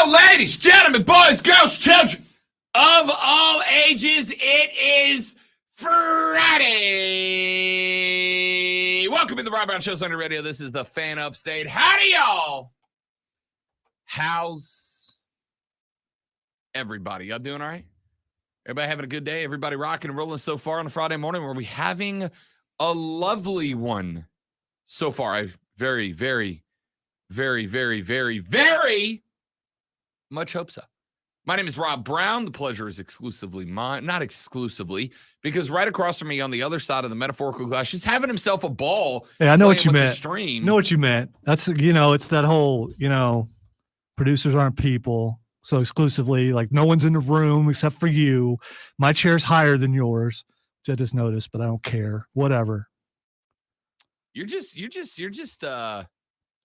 go, ladies, gentlemen, boys, girls, children of all ages. It is Friday. Welcome to the Rob Brown Show Sunday Radio. This is the Fan Upstate. Howdy, y'all. How's everybody? Y'all doing all right? Everybody having a good day? Everybody rocking and rolling so far on a Friday morning? Were we having a lovely one so far? I very much hope so. My name is Rob Brown. The pleasure is exclusively mine. Not exclusively, because right across from me on the other side of the metaphorical glass, he's having himself a ball. Hey, I know what you meant. Stream. Know what you meant. That's, it's that whole, producers aren't people. So exclusively, like, no one's in the room except for you. My chair's higher than yours, which I just noticed, but I don't care. Whatever. You're just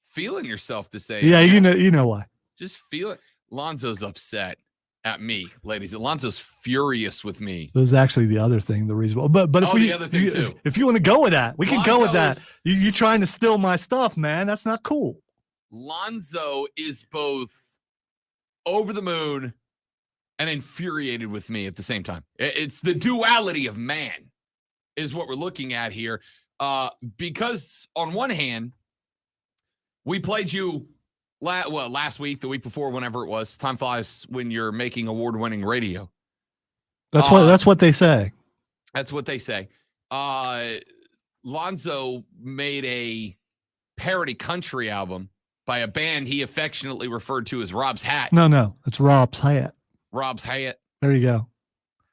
feeling yourself to say. Yeah, you know why. Just feel it. Lonzo's upset at me, ladies. Lonzo's furious with me. It was actually the other thing, the reason. But if the other thing too. If you want to go with that, we can go with that. Is, you trying to steal my stuff, man. That's not cool. Lonzo is both over the moon and infuriated with me at the same time. It's the duality of man is what we're looking at here. Because on one hand, we played you last week, the week before, whenever it was. Time flies when you're making award-winning radio. That's what they say. That's what they say. Lonzo made a parody country album by a band he affectionately referred to as Rob's Hat. No, it's Rob's Hat. Rob's Hat. There you go.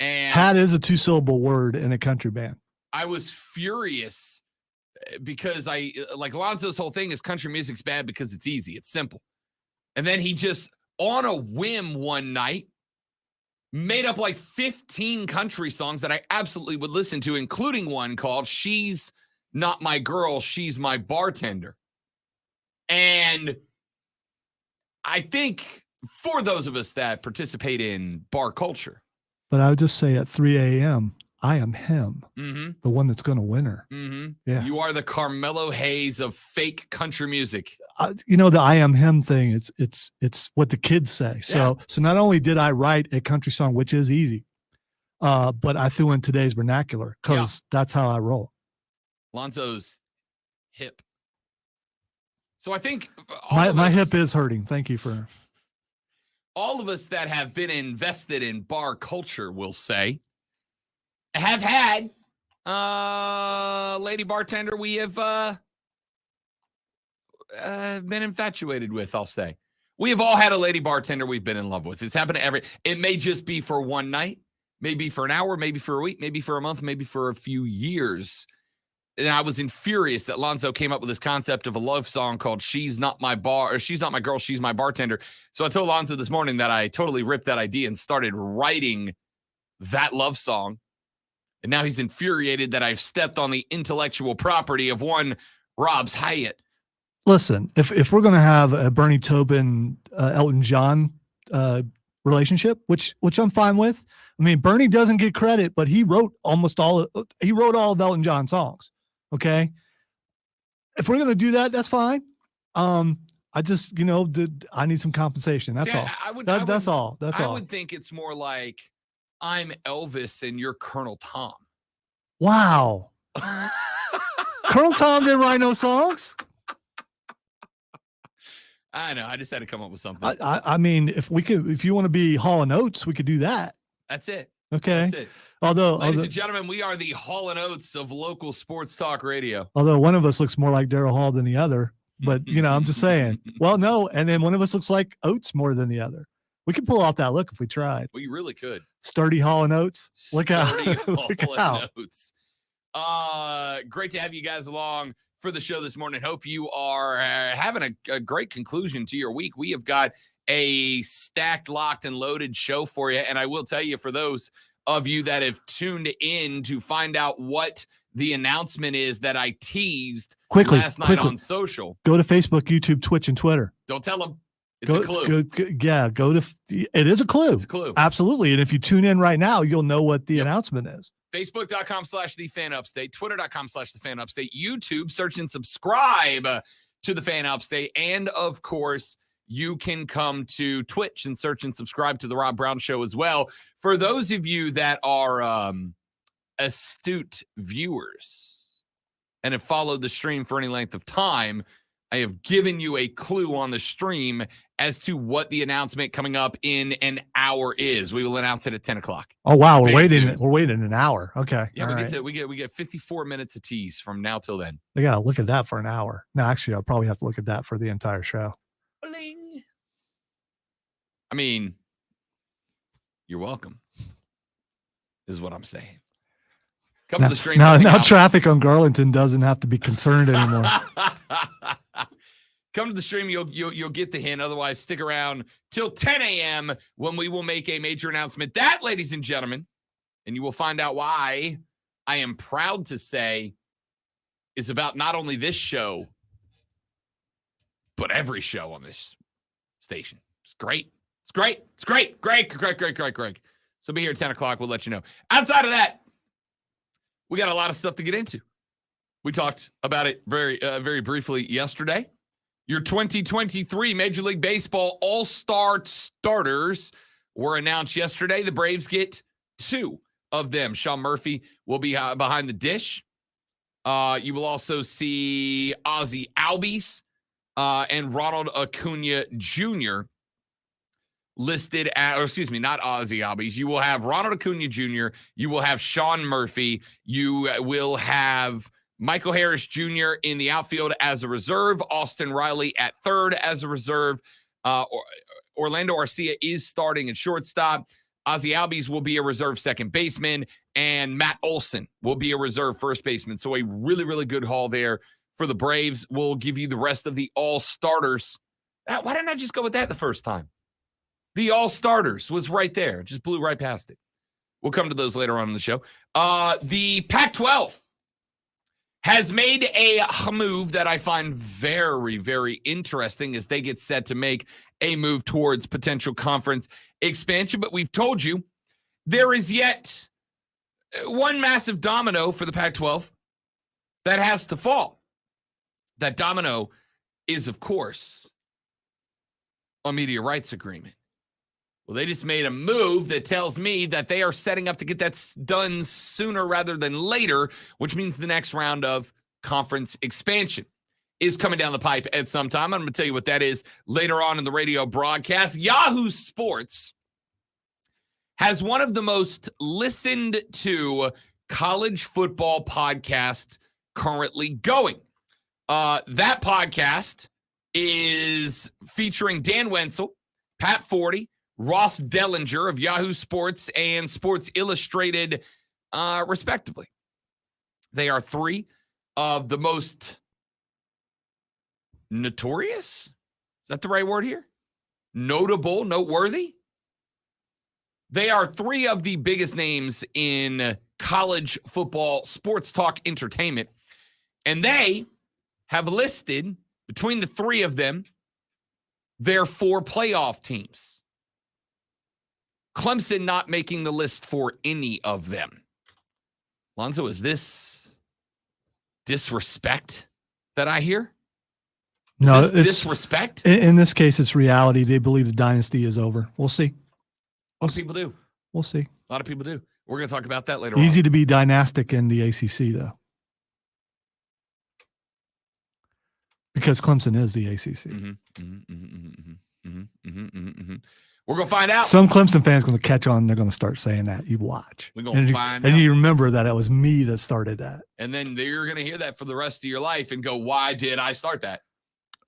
And hat is a 2-syllable word in a country band. I was furious because Lonzo's whole thing is country music's bad because it's easy. It's simple. And then he just, on a whim one night, made up like 15 country songs that I absolutely would listen to, including one called She's Not My Girl, She's My Bartender. And I think for those of us that participate in bar culture. But I would just say at 3 a.m., I am him, the one that's going to win her. Yeah, you are the Carmelo Hayes of fake country music. The I am him thing. It's what the kids say. So not only did I write a country song, which is easy, but I threw in today's vernacular because that's how I roll. Lonzo's hip. So I think my hip is hurting. Thank you for. All of us that have been invested in bar culture will say. Have had lady bartender we have been infatuated with, I'll say. We have all had a lady bartender we've been in love with. It's happened to it may just be for one night, maybe for an hour, maybe for a week, maybe for a month, maybe for a few years. And I was infurious that Lonzo came up with this concept of a love song called She's Not My Bar, or She's Not My Girl, She's My Bartender. So I told Lonzo this morning that I totally ripped that idea and started writing that love song. And now he's infuriated that I've stepped on the intellectual property of one Rob's Hyatt. Listen, if we're going to have a Bernie Taupin, Elton John relationship, which I'm fine with. I mean, Bernie doesn't get credit, but he wrote all of Elton John's songs. Okay. If we're going to do that, that's fine. I just, I need some compensation. That's all. That's all. I would think it's more like, I'm Elvis and you're Colonel Tom. Wow. Colonel Tom didn't write no songs. I know. I just had to come up with something. I mean, if you want to be Hall & Oates, we could do that. That's it. Okay. That's it. Ladies and gentlemen, we are the Hall & Oates of local sports talk radio. Although one of us looks more like Daryl Hall than the other, but I'm just saying. Well, no, and then one of us looks like Oates more than the other. We could pull off that look if we tried. We really could. Sturdy Hall & Oates. Look out. Look out. Great to have you guys along for the show this morning. Hope you are having a great conclusion to your week. We have got a stacked, locked, and loaded show for you. And I will tell you, for those of you that have tuned in to find out what the announcement is that I teased last night on social. Go to Facebook, YouTube, Twitch, and Twitter. Don't tell them. It's a clue. It is a clue. It's a clue. Absolutely. And if you tune in right now, you'll know what the announcement is. Facebook.com/TheFanUpstate, Twitter.com/TheFanUpstate, YouTube, search and subscribe to The Fan Upstate, and of course, you can come to Twitch and search and subscribe to the Rob Brown Show as well. For those of you that are astute viewers and have followed the stream for any length of time, I have given you a clue on the stream as to what the announcement coming up in an hour is. We will announce it at 10 o'clock. Oh, wow. Big We're waiting. dude. We're waiting an hour. Okay. Yeah, All we right. get 54 minutes of tease from now till then. They got to look at that for an hour. No, actually, I'll probably have to look at that for the entire show. Bling. I mean, you're welcome, is what I'm saying. Come to the stream. Now traffic on Garlington doesn't have to be concerned anymore. Come to the stream. You'll get the hint. Otherwise, stick around till 10 a.m. when we will make a major announcement. That, ladies and gentlemen, and you will find out why I am proud to say is about not only this show, but every show on this station. It's great. It's great. It's great. Greg. So be here at 10 o'clock. We'll let you know. Outside of that, we got a lot of stuff to get into. We talked about it very briefly yesterday. Your 2023 Major League Baseball All-Star starters were announced yesterday. The Braves get 2 of them. Sean Murphy will be behind the dish. You will also see Ozzie Albies and Ronald Acuna Jr. listed not Ozzie Albies. You will have Ronald Acuna Jr. You will have Sean Murphy. You will have Michael Harris Jr. in the outfield as a reserve. Austin Riley at third as a reserve. Orlando Arcia is starting at shortstop. Ozzie Albies will be a reserve second baseman. And Matt Olson will be a reserve first baseman. So a really, really good haul there for the Braves. We'll give you the rest of the all-starters. Why didn't I just go with that the first time? The all-starters was right there. Just blew right past it. We'll come to those later on in the show. The Pac-12 has made a move that I find very, very interesting as they get set to make a move towards potential conference expansion. But we've told you there is yet one massive domino for the Pac-12 that has to fall. That domino is, of course, a media rights agreement. Well, they just made a move that tells me that they are setting up to get that done sooner rather than later, which means the next round of conference expansion is coming down the pipe at some time. I'm going to tell you what that is later on in the radio broadcast. Yahoo Sports has one of the most listened to college football podcasts currently going. That podcast is featuring Dan Wenzel, Pat Forty, Ross Dellinger of Yahoo Sports and Sports Illustrated, respectively. They are 3 of the most notorious? Is that the right word here? Notable, noteworthy? They are 3 of the biggest names in college football, sports talk, entertainment. And they have listed, between the 3 of them, their 4 playoff teams. Clemson not making the list for any of them. Lonzo, is this disrespect that I hear? No, it's disrespect. In this case, it's reality. They believe the dynasty is over. We'll see. A lot of people do. We'll see. A lot of people do. We're going to talk about that later on. Easy to be dynastic in the ACC, though. Because Clemson is the ACC. We're going to find out. Some Clemson fans going to catch on. They're going to start saying that. You watch. We're going to find out. And you remember that it was me that started that. And then you're going to hear that for the rest of your life and go, why did I start that?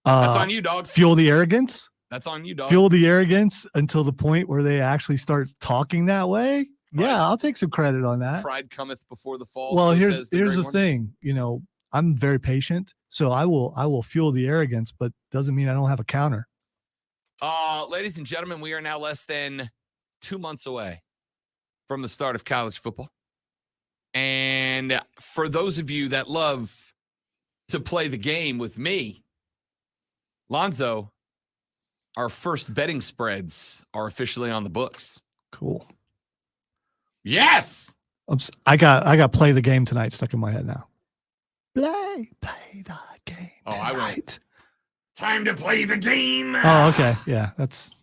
That's on you, dog. Fuel the arrogance. That's on you, dog. Fuel the arrogance until the point where they actually start talking that way. Pride. Yeah, I'll take some credit on that. Pride cometh before the fall. Well, so here's the thing. You know, I'm very patient, so I will fuel the arrogance, but doesn't mean I don't have a counter. Ladies and gentlemen, we are now less than 2 months away from the start of college football. And for those of you that love to play the game with me, Lonzo, our first betting spreads are officially on the books. Cool. Yes. I got play the game tonight stuck in my head now. Play the game tonight. I went Time to play the game. Oh, okay. Yeah, that's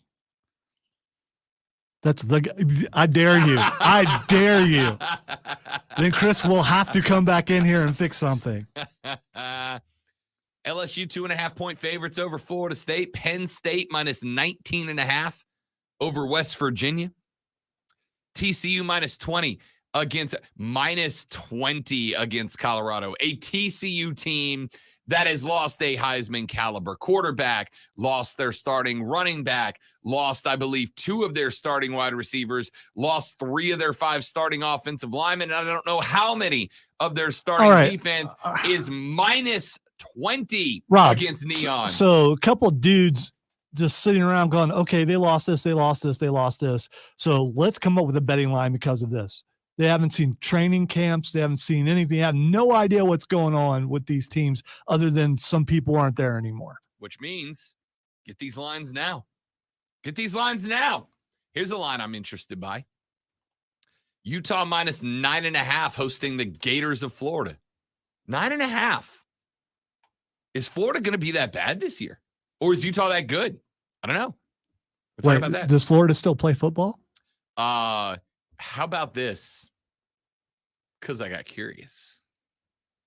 the. I dare you. I dare you. Then Chris will have to come back in here and fix something. LSU 2.5-point favorites over Florida State. Penn State minus 19.5 over West Virginia. TCU minus 20 against Colorado. A TCU team that has lost a Heisman caliber quarterback, lost their starting running back, lost, I believe, 2 of their starting wide receivers, lost 3 of their 5 starting offensive linemen. And I don't know how many of their starting defense is minus 20 Rob, against Neon. So a couple of dudes just sitting around going, okay, they lost this, they lost this, they lost this. So let's come up with a betting line because of this. They haven't seen training camps. They haven't seen anything. They have no idea what's going on with these teams other than some people aren't there anymore. Which means get these lines now. Get these lines now. Here's a line I'm interested by. Utah minus 9.5 hosting the Gators of Florida. 9.5. Is Florida going to be that bad this year? Or is Utah that good? I don't know. Wait, about that. Does Florida still play football? How about this? Because I got curious.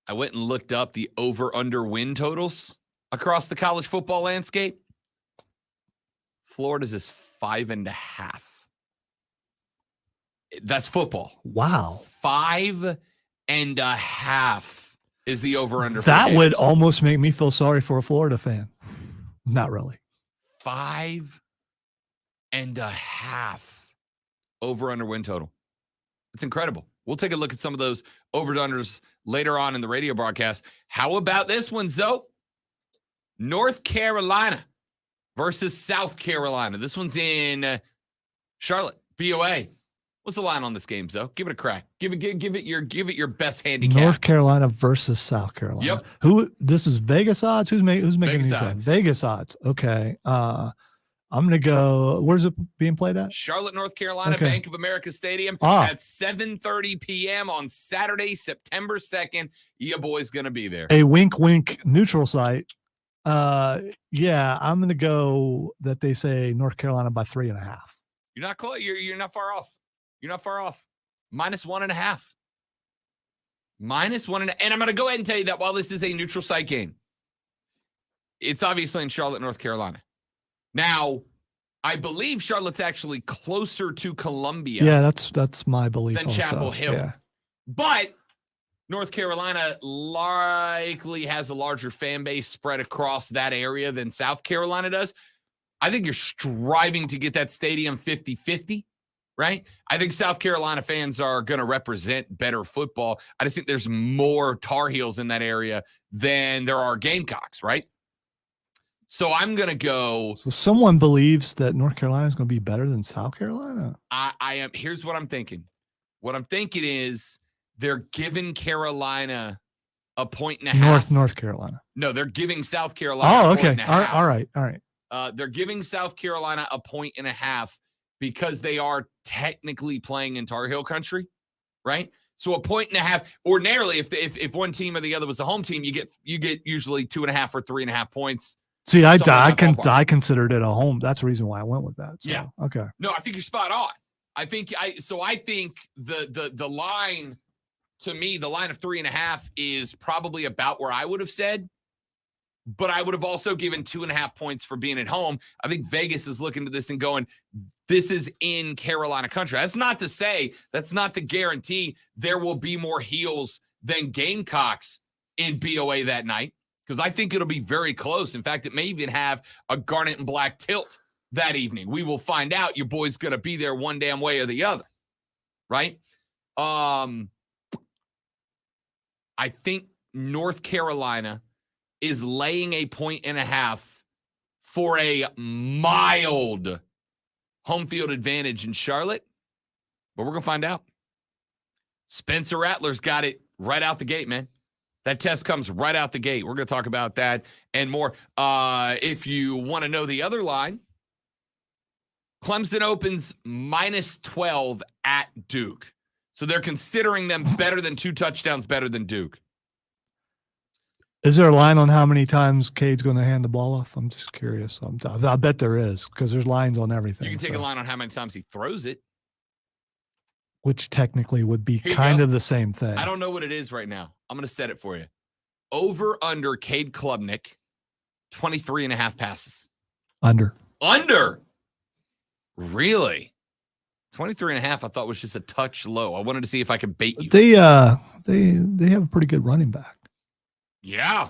I went and looked up the over-under win totals across the college football landscape. Florida's is 5.5. That's football. Wow. 5.5 is the over-under. That would almost make me feel sorry for a Florida fan. Not really. 5.5 over-under win total. It's incredible. We'll take a look at some of those over-unders later on in the radio broadcast. How about this one, Zoe? North Carolina versus South Carolina. This one's in Charlotte, BOA. What's the line on this game, Zoe? Give it a crack. Give it your best handicap. North Carolina versus South Carolina. Yep. This is Vegas odds? Who's making these odds? Vegas odds. Okay. I'm going to go. Where's it being played at? Charlotte, North Carolina, okay. Bank of America Stadium at 7:30 p.m. on Saturday, September 2nd. Your boy's going to be there. A wink, wink neutral site. Yeah, I'm going to go that they say North Carolina by 3.5. You're not close. You're not far off. You're not far off. -1.5. -1.5. And I'm going to go ahead and tell you that while this is a neutral site game, it's obviously in Charlotte, North Carolina. Now, I believe Charlotte's actually closer to Columbia. Yeah, that's my belief. Than Chapel also. Hill. Yeah. But North Carolina likely has a larger fan base spread across that area than South Carolina does. I think you're striving to get that stadium 50-50, right? I think South Carolina fans are going to represent better football. I just think there's more Tar Heels in that area than there are Gamecocks, right? So I'm going to go. So someone believes that North Carolina is going to be better than South Carolina? I am. Here's what I'm thinking. What I'm thinking is they're giving Carolina a 1.5. North Carolina. No, they're giving South Carolina. Oh, okay. All right. They're giving South Carolina a 1.5 because they are technically playing in Tar Heel country, right? So a 1.5. Ordinarily, if one team or the other was a home team, you get usually 2.5 or 3.5 points. See, I considered it a home. That's the reason why I went with that. So, yeah. Okay. No, I think you're spot on. I think the line, to me, the line of 3.5 is probably about where I would have said, but I would have also given 2.5 points for being at home. I think Vegas is looking to this and going, this is in Carolina country. That's not to guarantee there will be more Heels than Gamecocks in BOA that night, because I think it'll be very close. In fact, it may even have a garnet and black tilt that evening. We will find out. Your boy's going to be there one damn way or the other, right? I think North Carolina is laying a 1.5 for a mild home field advantage in Charlotte, but we're going to find out. Spencer Rattler's got it right out the gate, man. That test comes right out the gate. We're going to talk about that and more. If you want to know the other line, Clemson opens -12 at Duke. So they're considering them better than 2 touchdowns better than Duke. Is there a line on how many times Cade's going to hand the ball off? I'm just curious. I bet there is because there's lines on everything. You can take a line on how many times he throws it. Which technically would be Here you kind go. of the same thing. I don't know what it is right now. I'm going to set it for you. Over under Cade Klubnik, 23.5 passes. Under. Really? 23.5 I thought was just a touch low. I wanted to see if I could bait you. They have a pretty good running back. Yeah.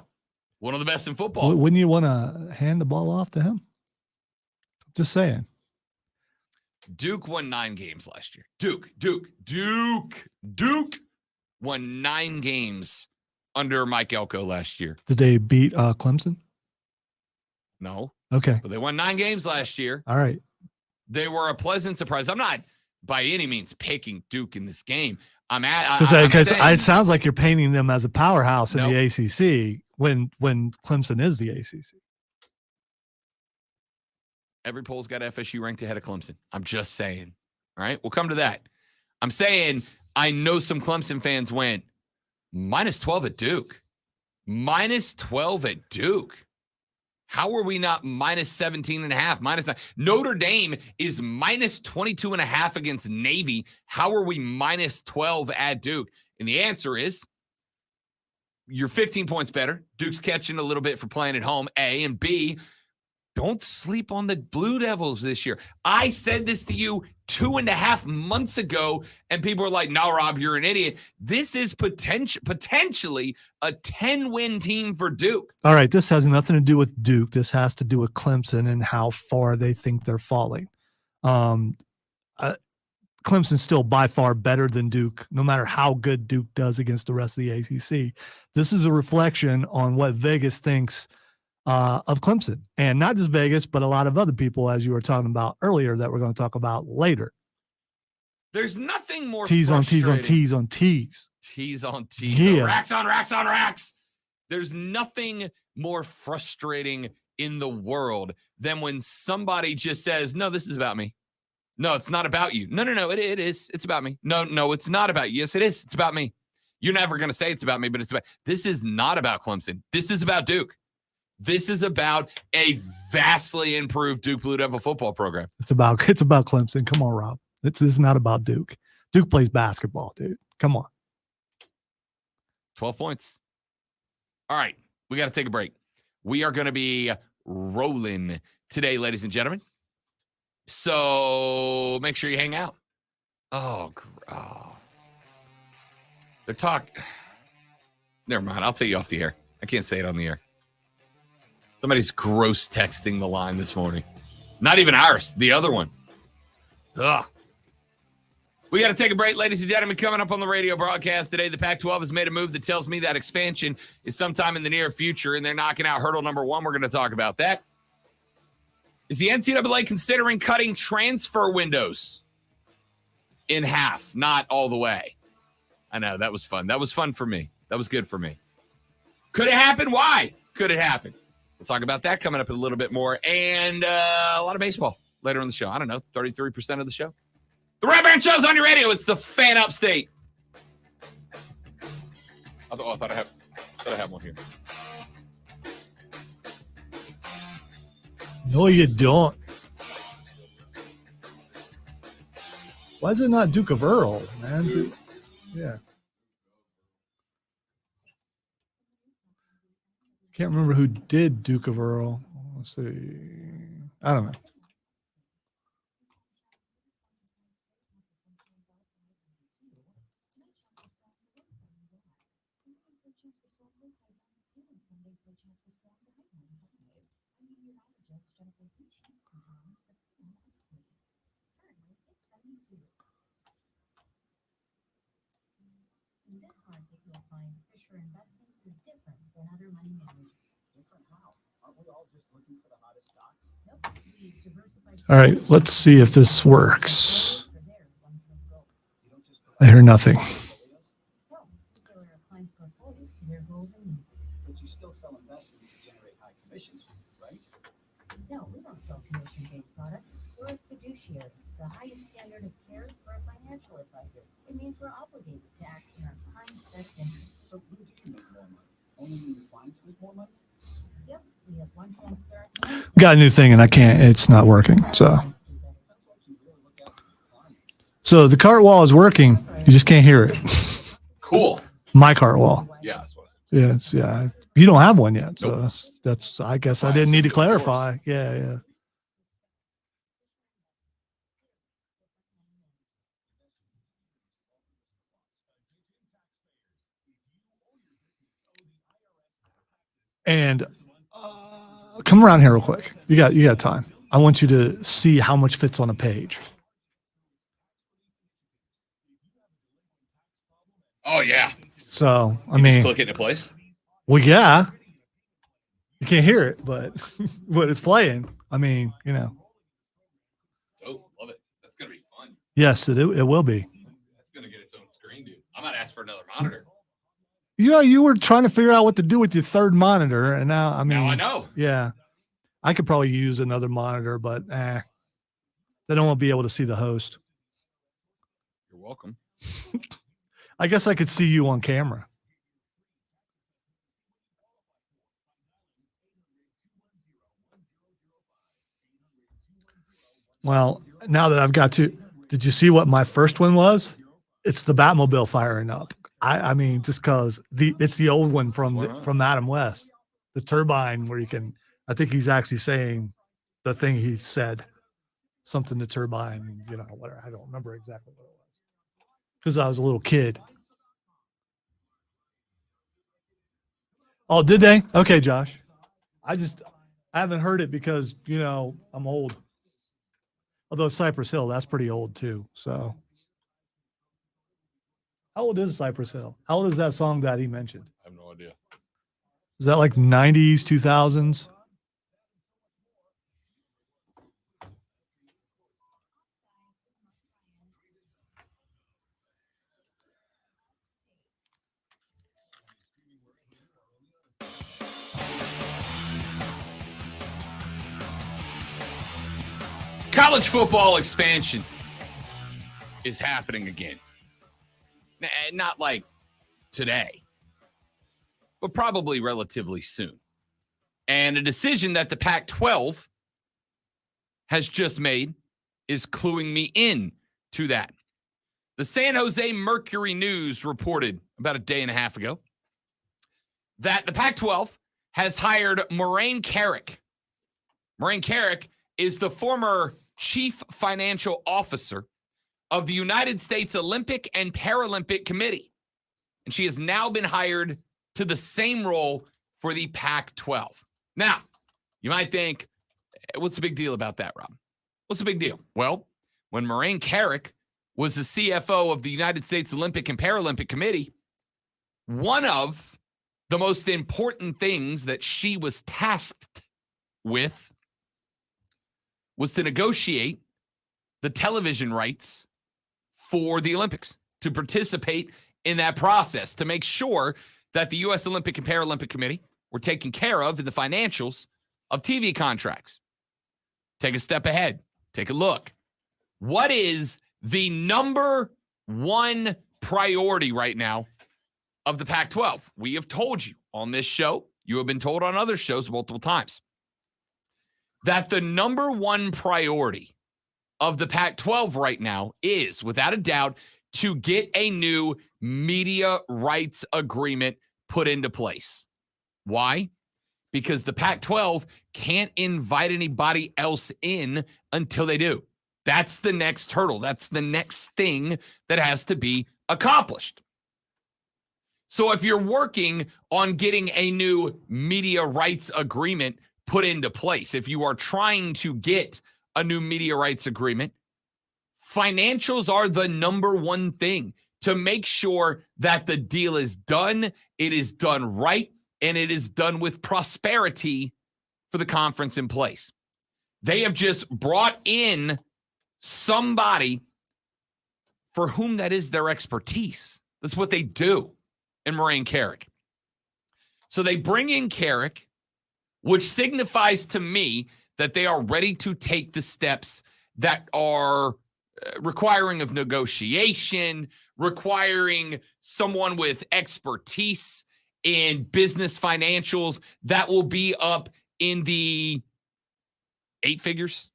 One of the best in football. Wouldn't you want to hand the ball off to him? Just saying. Duke won 9 games last year. Duke won 9 games under Mike Elko last year. Did they beat Clemson? No. Okay. But they won 9 games last year. All right. They were a pleasant surprise. I'm not by any means picking Duke in this game. Because it sounds like you're painting them as a powerhouse in the ACC when Clemson is the ACC. Every poll's got FSU ranked ahead of Clemson. I'm just saying. All right, we'll come to that. I'm saying I know some Clemson fans went -12 at Duke. -12 at Duke. How are we not -17.5? -9? Notre Dame is -22.5 against Navy. How are we -12 at Duke? And the answer is you're 15 points better. Duke's catching a little bit for playing at home, A. And B, don't sleep on the Blue Devils this year. I said this to you 2.5 months ago, and people were like, no, Rob, you're an idiot. This is potentially a 10-win team for Duke. All right, this has nothing to do with Duke. This has to do with Clemson and how far they think they're falling. Clemson's still by far better than Duke, no matter how good Duke does against the rest of the ACC. This is a reflection on what Vegas thinks of Clemson, and not just Vegas, but a lot of other people, as you were talking about earlier, that we're going to talk about later. There's nothing more tees on tees on tees on tees. Tees on tees. Yeah. Racks on racks on racks. There's nothing more frustrating in the world than when somebody just says, no, this is about me. No, it's not about you. No, it is. It's about me. No, it's not about you. Yes, it is. It's about me. You're never going to say it's about me, but it's about, this is not about Clemson. This is about Duke. This is about a vastly improved Duke Blue Devil football program. It's about Clemson. Come on, Rob. This is not about Duke. Duke plays basketball, dude. Come on. 12 points. All right. We got to take a break. We are going to be rolling today, ladies and gentlemen. So make sure you hang out. Oh. They're talking. Never mind. I'll tell you off the air. I can't say it on the air. Somebody's gross texting the line this morning. Not even ours. The other one. Ugh. We got to take a break, ladies and gentlemen. Coming up on the radio broadcast today, the Pac-12 has made a move that tells me that expansion is sometime in the near future, and they're knocking out hurdle number 1. We're going to talk about that. Is the NCAA considering cutting transfer windows in half? Not all the way. I know, that was fun. That was fun for me. That was good for me. Could it happen? Why could it happen? We'll talk about that coming up a little bit more, and a lot of baseball later on the show. I don't know, 33% of the show. The Red Band Show's on your radio. It's the Fan Upstate. I thought I had one here. No, you don't. Why is it not Duke of Earl, man? Yeah. Can't remember who did Duke of Earl. Let's see. I don't know. In this market, you'll find Fisher Investments is different than other money managers. Different how? Aren't we all just looking for the hottest stocks? Nope. We use diversified. All right, let's see if this works. I hear nothing. No, we tailor our clients' portfolios to their goals and needs. But you still sell investments that generate high commissions, right? No, we don't sell commission-based products. We're a fiduciary, the highest standard of care for a financial advisor. It means we're obligated to act in our client's best interest. So who do you make more money? Only when your clients Got a new thing and I can't. It's not working. So the cart wall is working. You just can't hear it. Cool. My cart wall. Yeah, that's what I said. Yeah. You don't have one yet, so Nope. that's. I guess I Why? didn't need to So yours. clarify. Yeah. And come around here real quick. You got time. I want you to see how much fits on a page. Oh yeah. So I You mean, just click it into place. well, yeah. You can't hear it, but but it's playing. I mean, Oh, love it. That's gonna be fun. yes, it will be. That's gonna get its own screen, dude. I might ask for another monitor. You were trying to figure out what to do with your third monitor, and now I mean, Now I know. yeah, I could probably use another monitor, but they don't want to be able to see the host. You're welcome. I guess I could see you on camera. Well, now that I've got to, did you see what my first one was? It's the Batmobile firing up. I mean, just because it's the old one from Adam West, the turbine where you can. I think he's actually saying the thing he said, something to turbine. Whatever. I don't remember exactly what it was because I was a little kid. Oh, did they? Okay, Josh. I haven't heard it because I'm old. Although Cypress Hill, that's pretty old too. So, how old is Cypress Hill? How old is that song that he mentioned? I have no idea. Is that like 90s, 2000s? College football expansion is happening again. Not like today, but probably relatively soon. And a decision that the Pac-12 has just made is cluing me in to that. The San Jose Mercury News reported about a day and a half ago that the Pac-12 has hired Maureen Carrick. Maureen Carrick is the former chief financial officer of the United States Olympic and Paralympic Committee. And she has now been hired to the same role for the Pac-12. Now, you might think, what's the big deal about that, Rob? What's the big deal? Well, when Maureen Carrick was the CFO of the United States Olympic and Paralympic Committee, one of the most important things that she was tasked with was to negotiate the television rights for the Olympics, to participate in that process, to make sure that the U.S. Olympic and Paralympic Committee were taken care of in the financials of TV contracts. Take a step ahead. Take a look. What is the number one priority right now of the Pac-12? We have told you on this show, you have been told on other shows multiple times, that the number one priority of the Pac-12 right now is, without a doubt, to get a new media rights agreement put into place. Why? Because the Pac-12 can't invite anybody else in until they do. That's the next hurdle. That's the next thing that has to be accomplished. So if you're working on getting a new media rights agreement put into place, if you are trying to get a new media rights agreement, financials are the number one thing to make sure that the deal is done, it is done right, and it is done with prosperity for the conference in place. They have just brought in somebody for whom that is their expertise. That's what they do in Maureen Carrick. So they bring in Carrick, which signifies to me that they are ready to take the steps that are requiring of negotiation, requiring someone with expertise in business financials that will be up in the 8 figures,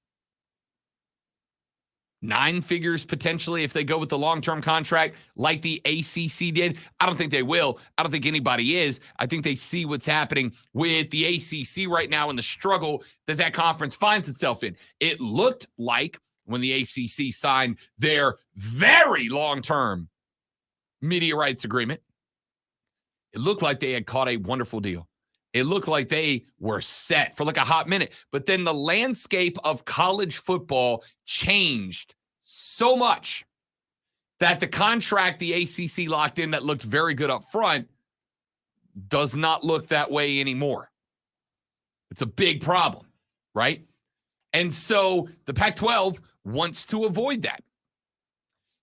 9 figures potentially if they go with the long-term contract like the ACC did. I don't think they will. I don't think anybody is. I think they see what's happening with the ACC right now and the struggle that conference finds itself in. It looked like when the ACC signed their very long-term media rights agreement, it looked like they had caught a wonderful deal. It looked like they were set for like a hot minute. But then the landscape of college football changed so much that the contract the ACC locked in that looked very good up front does not look that way anymore. It's a big problem, right? And so the Pac-12 wants to avoid that.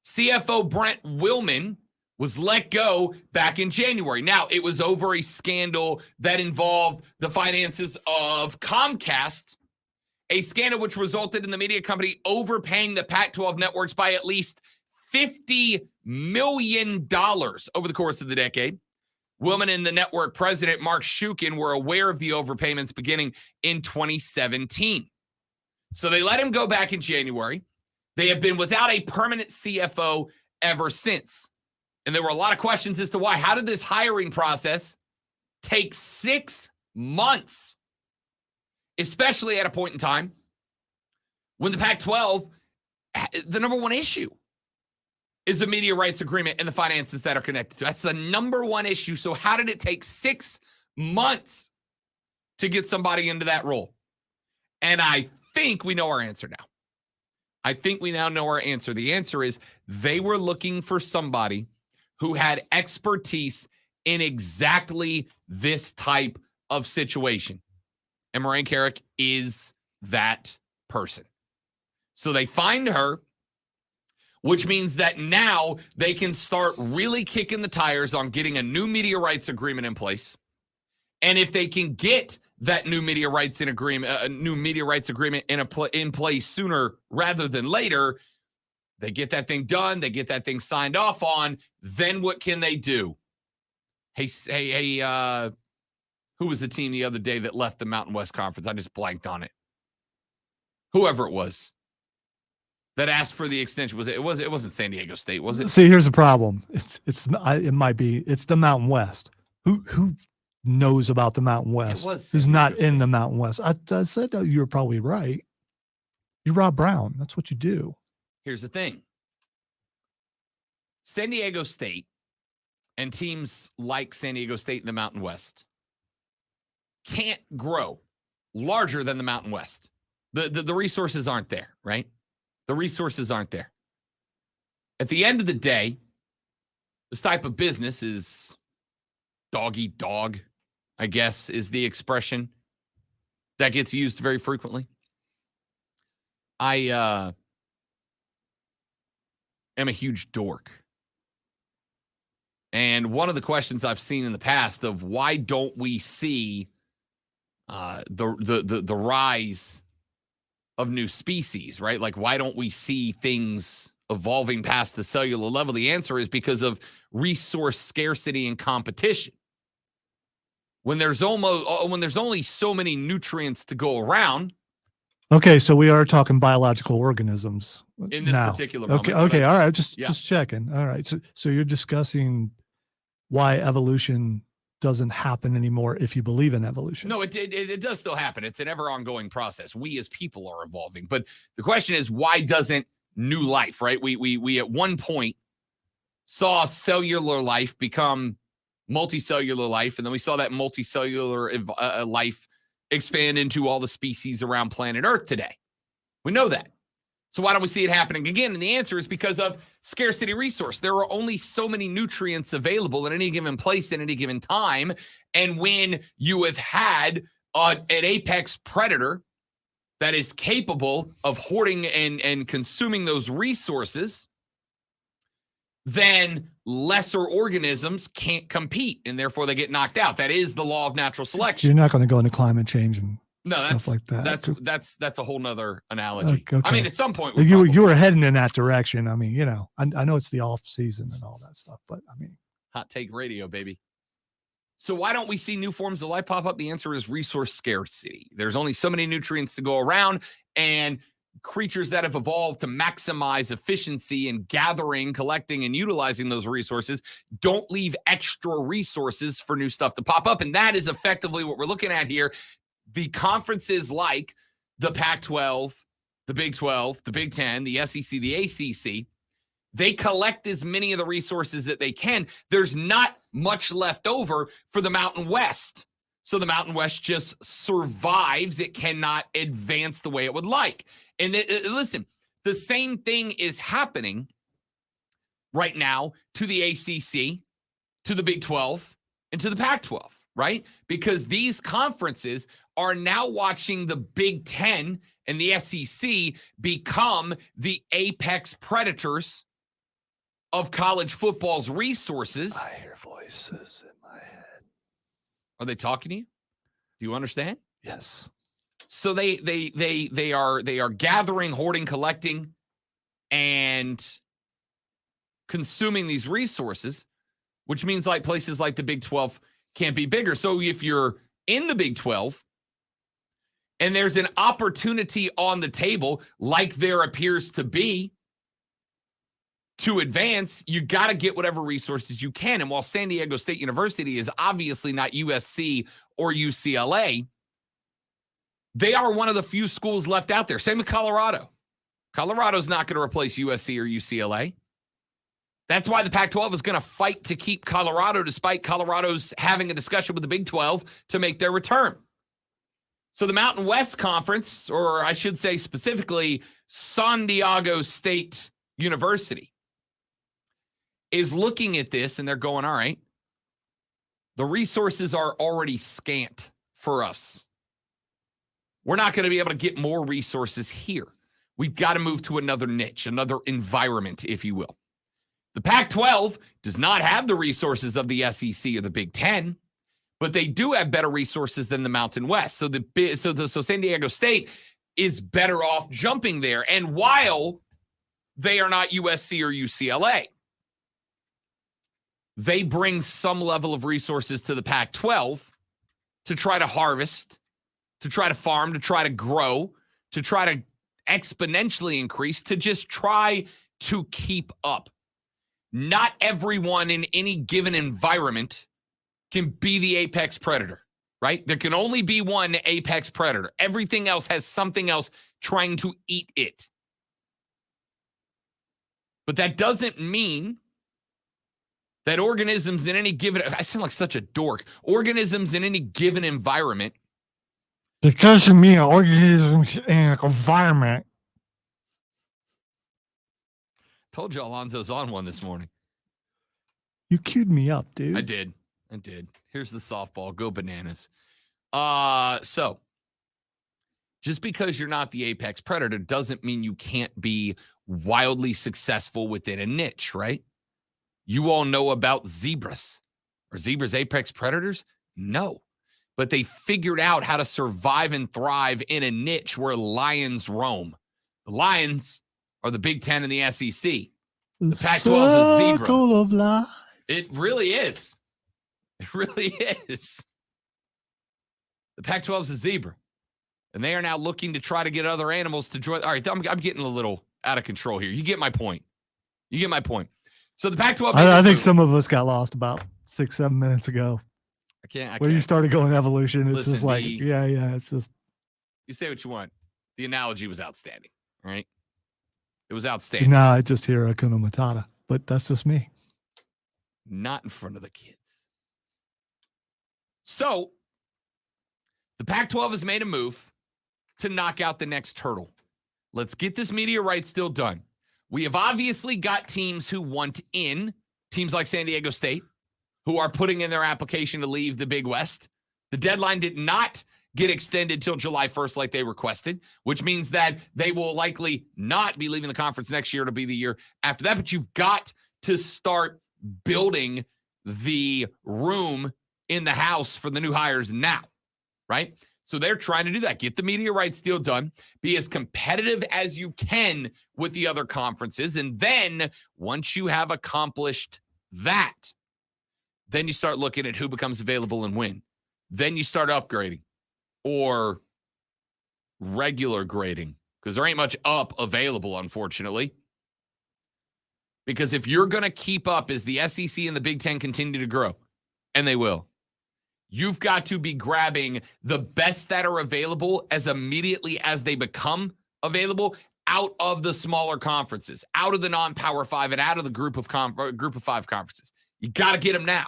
CFO Brent Willman was let go back in January. Now, it was over a scandal that involved the finances of Comcast, a scandal which resulted in the media company overpaying the Pac-12 networks by at least $50 million over the course of the decade. Willman and the network president, Mark Shukin, were aware of the overpayments beginning in 2017. So they let him go back in January. They have been without a permanent CFO ever since. And there were a lot of questions as to why. How did this hiring process take 6 months? Especially at a point in time when the Pac-12, the number one issue is the media rights agreement and the finances that are connected to it. That's the number one issue. So how did it take 6 months to get somebody into that role? And I think we know our answer now. I think we now know our answer. The answer is they were looking for somebody who had expertise in exactly this type of situation. And Moraine Carrick is that person. So they find her, which means that now they can start really kicking the tires on getting a new media rights agreement in place. And if they can get that new media rights agreement in place sooner rather than later, they get that thing done. They get that thing signed off on. Then what can they do? Hey, who was the team the other day that left the Mountain West Conference? I just blanked on it. Whoever it was that asked for the extension. It wasn't San Diego State, was it? See, here's the problem. It's the Mountain West. Who knows about the Mountain West? Who's not in the Mountain West? I said you were probably right. You're Rob Brown. That's what you do. Here's the thing. San Diego State and teams like San Diego State in the Mountain West can't grow larger than the Mountain West. The resources aren't there, right? The resources aren't there. At the end of the day, this type of business is dog eat dog, I guess, is the expression that gets used very frequently. I am a huge dork. And one of the questions I've seen in the past of why don't we see the rise of new species, right? Like, why don't we see things evolving past the cellular level? The answer is because of resource scarcity and competition. When there's only so many nutrients to go around. Okay, so we are talking biological organisms In this now. particular moment. Okay, all right, just Yeah. checking. All right, so you're discussing why evolution doesn't happen anymore if you believe in evolution. No, it does still happen. It's an ever ongoing process. We as people are evolving. But the question is, why doesn't new life, right? We at one point saw cellular life become multicellular life, and then we saw that multicellular life expand into all the species around planet Earth today. We know that. So why don't we see it happening again? And the answer is because of scarcity resource. There are only so many nutrients available at any given place at any given time. And when you have had an apex predator that is capable of hoarding and consuming those resources, then lesser organisms can't compete, and therefore they get knocked out. That is the law of natural selection. You're not going to go into climate change and No, stuff like that. that's a whole nother analogy. Okay. I mean, at some point, we you were heading in that direction. I mean, I know it's the off season and all that stuff, but I mean, hot take radio, baby. So why don't we see new forms of life pop up? The answer is resource scarcity. There's only so many nutrients to go around, and creatures that have evolved to maximize efficiency in gathering, collecting, and utilizing those resources don't leave extra resources for new stuff to pop up. And that is effectively what we're looking at here. The conferences like the Pac-12, the Big 12, the Big 10, the SEC, the ACC, they collect as many of the resources that they can. There's not much left over for the Mountain West. So the Mountain West just survives. It cannot advance the way it would like. And listen, the same thing is happening right now to the ACC, to the Big 12, and to the Pac-12, right? Because these conferences are now watching the Big 10 and the SEC become the apex predators of college football's resources. I hear voices in my head. Are they talking to you? Do you understand? Yes. So they are gathering, hoarding, collecting, and consuming these resources, which means like places like the Big 12 can't be bigger. So if you're in the Big 12 and there's an opportunity on the table, like there appears to be, to advance, you got to get whatever resources you can. And while San Diego State University is obviously not USC or UCLA, they are one of the few schools left out there. Same with Colorado. Colorado's not going to replace USC or UCLA. That's why the Pac-12 is going to fight to keep Colorado, despite Colorado's having a discussion with the Big 12 to make their return. So the Mountain West Conference, or I should say specifically San Diego State University, is looking at this and they're going, all right, the resources are already scant for us. We're not going to be able to get more resources here. We've got to move to another niche, another environment, if you will. The Pac-12 does not have the resources of the SEC or the Big 10, but they do have better resources than the Mountain West. So San Diego State is better off jumping there. And while they are not USC or UCLA, they bring some level of resources to the Pac-12 to try to harvest, to try to farm, to try to grow, to try to exponentially increase, to just try to keep up. Not everyone in any given environment can be the apex predator, right? There can only be one apex predator. Everything else has something else trying to eat it. But that doesn't mean that organisms in any given, I sound like such a dork, organisms in any given environment. Because of me, organisms in an environment. Told you Alonzo's on one this morning. You queued me up, dude. I did. Here's the softball. Go bananas. So just because you're not the apex predator doesn't mean you can't be wildly successful within a niche, right? You all know about zebras. Are zebras apex predators? No. But they figured out how to survive and thrive in a niche where lions roam. The lions are the Big 10 and the SEC. The Pac-12 is a zebra. Circle of life. It really is. It really is. The Pac-12 is a zebra. And they are now looking to try to get other animals to join. All right, I'm getting a little out of control here. You get my point. So the Pac-12. I think some of us got lost about 6-7 minutes ago. I can't. When you started going evolution, it's Listen, just like, yeah. It's just. You say what you want. The analogy was outstanding, right? It was outstanding. Now I just hear Hakuna Matata, but that's just me. Not in front of the kids. So the Pac-12 has made a move to knock out the next turtle. Let's get this media rights deal done. We have obviously got teams who want in, teams like San Diego State, who are putting in their application to leave the Big West. The deadline did not get extended till July 1st like they requested, which means that they will likely not be leaving the conference next year. It'll be the year after that. But you've got to start building the room in the house for the new hires now, right? So they're trying to do that. Get the media rights deal done. Be as competitive as you can with the other conferences. And then once you have accomplished that, Then you start looking at who becomes available and when. Then you start upgrading or regular grading because there ain't much up available, unfortunately. Because if you're going to keep up as the SEC and the Big Ten continue to grow, and they will, you've got to be grabbing the best that are available as immediately as they become available out of the smaller conferences, out of the non-Power 5 and out of the group of 5 conferences. You got to get them now.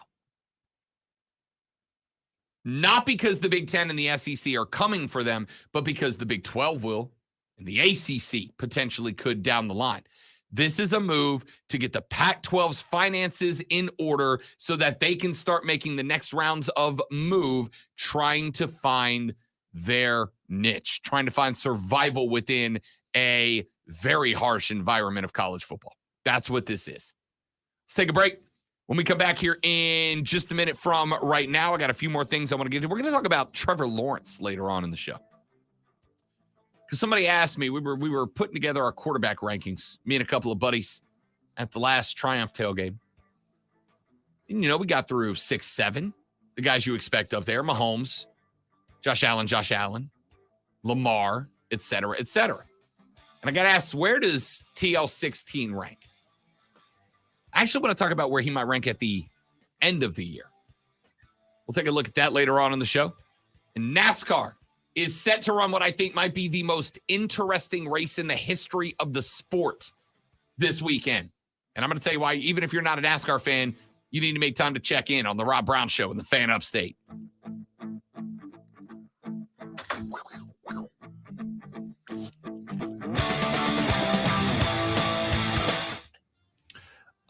Not because the Big Ten and the SEC are coming for them, but because the Big 12 will and the ACC potentially could down the line. This is a move to get the Pac-12's finances in order so that they can start making the next rounds of move, trying to find their niche, trying to find survival within a very harsh environment of college football. That's what this is. Let's take a break. When we come back here in just a minute from right now, I got a few more things I want to get to. We're going to talk about Trevor Lawrence later on in the show. Because somebody asked me, we were putting together our quarterback rankings, me and a couple of buddies at the last Triumph tailgate. And, we got through 6, 7, the guys you expect up there, Mahomes, Josh Allen, Lamar, et cetera, et cetera. And I got asked, where does TL16 rank? I actually want to talk about where he might rank at the end of the year. We'll take a look at that later on in the show. And NASCAR is set to run what I think might be the most interesting race in the history of the sport this weekend. And I'm going to tell you why, even if you're not a NASCAR fan, you need to make time to check in on the Rob Brown Show and the Fan Upstate.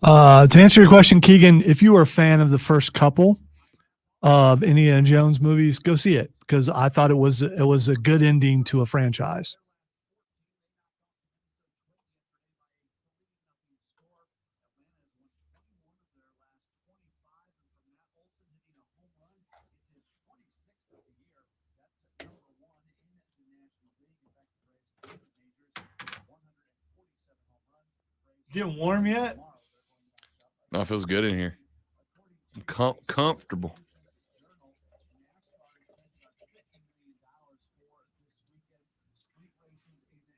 To answer your question, Keegan, if you were a fan of the first couple of Indiana Jones movies, go see it because I thought it was a good ending to a franchise. Getting warm yet? No, it feels good in here. I'm comfortable.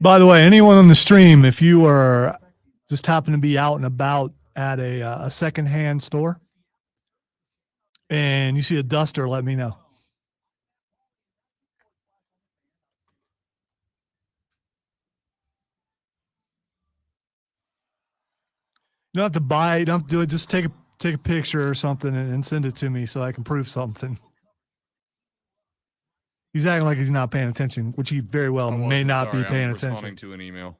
By the way, anyone on the stream, if you are just happen to be out and about at a secondhand store and you see a duster, let me know. You don't have to buy it. You don't have to do it. Just take a picture or something and send it to me so I can prove something. He's acting like he's not paying attention, which he very well may not be paying attention. Responding to an email.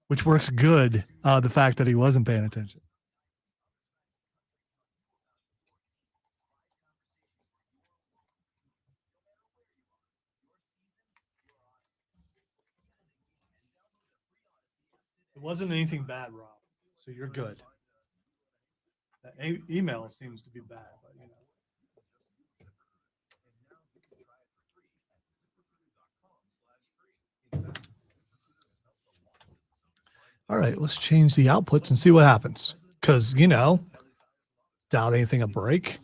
Which works good, the fact that he wasn't paying attention. It wasn't anything bad, Rob. So you're good. That email seems to be bad, but All right, let's change the outputs and see what happens. Because, doubt anything a break.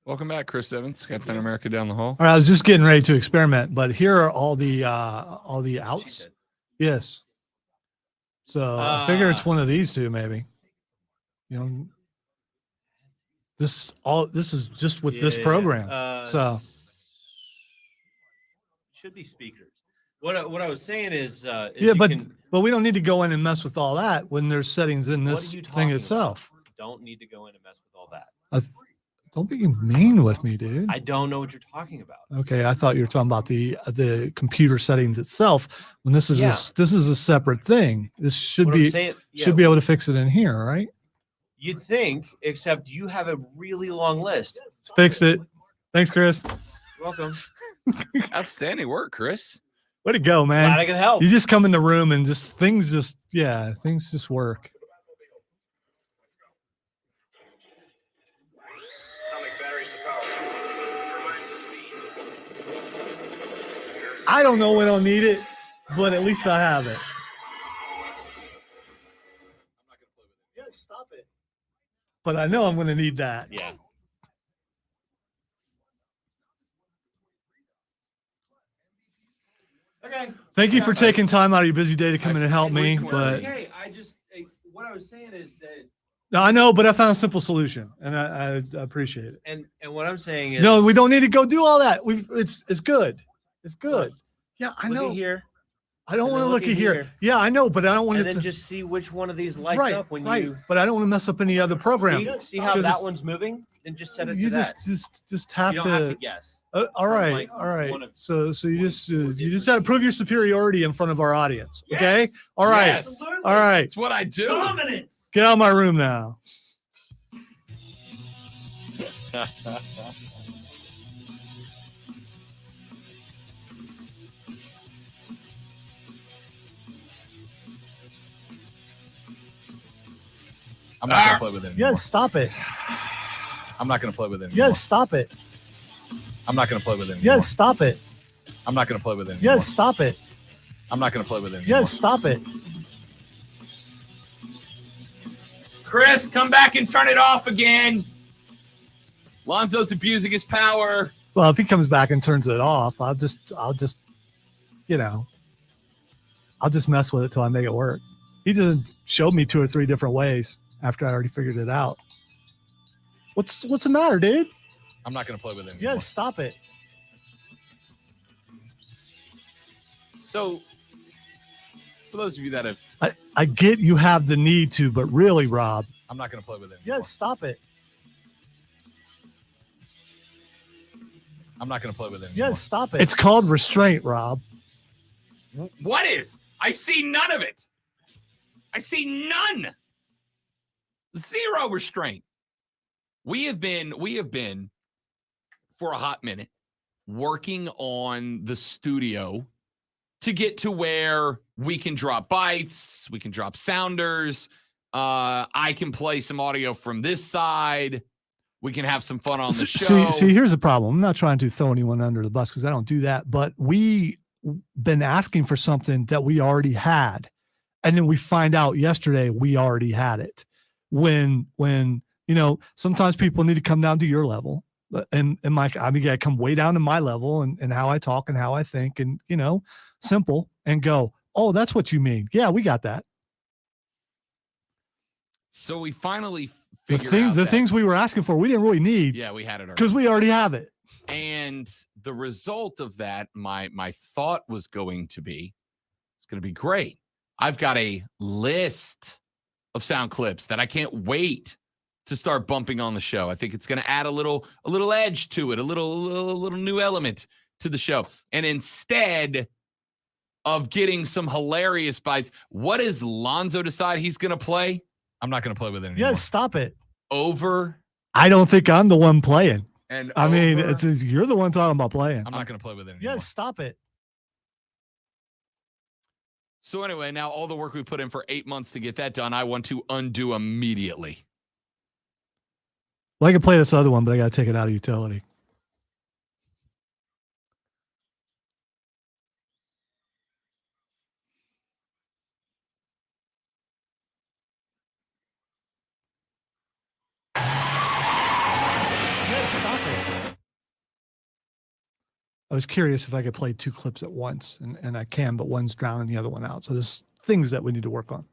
Welcome back, Chris Evans, Captain America down the hall. All right, I was just getting ready to experiment, but here are all the outs. Yes. So I figure it's one of these two, maybe. This is just with this program. So should be speakers. What I was saying is but we don't need to go in and mess with all that when there's settings in this thing itself. Don't need to go in and mess with all that. Don't be mean with me, dude. I don't know what you're talking about. Okay, I thought you were talking about the computer settings itself. When this is this is a separate thing. This should be able to fix it in here, right? You'd think, except you have a really long list. Let's fix it. Thanks, Chris. You're welcome. Outstanding work, Chris. Way to go, man. Glad I can help. You just come in the room and things just work. I don't know when I'll need it, but at least I have it. Yeah, stop it. but I know I'm going to need that. Yeah. Okay. Thank you for taking time out of your busy day to come in and help me. frequently- But Okay, I just what I was saying is that, no, I know, but I found a simple solution, and I appreciate it. and what I'm saying is, No, we don't need to go do all that. It's good. It's good. Yeah, I look know. at here, I don't and want to then look look at at here. here. Yeah, I know, but I don't want and it then to. just see which one of these lights right, up when right. you But I don't want to mess up any other program. see how Because that it's- one's moving. Then just set it You to that. just have You to. don't have to guess. All right, like all right. one of So you just four you just different got to prove your superiority in front of our audience. Okay. Yes. All right. Yes. All right. It's what I do. Dominance. Get out of my room now. I'm not gonna play with it anymore. Yes, stop it. I'm not gonna play with it anymore. Yes, stop it. I'm not gonna play with it anymore. Yes, stop it. I'm not gonna play with it anymore. Yes, stop it. I'm not gonna play with it anymore. Yes, stop it. Chris, come back and turn it off again. Lonzo's abusing his power. Well, if he comes back and turns it off, I'll just, I'll just mess with it till I make it work. He just showed me 2 or 3 different ways after I already figured it out. What's the matter, dude? I'm not gonna play with it anymore. Yes, stop it. So, for those of you that have, I get you have the need to, but really, Rob, I'm not gonna play with it anymore. yes, stop it. I'm not gonna play with it anymore. Yes, stop it. It's called restraint, Rob. What is? I see none of it. I see none. Zero restraint. We have been for a hot minute working on the studio to get to where we can drop bites, we can drop sounders. I can play some audio from this side. We can have some fun on the show. See, here's the problem. I'm not trying to throw anyone under the bus because I don't do that, but we been asking for something that we already had. And then we find out yesterday we already had it. When sometimes people need to come down to your level. And you gotta come way down to my level and how I talk and how I think and simple and go, oh, that's what you mean. Yeah, we got that. So we finally The figured things out the that- things we were asking for, we didn't really need Yeah, we had it already. because we already have it. And the result of that, my thought was going to be, it's going to be great. I've got a list of sound clips that I can't wait to start bumping on the show. I think it's going to add a little edge to it, a little new element to the show. And instead of getting some hilarious bites, what does Lonzo decide he's going to play? I'm not going to play with it anymore. Yes, stop it. Over I don't think I'm the one playing. and I mean, over. you're the one talking about playing. I'm not going to play with it anymore. Yes, stop it. So anyway, now all the work we put in for 8 months to get that done, I want to undo immediately. Well, I can play this other one, but I got to take it out of utility. Yes, stop it. I was curious if I could play 2 clips at once, and I can, but one's drowning the other one out. So there's things that we need to work on.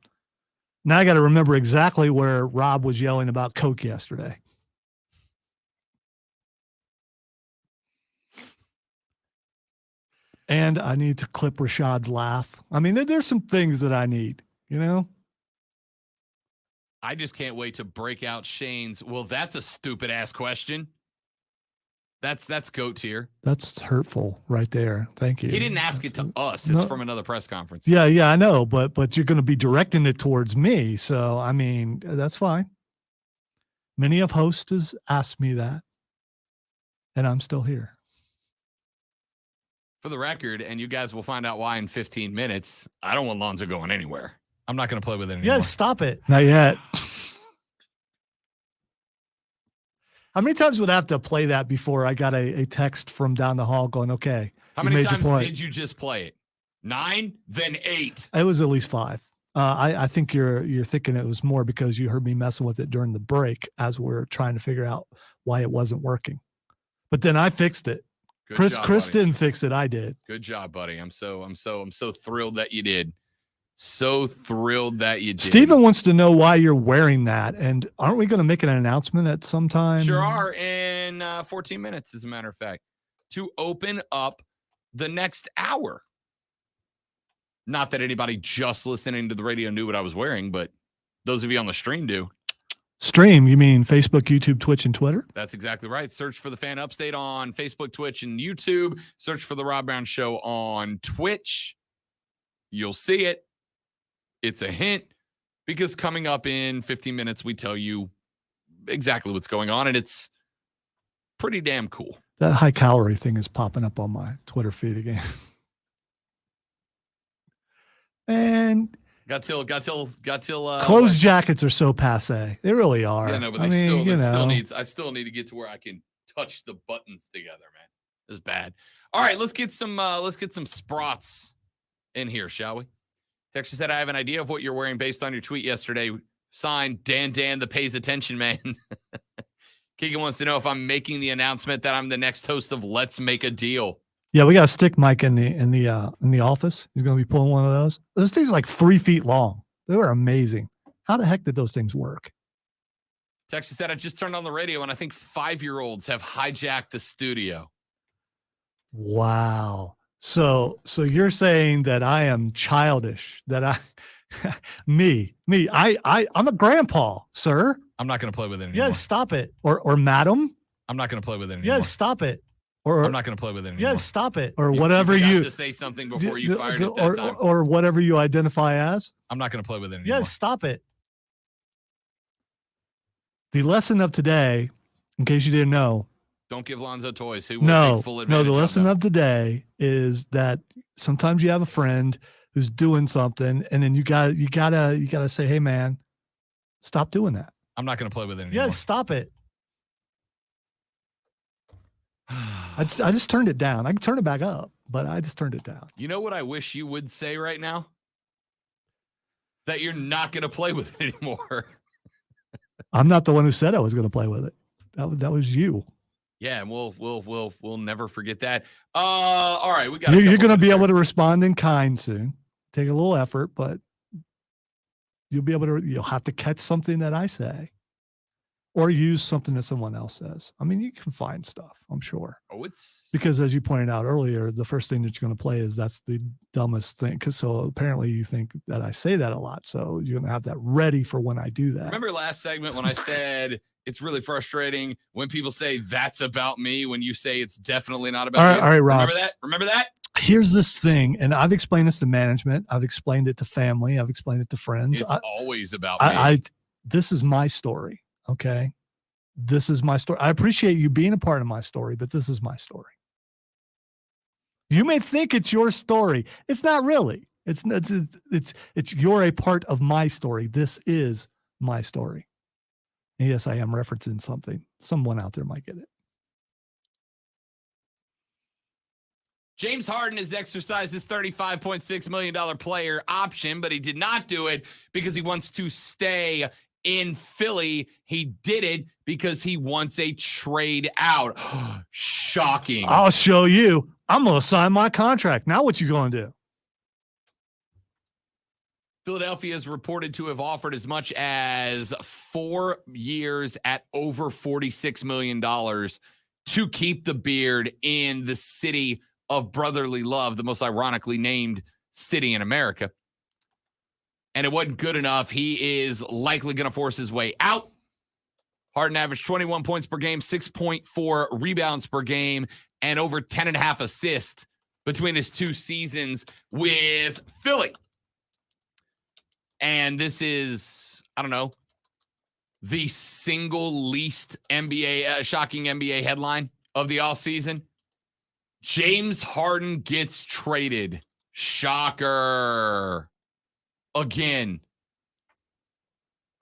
Now I got to remember exactly where Rob was yelling about Coke yesterday. And I need to clip Rashad's laugh. I mean, there's some things that I need, I just can't wait to break out Shane's. Well, that's a stupid ass question. That's GOAT tier. That's hurtful right there. Thank you. He didn't ask it to us. It's No. from another press conference. Yeah, I know, but you're going to be directing it towards me. So, I mean, that's fine. Many of hosts has asked me that, and I'm still here. For the record, and you guys will find out why in 15 minutes, I don't want Lonzo going anywhere. I'm not going to play with it anymore. Yes, stop it. Not yet. How many times would I have to play that before I got a text from down the hall going, okay, How you many made your times point. did you just play it? 9, then 8. It was at least 5. I think you're thinking it was more because you heard me messing with it during the break as we're trying to figure out why it wasn't working. But then I fixed it. Good Chris job, Chris buddy. didn't fix it. I did. Good job, buddy. I'm so thrilled that you did. So thrilled that you did. Steven wants to know why you're wearing that. And aren't we going to make an announcement at some time? Sure are in 14 minutes, as a matter of fact, to open up the next hour. Not that anybody just listening to the radio knew what I was wearing, but those of you on the stream do. Stream, you mean Facebook, YouTube, Twitch, and Twitter? That's exactly right. Search for the Fan Upstate on Facebook, Twitch, and YouTube. Search for the Rob Brown Show on Twitch. You'll see it. It's a hint because coming up in 15 minutes, we tell you exactly what's going on, and it's pretty damn cool. That high calorie thing is popping up on my Twitter feed again. And Got till closed jackets are so passe. They really are. Yeah, no, but I they mean, I still need to get to where I can touch the buttons together, man. It's bad. All right, let's get some sprots in here, shall we? Texture said, I have an idea of what you're wearing based on your tweet yesterday. Signed, Dan the pays attention man. Keegan wants to know if I'm making the announcement that I'm the next host of Let's Make a Deal. Yeah, we got a stick mic in the office. He's going to be pulling one of those. Those things are like 3 feet long. They were amazing. How the heck did those things work? Texas said, I just turned on the radio and I think 5-year-olds have hijacked the studio. Wow. So you're saying that I am childish, that I'm a grandpa, sir. I'm not going to play with it anymore. Yes, stop it. Or madam. I'm not going to play with it anymore. Yes, stop it. Or I'm not going to play with it anymore. yes, stop it. Or whatever you you to say something before you fired it that time. or whatever you identify as. I'm not going to play with it anymore. Yes, stop it. The lesson of today, in case you didn't know, Don't give Lonzo toys. He will take full advantage the lesson them. of today is that sometimes you have a friend who's doing something, and then you gotta say, hey man, stop doing that. I'm not going to play with it anymore. Yes, stop it. I just turned it down. I can turn it back up, but I just turned it down. You know what I wish you would say right now? That you're not going to play with it anymore. I'm not the one who said I was going to play with it. That was you. Yeah, and we'll never forget that. All right, we got. You're going to be able to respond in kind soon. Take a little effort, but you'll have to catch something that I say, or use something that someone else says. I mean, you can find stuff, I'm sure. Oh, it's Because as you pointed out earlier, the first thing that you're going to play is that's the dumbest thing. So apparently you think that I say that a lot. So you're going to have that ready for when I do that. Remember last segment when I said it's really frustrating when people say that's about me when you say it's definitely not about you? All right, Rob. Remember that? Here's this thing, and I've explained this to management. I've explained it to family. I've explained it to friends. It's always about me. This is my story. Okay. This is my story. I appreciate you being a part of my story, but this is my story. You may think it's your story. It's not really. It's you're a part of my story. This is my story. And yes, I am referencing something. Someone out there might get it. James Harden has exercised his $35.6 million player option, but he did not do it because he wants to stay in Philly. He did it because he wants a trade out. Shocking. I'll show you. I'm going to sign my contract. Now what you going to do? Philadelphia is reported to have offered as much as 4 years at over $46 million to keep the Beard in the city of brotherly love, the most ironically named city in America. And it wasn't good enough. He is likely going to force his way out. Harden averaged 21 points per game, 6.4 rebounds per game, and over 10.5 assists between his 2 seasons with Philly. And this is, I don't know, the single least shocking NBA headline of the offseason. James Harden gets traded. Shocker. Again.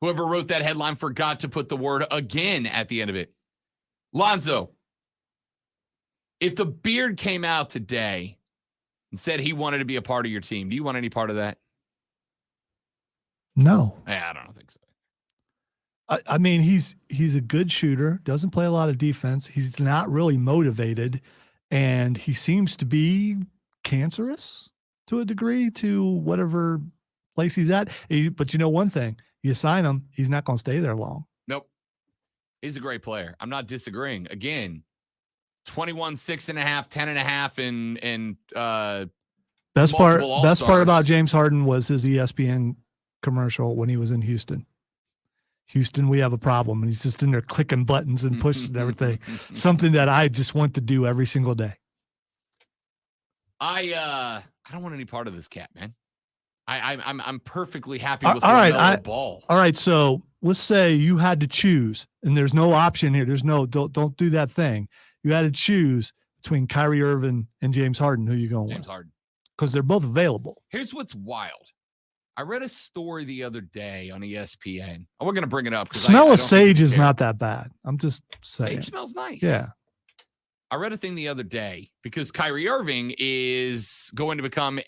Whoever wrote that headline forgot to put the word again at the end of it. Lonzo, if the Beard came out today and said he wanted to be a part of your team, do you want any part of that? No. Yeah, I don't think so. I mean, he's a good shooter, doesn't play a lot of defense. He's not really motivated, and he seems to be cancerous to a degree to whatever place he's at. But you know one thing, you sign him, he's not going to stay there long. Nope. He's a great player. I'm not disagreeing. Again, 21, 6.5, 10.5, and Best part multiple All-Stars. about James Harden was his ESPN commercial when he was in Houston. Houston, we have a problem. And he's just in there clicking buttons and pushing everything. Something that I just want to do every single day. I don't want any part of this cat, man. I'm perfectly happy with all right, LaMelo Ball. All right, so let's say you had to choose, and there's no option here. There's no don't do that thing. You had to choose between Kyrie Irving and James Harden. Who you going with? James Harden. Because they're both available. Here's what's wild. I read a story the other day on ESPN. And we're going to bring it up. Smell I of don't sage really is care. not that bad. I'm just saying. Sage smells nice. Yeah. I read a thing the other day because Kyrie Irving is going to become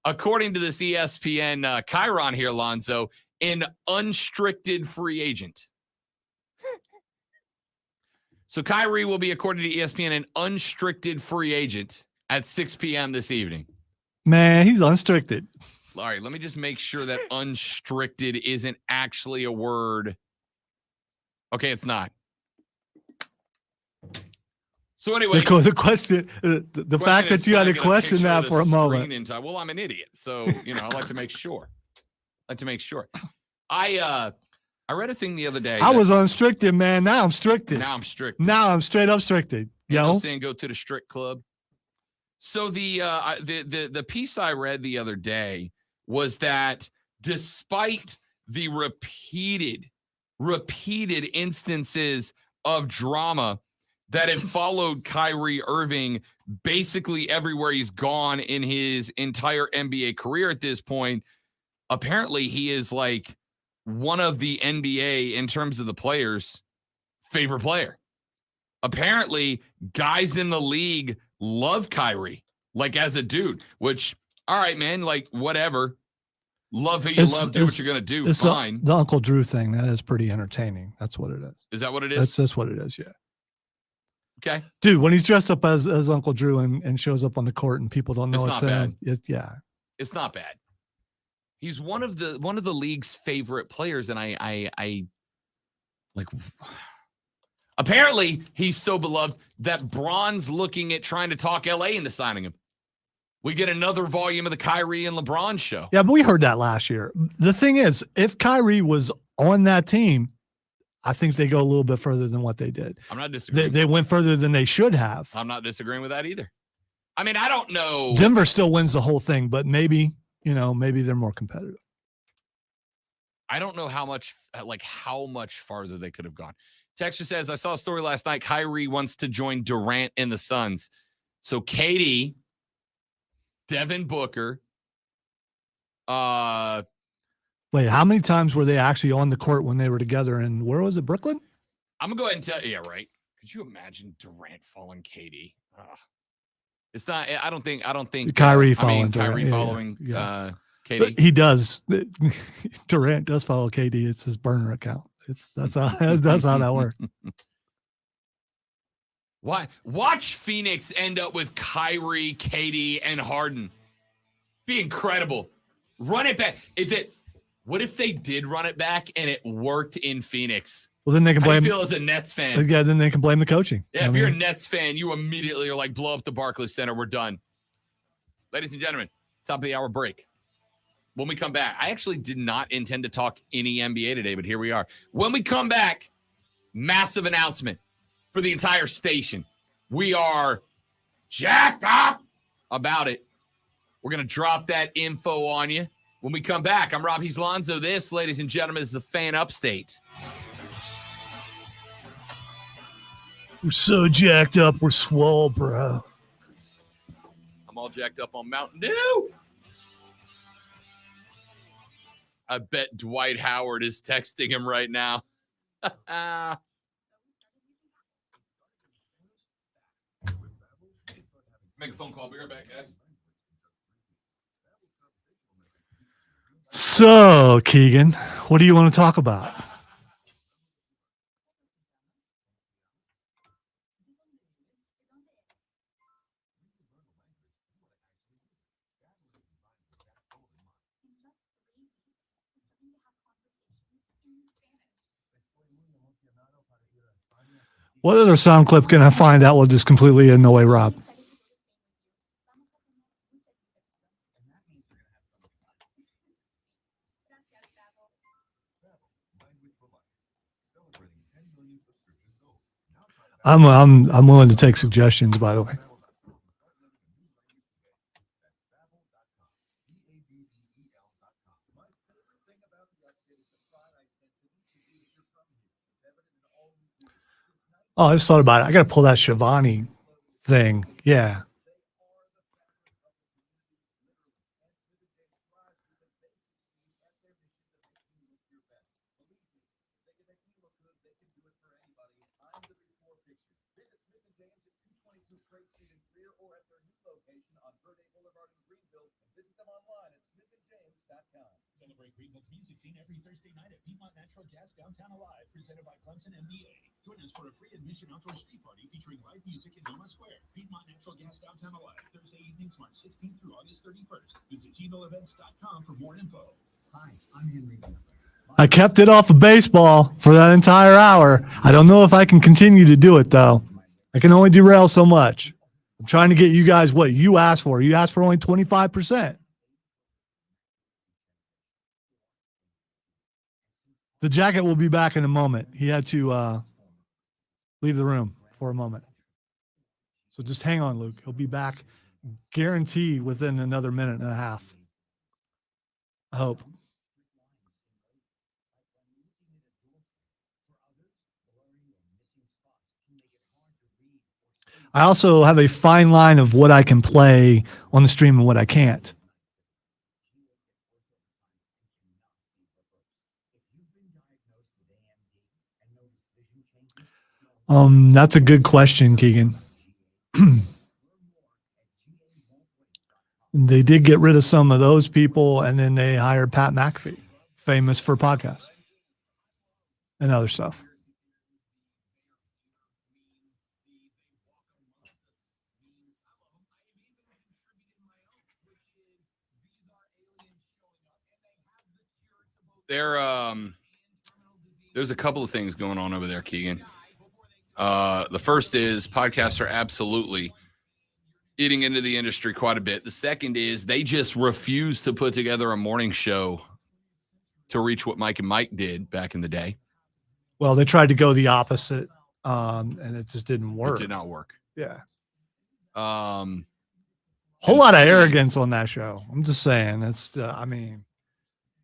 according to this ESPN Chiron here, Lonzo, an unrestricted free agent. So Kyrie will be, according to ESPN, an unrestricted free agent at 6 p.m. this evening. Man, he's unrestricted. All right, let me just make sure that unrestricted isn't actually a word. Okay, it's not. So anyway, The question, the fact that you had to question that for a moment. Well, I'm an idiot, so I like to make sure. I read a thing the other day. I was unrestricted, man. Now I'm restricted. Now I'm strict. Now I'm straight up restricted. I'm saying go to the strict club. So the piece I read the other day was that despite the repeated instances of drama that have followed Kyrie Irving basically everywhere he's gone in his entire NBA career at this point, apparently he is like one of the NBA, in terms of the players, favorite player. Apparently, guys in the league love Kyrie, like as a dude, which, all right, man, like whatever. Love who you love, do what you're going to do, fine. The Uncle Drew thing, that is pretty entertaining. That's what it is. Is that what it is? That's what it is, yeah. Okay. Dude, when he's dressed up as Uncle Drew and shows up on the court and people don't know It's it's not him. bad. It's not bad. He's one of the league's favorite players, and I like. Apparently, he's so beloved that Bron's looking at trying to talk LA into signing him. We get another volume of the Kyrie and LeBron show. Yeah, but we heard that last year. The thing is, if Kyrie was on that team, I think they go a little bit further than what they did. I'm not disagreeing. They went further than they should have. I'm not disagreeing with that either. I mean, I don't know. Denver still wins the whole thing, but maybe they're more competitive. I don't know how much farther they could have gone. Texture says, I saw a story last night. Kyrie wants to join Durant in the Suns. So KD, Devin Booker. Wait, how many times were they actually on the court when they were together? And where was it? Brooklyn? I'm gonna go ahead and tell you. Yeah, right. Could you imagine Durant following KD? It's not. I don't think. Kyrie following Kyrie Durant. following Yeah. KD. But he does. Durant does follow KD. It's his burner account. That's how that works. Why? Watch Phoenix end up with Kyrie, KD, and Harden. Be incredible. Run it back. What if they did run it back and it worked in Phoenix? Well, then they can How do you blame. feel as a Nets fan? Yeah, then they can blame the coaching. Yeah, if you're a Nets fan, you immediately are like, blow up the Barclays Center. We're done. Ladies and gentlemen, top of the hour break. When we come back, I actually did not intend to talk any NBA today, but here we are. When we come back, massive announcement for the entire station. We are jacked up about it. We're going to drop that info on you. When we come back, I'm Rob Lonzo. This, ladies and gentlemen, is the Fan Upstate. We're so jacked up. We're swole, bro. I'm all jacked up on Mountain Dew. I bet Dwight Howard is texting him right now. Make a phone call. Be right back, guys. So, Keegan, what do you want to talk about? What other sound clip can I find that will just completely annoy Rob? I'm willing to take suggestions, by the way. Oh, I just thought about it. I got to pull that Shivani thing. Yeah. Celebrate Greenville's music scene every Thursday night at Piedmont Natural Gas Downtown Alive, presented by Clemson MBA. Join us for a free admission outdoor street party featuring live music in Yuma Square. Piedmont Natural Gas Downtown Alive, Thursday evenings, March 16th through August 31st. Visit gmailevents.com for more info. Hi, I'm Henry. I kept it off of baseball for that entire hour. I don't know if I can continue to do it, though. I can only derail so much. I'm trying to get you guys what you asked for. You asked for only 25%. The jacket will be back in a moment. He had to leave the room for a moment. So just hang on, Luke. He'll be back, guaranteed, within another minute and a half. I hope. I also have a fine line of what I can play on the stream and what I can't. That's a good question, Keegan. They did get rid of some of those people, and then they hired Pat McAfee, famous for podcasts and other stuff. There's a couple of things going on over there, Keegan. The first is podcasts are absolutely eating into the industry quite a bit. The second is they just refuse to put together a morning show to reach what Mike and Mike did back in the day. Well, they tried to go the opposite, and it just didn't work. It did not work. Yeah. Whole lot of arrogance on that show. I'm just saying. It's, I mean,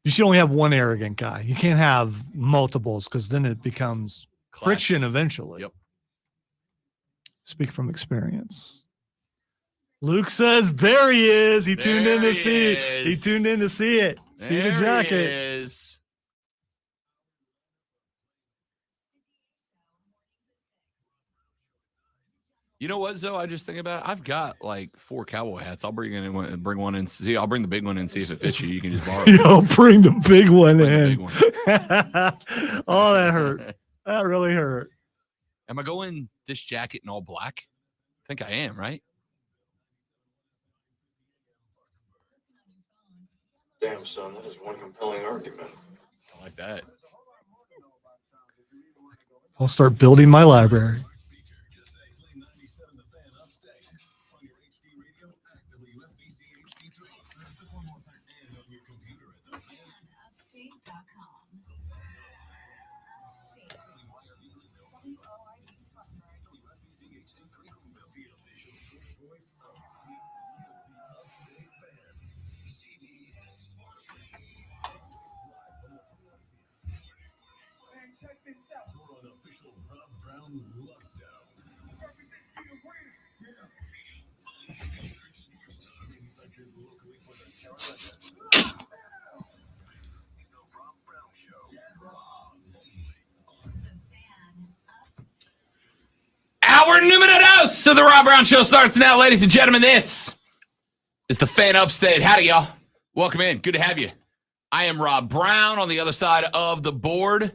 you should only have one arrogant guy. You can't have multiples because then it becomes friction eventually. Yep. Speak from experience. Luke says, there he is. He tuned in to see it. He tuned in to see it. See the jacket. He is. You know what, Zoe? I just think about it. I've got like 4 cowboy hats. I'll bring one in. See, I'll bring the big one in. See if it fits you. You can just borrow it. Yo, bring the big one Bring the in. big one. Oh, that hurt. That really hurt. Am I going this jacket in all black? I think I am, right? Damn, son, that is one compelling argument. I like that. I'll start building my library. Hour numero dos. So the Rob Brown Show starts now, ladies and gentlemen. This is the Fan Upstate. Howdy, y'all. Welcome in. Good to have you. I am Rob Brown on the other side of the board.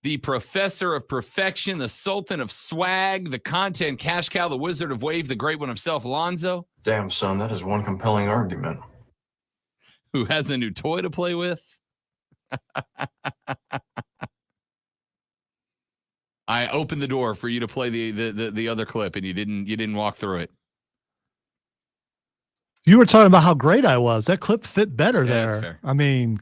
The professor of perfection, the sultan of swag, the content cash cow, the wizard of wave, the great one himself, Lonzo, Damn, son, that is one compelling argument. who has a new toy to play with. I opened the door for you to play the other clip, and you didn't walk through it. You were talking about how great I was. That clip fit better Yeah, that's there. fair. I mean,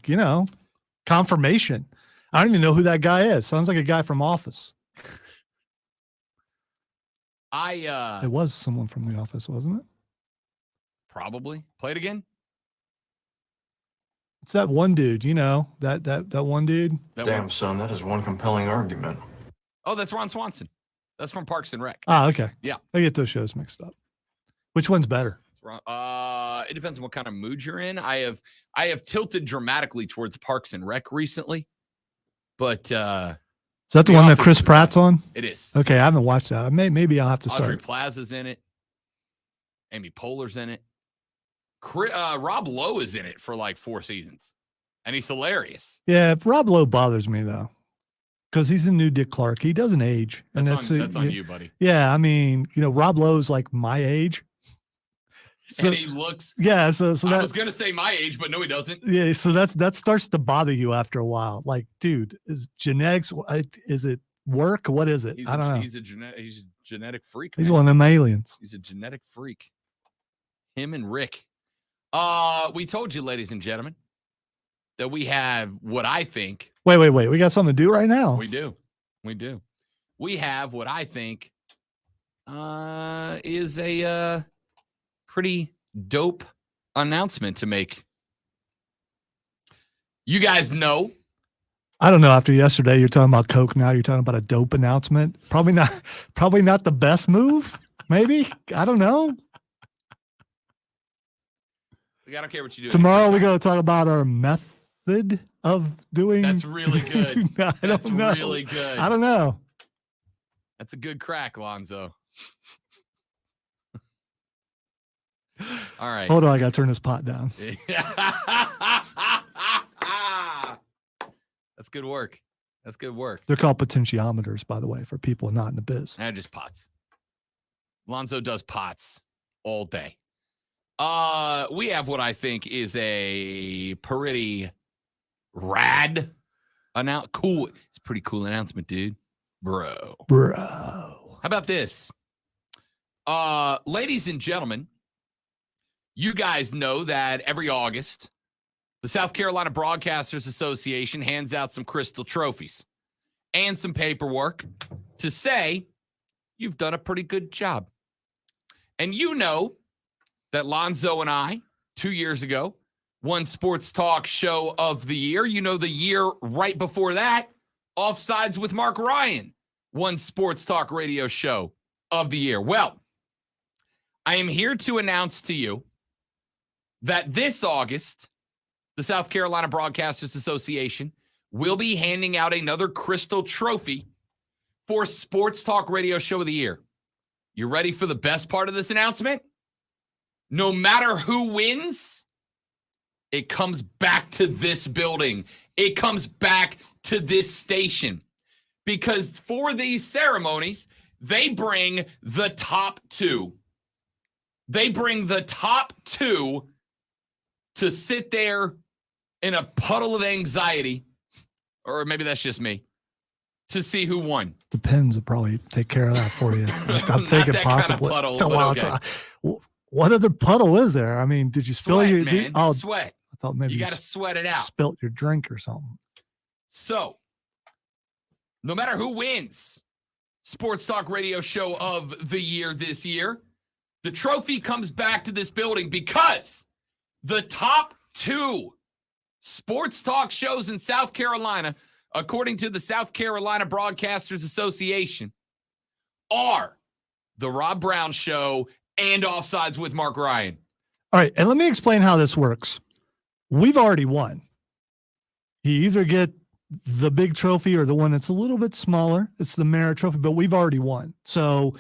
confirmation. I don't even know who that guy is. Sounds like a guy from Office. It was someone from The Office, wasn't it? Probably play it again. It's that one dude, that one dude. That Damn, one. son, that is one compelling argument. Oh, that's Ron Swanson. That's from Parks and Rec. Ah, okay. Yeah. I get those shows mixed up. Which one's better? It's Ron- it depends on what kind of mood you're in. I have tilted dramatically towards Parks and Rec recently, but Is that the The one that Office Chris is Pratt's on? it is. Okay, I haven't watched that. Maybe I'll have to Audrey start. Plaza's in it. Amy Poehler's in it. Rob Lowe is in it for like 4 seasons, and he's hilarious. Yeah, Rob Lowe bothers me though, because he's the new Dick Clark. He doesn't age, and That's on you, buddy. Yeah, I mean, Rob Lowe's like my age. So And he looks. yeah, so I that was gonna say my age, but no, he doesn't. yeah, so that starts to bother you after a while. Like, dude, is genetics? Is it work? What is it? I don't know. He's a genetic freak. He's man. one of them aliens. He's a genetic freak. Him and Rick. We told you, ladies and gentlemen, that we have what I think Wait. We got something to do right now. we do. We have what I think is a pretty dope announcement to make. You guys know. I don't know. After yesterday, you're talking about Coke. Now you're talking about a dope announcement. Probably not the best move. Maybe. I don't know. I don't care what you do. Tomorrow we're going to talk about our method of doing. That's really good. I That's don't know. really good. I don't know. That's a good crack, Lonzo. All right. Hold on, I got to turn this pot down. That's good work. That's good work. They're called potentiometers, by the way, for people not in the biz. Just pots. Lonzo does pots all day. We have what I think is a pretty rad cool. It's a pretty cool announcement, dude. Bro. Bro. How about this? Ladies and gentlemen, you guys know that every August, the South Carolina Broadcasters Association hands out some crystal trophies and some paperwork to say you've done a pretty good job. And you know that Lonzo and I, 2 years ago, won Sports Talk Show of the Year. You know, the year right before that, Offsides with Mark Ryan won Sports Talk Radio Show of the Year. Well, I am here to announce to you that this August, the South Carolina Broadcasters Association will be handing out another crystal trophy for Sports Talk Radio Show of the Year. You ready for the best part of this announcement? No matter who wins, it comes back to this building. It comes back to this station. Because for these ceremonies, they bring the top two. They bring the top two to sit there in a puddle of anxiety, or maybe that's just me, to see who won. Depends. I'll probably take care of that for you. I'll Not take it that kind of possibly. puddle, So, but well, okay. What other puddle is there? I mean, did you spill Sweat, your? man. I Sweat. thought maybe You you got to sweat it out. spilt your drink or something. So, no matter who wins Sports Talk Radio Show of the Year this year, the trophy comes back to this building because the top two sports talk shows in South Carolina, according to the South Carolina Broadcasters Association, are the Rob Brown Show and Offsides with Mark Ryan. All right, and let me explain how this works. We've already won. You either get the big trophy or the one that's a little bit smaller. It's the Merit Trophy, but we've already won. So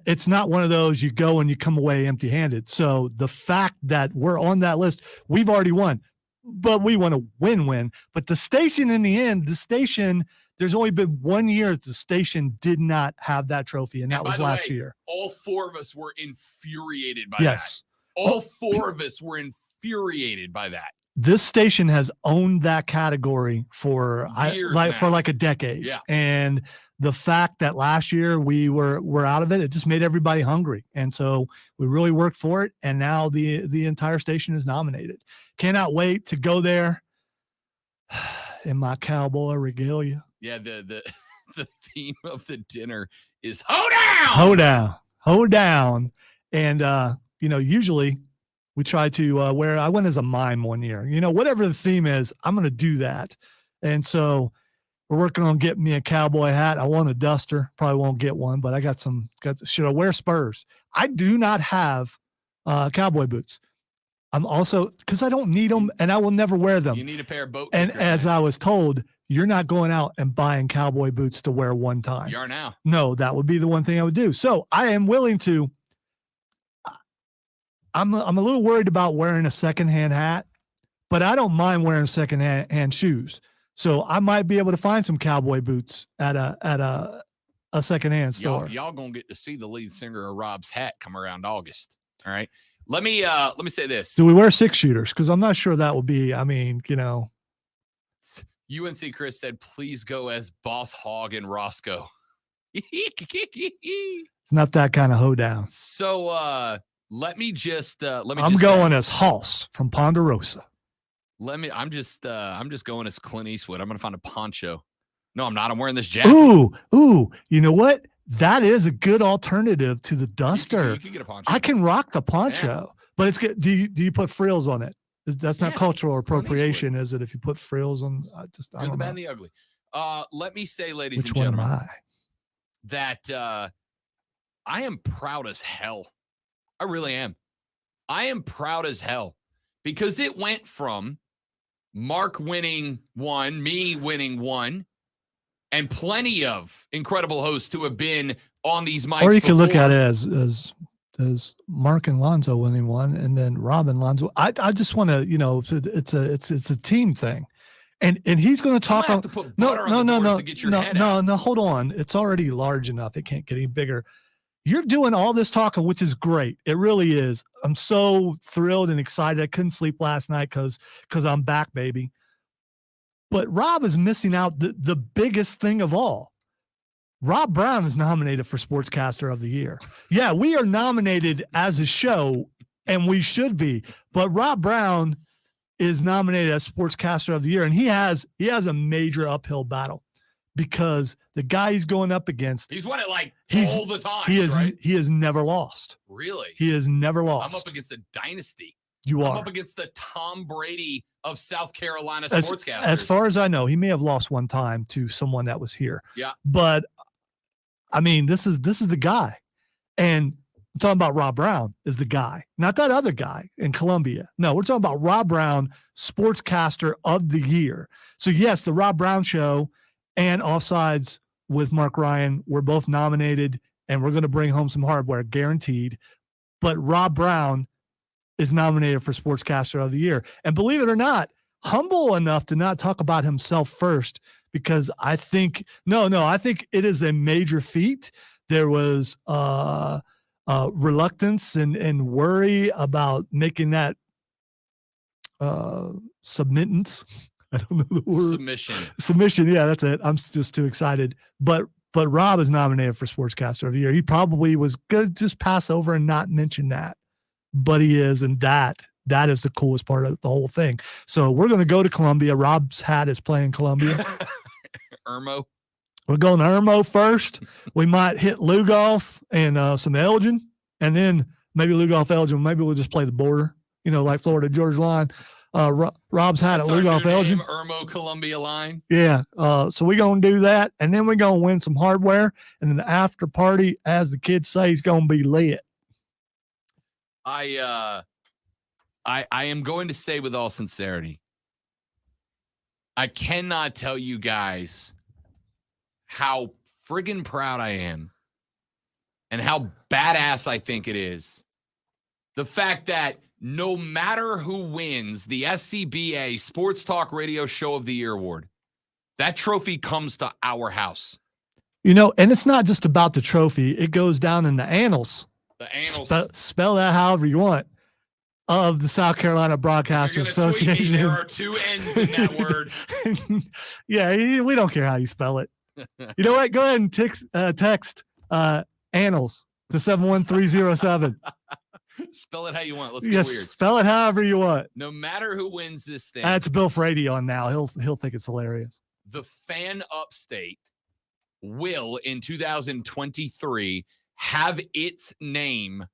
it's not one of those you go and you come away empty-handed. So the fact that we're on that list, we've already won. but we want to win. But the station, in the end, there's only been 1 year the station did not have that trophy, and that by was the last way, year. All four of us were infuriated by Yes. that. All four of us were infuriated by that. This station has owned that category for Years for now. like a decade. Yeah. And the fact that last year we were out of it, it just made everybody hungry. And so we really worked for it. And now the entire station is nominated. Cannot wait to go there in my cowboy regalia. Yeah, the theme of the dinner is hoe down. Hoe down. And usually we try to I went as a mime 1 year. Whatever the theme is, I'm going to do that. And so we're working on getting me a cowboy hat. I want a duster. Probably won't get one, but I got should I wear Spurs? I do not have cowboy boots. I'm also, because I don't need them and I will never wear them. You need a pair of boat. And kickers, as man. I was told, you're not going out and buying cowboy boots to wear one time. You are now. No, that would be the one thing I would do. So I am willing to. I'm a little worried about wearing a secondhand hat, but I don't mind wearing secondhand shoes. So I might be able to find some cowboy boots at a secondhand store. Y'all gonna get to see the lead singer of Rob's Hat come around August. All right. Let me say this. Do we wear 6-shooters? Because I'm not sure that would be. UNC Chris said, please go as Boss Hog and Roscoe. It's not that kind of hoedown. So let me I'm going as Hoss from Ponderosa. I'm just going as Clint Eastwood. I'm gonna find a poncho. No, I'm not. I'm wearing this jacket. Ooh, you know what? That is a good alternative to the duster. You can get a poncho. I can rock the poncho, but it's good. Do you put frills on it? That's not cultural it's Clint appropriation, is it? If you put frills on, I You're the don't bad know. and the ugly. Let me say, ladies Which and one am gentlemen, I? that I am proud as hell. I really am. I am proud as hell because it went from Mark winning one, me winning one, and plenty of incredible hosts who have been on these mics. Or you could look before. at it as Mark and Lonzo winning one, and then Rob and Lonzo. I just want to, it's a team thing, and he's going to talk I'm on. gonna have to put No, butter on the doors no, to get your head no, out. no. Hold on, it's already large enough. It can't get any bigger. You're doing all this talking, which is great. It really is. I'm so thrilled and excited. I couldn't sleep last night because I'm back, baby. But Rob is missing out the biggest thing of all. Rob Brown is nominated for Sportscaster of the Year. Yeah, we are nominated as a show, and we should be. But Rob Brown is nominated as Sportscaster of the Year, and he has a major uphill battle because the guy he's going up against, He's won it all the time. Right? he has never lost. Really? He has never lost. I'm up against a dynasty. You I'm are. up against the Tom Brady of South Carolina As sportscasters. far as I know, he may have lost one time to someone that was here. Yeah. But this is the guy. And I'm talking about Rob Brown is the guy, not that other guy in Columbia. No, we're talking about Rob Brown, Sportscaster of the Year. So yes, the Rob Brown Show and Offsides with Mark Ryan were both nominated, and we're going to bring home some hardware, guaranteed. But Rob Brown is nominated for Sportscaster of the Year. And believe it or not, humble enough to not talk about himself first, because I think it is a major feat. There was reluctance and worry about making that submittance. I don't know the word. Submission. Yeah, that's it. I'm just too excited. But Rob is nominated for Sportscaster of the Year. He probably was going to just pass over and not mention that. But he is, and that is the coolest part of the whole thing. So we're going to go to Columbia. Rob's hat is playing Columbia. Irmo. We're going to Irmo first. We might hit Lugoff and some Elgin, and then maybe Lugoff, Elgin. Maybe we'll just play the border, like Florida Georgia line. Rob's hat at Lugoff, Elgin. Irmo Columbia line. Yeah. So we're going to do that, and then we're going to win some hardware, and then the after party, as the kids say, is going to be lit. I am going to say with all sincerity, I cannot tell you guys how friggin' proud I am and how badass I think it is. The fact that no matter who wins the SCBA Sports Talk Radio Show of the Year award, that trophy comes to our house. You know, and it's not just about the trophy. It goes down in the annals. The annals. Spell that however you want. Of the South Carolina Broadcasters You're gonna tweet me, Association. there are 2 N's in that word. Yeah, we don't care how you spell it. You know what? Go ahead and text annals to 71307. Spell it how you want. Let's get Yes, weird. spell it however you want. No matter who wins this thing, That's Bill Frady on now. He'll think it's hilarious. the Fan Upstate will, in 2023, have its name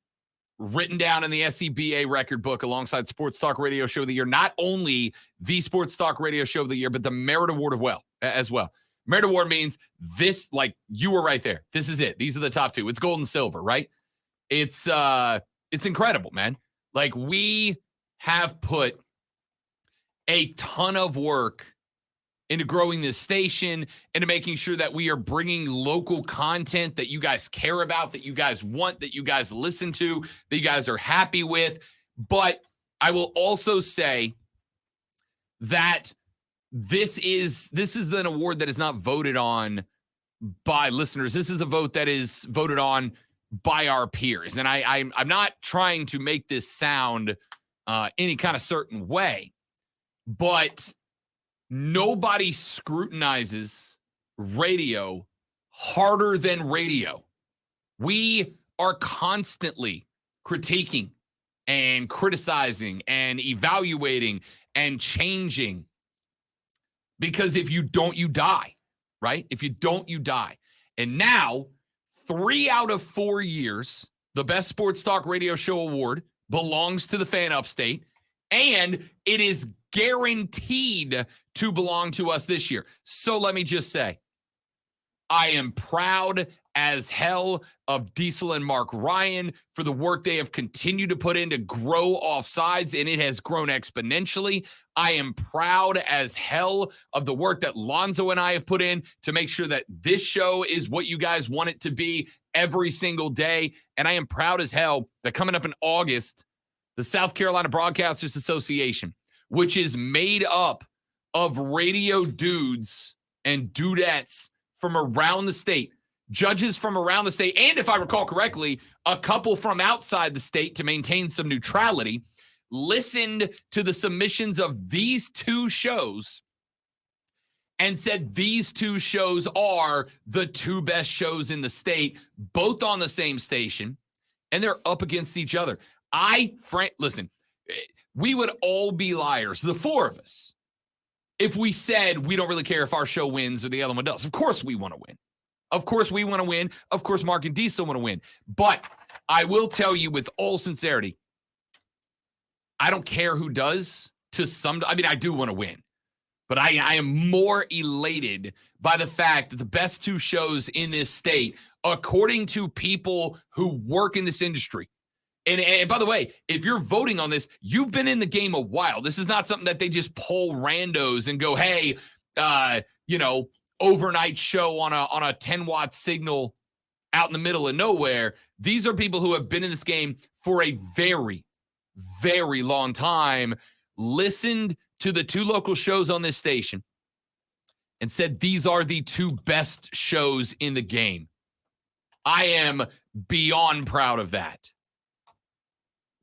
written down in the SCBA record book alongside Sports Talk Radio Show of the Year. Not only the Sports Talk Radio Show of the Year, but the Merit Award as well. Merit Award means this, like you were right there. This is it. These are the top 2. It's gold and silver, right? It's incredible, man. Like, we have put a ton of work into growing this station, into making sure that we are bringing local content that you guys care about, that you guys want, that you guys listen to, that you guys are happy with. But I will also say that this is an award that is not voted on by listeners. This is a vote that is voted on by our peers. And I'm not trying to make this sound any kind of certain way, but nobody scrutinizes radio harder than radio. We are constantly critiquing and criticizing and evaluating and changing, because if you don't, you die, right? If you don't, you die. And now, 3 out of 4 years, the Best Sports Talk Radio Show Award belongs to the Fan Upstate, and it is guaranteed to belong to us this year. So let me just say, I am proud as hell of Diesel and Mark Ryan for the work they have continued to put in to grow Offsides, and it has grown exponentially. I am proud as hell of the work that Lonzo and I have put in to make sure that this show is what you guys want it to be every single day. And I am proud as hell that coming up in August, the South Carolina Broadcasters Association, which is made up of radio dudes and dudettes from around the state, judges from around the state, and if I recall correctly, a couple from outside the state to maintain some neutrality, listened to the submissions of these 2 shows and said these 2 shows are the 2 best shows in the state, both on the same station, and they're up against each other. Listen, we would all be liars, the 4 of us, if we said we don't really care if our show wins or the other one does. Of course we want to win. Of course we want to win. Of course Mark and Diesel want to win. But I will tell you with all sincerity, I don't care who does I do want to win. But I am more elated by the fact that the best 2 shows in this state, according to people who work in this industry, and by the way, if you're voting on this, you've been in the game a while. This is not something that they just poll randos and go, hey, overnight show on a 10-watt signal out in the middle of nowhere. These are people who have been in this game for a very, very long time, listened to the 2 local shows on this station, and said these are the 2 best shows in the game. I am beyond proud of that.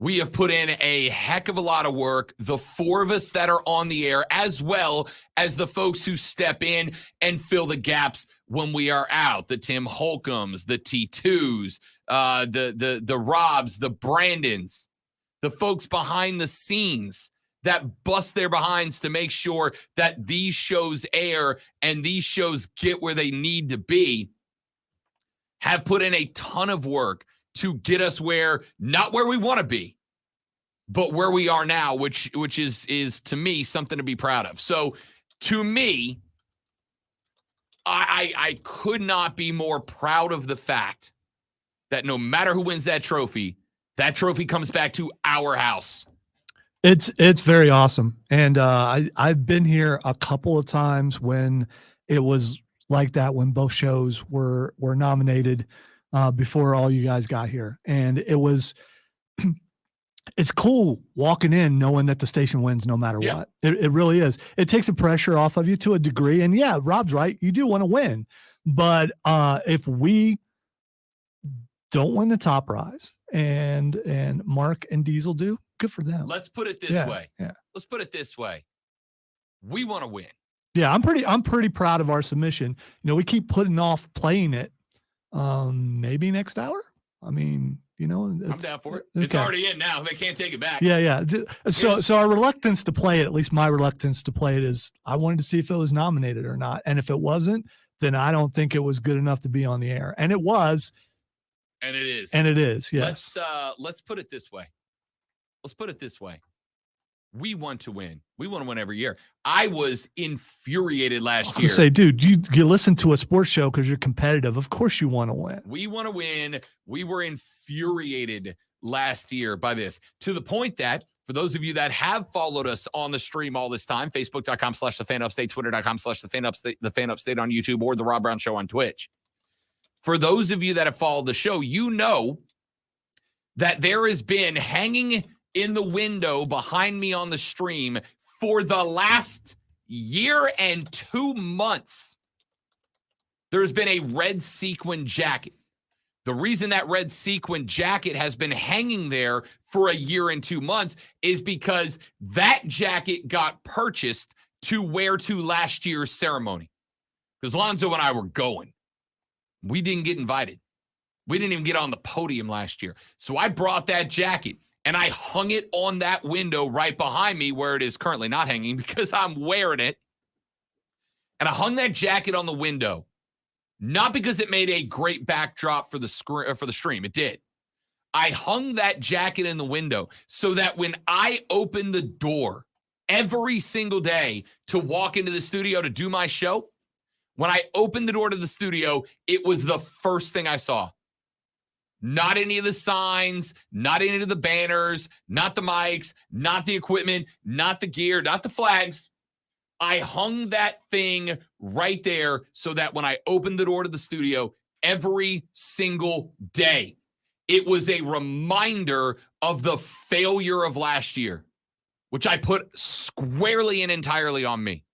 We have put in a heck of a lot of work, the 4 of us that are on the air, as well as the folks who step in and fill the gaps when we are out. The Tim Holcombs, the T2s, the Robs, the Brandons, the folks behind the scenes that bust their behinds to make sure that these shows air and these shows get where they need to be, have put in a ton of work to get us not where we want to be, but where we are now, which is to me something to be proud of. So to me, I could not be more proud of the fact that no matter who wins that trophy comes back to our house. It's very awesome. And I've been here a couple of times when it was like that, when both shows were nominated before all you guys got here. And it was it's cool walking in knowing that the station wins no matter Yeah. what. It really is. It takes the pressure off of you to a degree. And yeah, Rob's right. You do want to win. But if we don't win the top prize and Mark and Diesel do, good for them. Let's put it this Yeah, way. yeah. Let's put it this way. We want to win. Yeah, I'm pretty proud of our submission. You know, we keep putting off playing it. Maybe next hour. I mean, you know, I'm down for it. It's okay. already in now. They can't take it back. Yeah. So our reluctance to play it, at least my reluctance to play it, is I wanted to see if it was nominated or not. And if it wasn't, then I don't think it was good enough to be on the air. And it was. And it is. And it is. Yes. Let's put it this way. We want to win. We want to win every year. I was infuriated last year. Say, dude, you listen to a sports show because you're competitive. Of course you want to win. We want to win. We were infuriated last year by this, to the point that for those of you that have followed us on the stream all this time, Facebook.com/TheFanUpstate, Twitter.com/TheFanUpstate on YouTube, or The Rob Brown Show on Twitch. For those of you that have followed the show, you know that there has been hanging in the window behind me on the stream for the last year and 2 months. There's been a red sequin jacket. The reason that red sequin jacket has been hanging there for a year and 2 months is because that jacket got purchased to wear to last year's ceremony. Because Lonzo and I were going. We didn't get invited. We didn't even get on the podium last year. So I brought that jacket and I hung it on that window right behind me where it is currently not hanging because I'm wearing it. And I hung that jacket on the window, not because it made a great backdrop for the stream. It did. I hung that jacket in the window so that when I opened the door every single day to walk into the studio to do my show, when I opened the door to the studio, it was the first thing I saw. Not any of the signs, not any of the banners, not the mics, not the equipment, not the gear, not the flags. I hung that thing right there so that when I opened the door to the studio every single day, it was a reminder of the failure of last year, which I put squarely and entirely on me.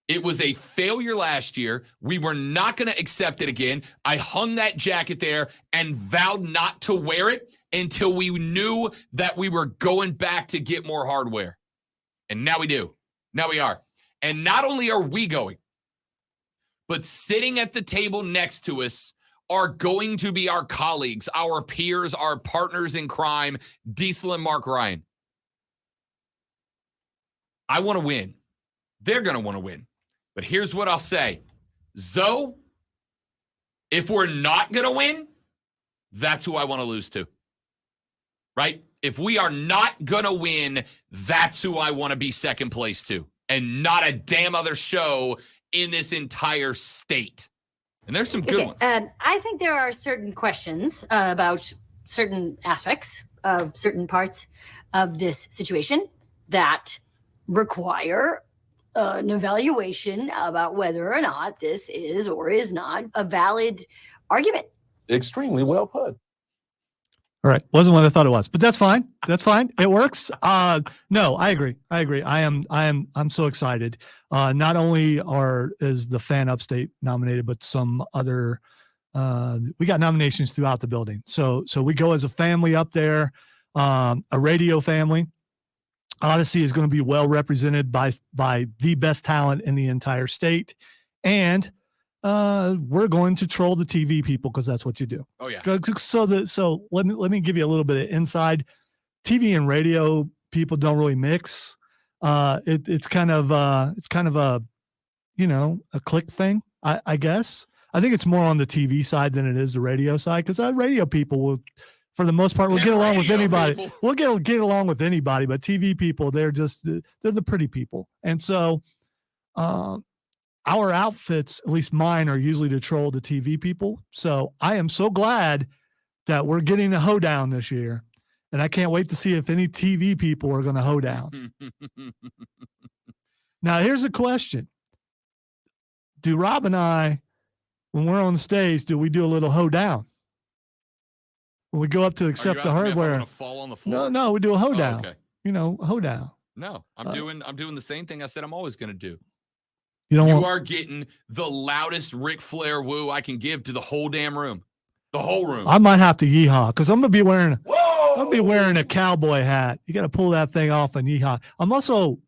It was a failure last year. We were not going to accept it again. I hung that jacket there and vowed not to wear it until we knew that we were going back to get more hardware. And now we do. Now we are. And not only are we going, but sitting at the table next to us are going to be our colleagues, our peers, our partners in crime, Diesel and Mark Ryan. I want to win. They're going to want to win. But here's what I'll say. Zoe, if we're not going to win, that's who I want to lose to. Right? If we are not going to win, that's who I want to be second place to. And not a damn other show in this entire state. And there's some good ones. I think there are certain questions about certain aspects of certain parts of this situation that require an evaluation about whether or not this is or is not a valid argument. Extremely well put. All right. Wasn't what I thought it was, but that's fine. That's fine. It works. No, I agree. I'm so excited. Not only is the Fan Upstate nominated, but some other, we got nominations throughout the building. So we go as a family up there, a radio family. Odyssey is going to be well represented by the best talent in the entire state. And we're going to troll the TV people because that's what you do. Oh, yeah. So let me give you a little bit of inside. TV and radio people don't really mix. It's kind of a, a click thing, I guess. I think it's more on the TV side than it is the radio side because radio people will, for the most part, we'll get along with anybody. People. We'll get along with anybody, but TV people, they're the pretty people. And so our outfits, at least mine, are usually to troll the TV people. So I am so glad that we're getting a hoedown this year. And I can't wait to see if any TV people are going to hoe down. Now, here's a question. Do Rob and I, when we're on the stage, do we do a little hoe down? when we go up to Are accept you the asking me if I hardware. want to fall on the floor? No, we do a hoedown. okay. You know, hoedown. No, I'm Uh, doing the same thing I said I'm always going to do. You don't You want. are getting the loudest Ric Flair woo I can give to the whole damn room. The whole room. I might have to yeehaw because I'm gonna be wearing a cowboy hat. You got to pull that thing off and yeehaw. I'm also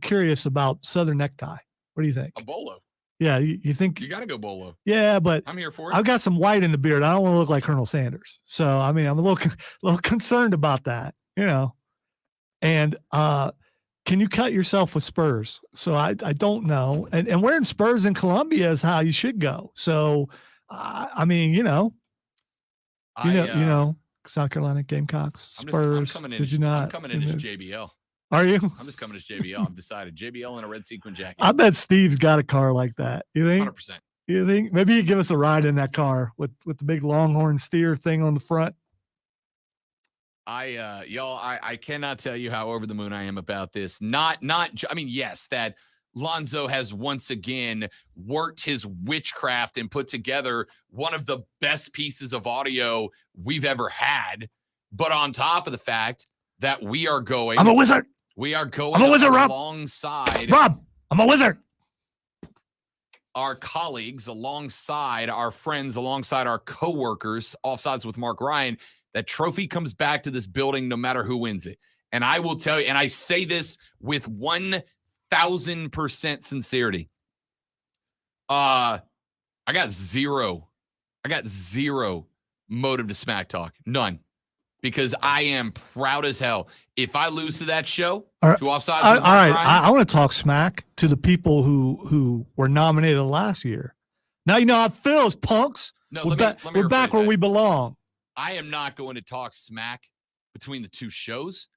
curious about Southern necktie. What do you think? A bolo. Yeah, you think? You got to go bolo. Yeah, but I'm here for it. I've got some white in the beard. I don't want to look like Colonel Sanders. So I mean, I'm a little concerned about that. You know, and can you cut yourself with spurs? So I don't know. And wearing spurs in Columbia is how you should go. So I mean, you know, South Carolina Gamecocks, I'm Spurs. coming in. Did you not? I'm coming in as JBL. Are you? I'm just coming as JBL. I've decided JBL in a red sequin jacket. I bet Steve's got a car like that. You think? 100%. You think? Maybe you give us a ride in that car with the big Longhorn steer thing on the front. I cannot tell you how over the moon I am about this. I mean, yes, that Lonzo has once again worked his witchcraft and put together one of the best pieces of audio we've ever had. But on top of the fact that we are going, I'm a wizard. We are going I'm a wizard, Rob. alongside Rob, I'm a wizard. our colleagues, alongside our friends, alongside our coworkers, Offsides with Mark Ryan. That trophy comes back to this building no matter who wins it. And I will tell you, and I say this with 1,000% sincerity. I got zero motive to smack talk. None. Because I am proud as hell. If I lose to that show, All right. to Offsides All with Mark right. Ryan, I want to talk smack to the people who were nominated last year. Now you know how it feels, punks. no, We're, let me we're back rephrase where that. we belong. I am not going to talk smack between the two shows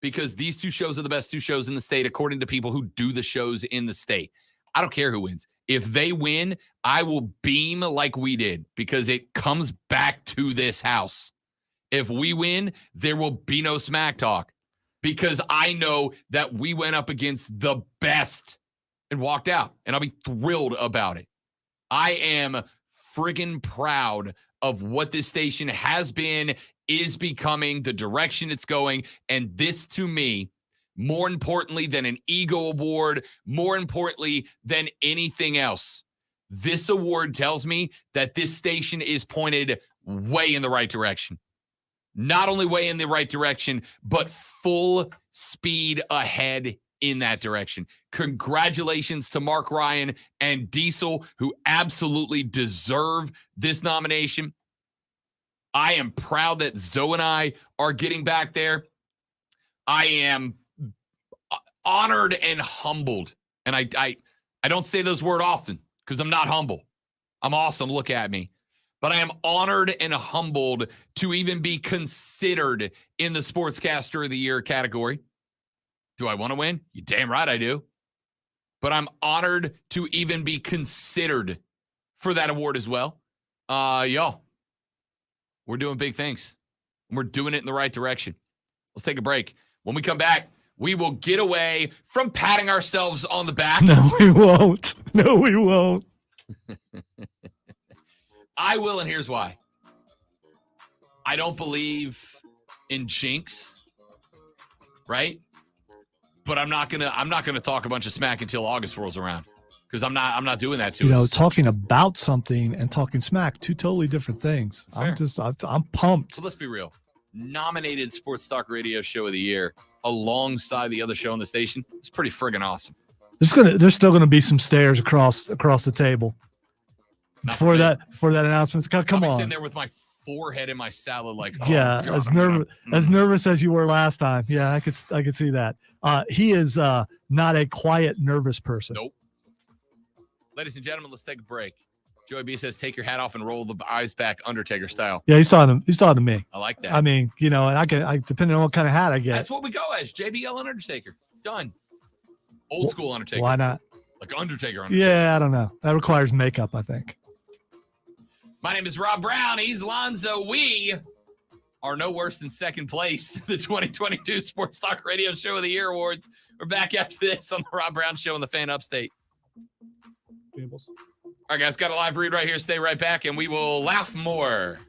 because these two shows are the best two shows in the state, according to people who do the shows in the state. I don't care who wins. If they win, I will beam like we did because it comes back to this house. If we win, there will be no smack talk because I know that we went up against the best and walked out, and I'll be thrilled about it. I am friggin' proud of what this station has been, is becoming, the direction it's going. And this, to me, more importantly than an ego award, more importantly than anything else, this award tells me that this station is pointed way in the right direction. Not only way in the right direction, but full speed ahead in that direction. Congratulations to Mark Ryan and Diesel, who absolutely deserve this nomination. I am proud that Zoe and I are getting back there. I am honored and humbled. And I don't say those words often because I'm not humble. I'm awesome. Look at me. But I am honored and humbled to even be considered in the Sportscaster of the Year category. Do I want to win? You damn right I do. But I'm honored to even be considered for that award as well. Y'all, we're doing big things. And we're doing it in the right direction. Let's take a break. When we come back, we will get away from patting ourselves on the back. No, we won't. No, we won't. I will, and here's why. I don't believe in jinx, right? But I'm not gonna talk a bunch of smack until August rolls around because I'm not doing that to You know, us. talking about something and talking smack, two totally different things. That's I'm pumped. So let's be real. Nominated Sports Talk Radio Show of the Year alongside the other show on the station. It's pretty friggin' awesome. There's still gonna be some stares across the table. Not Before for me. that announcement. Come I'll be on. sitting there with my forehead in my salad, like, oh, Yeah, God, as I'm gonna- nervous as you were last time. Yeah, I could see that. He is not a quiet, nervous person. Nope. Ladies and gentlemen, let's take a break. Joey B says, "Take your hat off and roll the eyes back, Undertaker style." Yeah, he's talking to me. I like that. I mean, you know, and I depending on what kind of hat I get. That's what we go as. JBL and Undertaker. Done. Old school Undertaker. Why not? Like Undertaker. Yeah, I don't know. That requires makeup, I think. My name is Rob Brown. He's Lonzo. We are no worse than second place in the 2022 Sports Talk Radio Show of the Year Awards. We're back after this on the Rob Brown Show in the Fan Upstate. Tables. All right, guys, got a live read right here. Stay right back, and we will laugh more.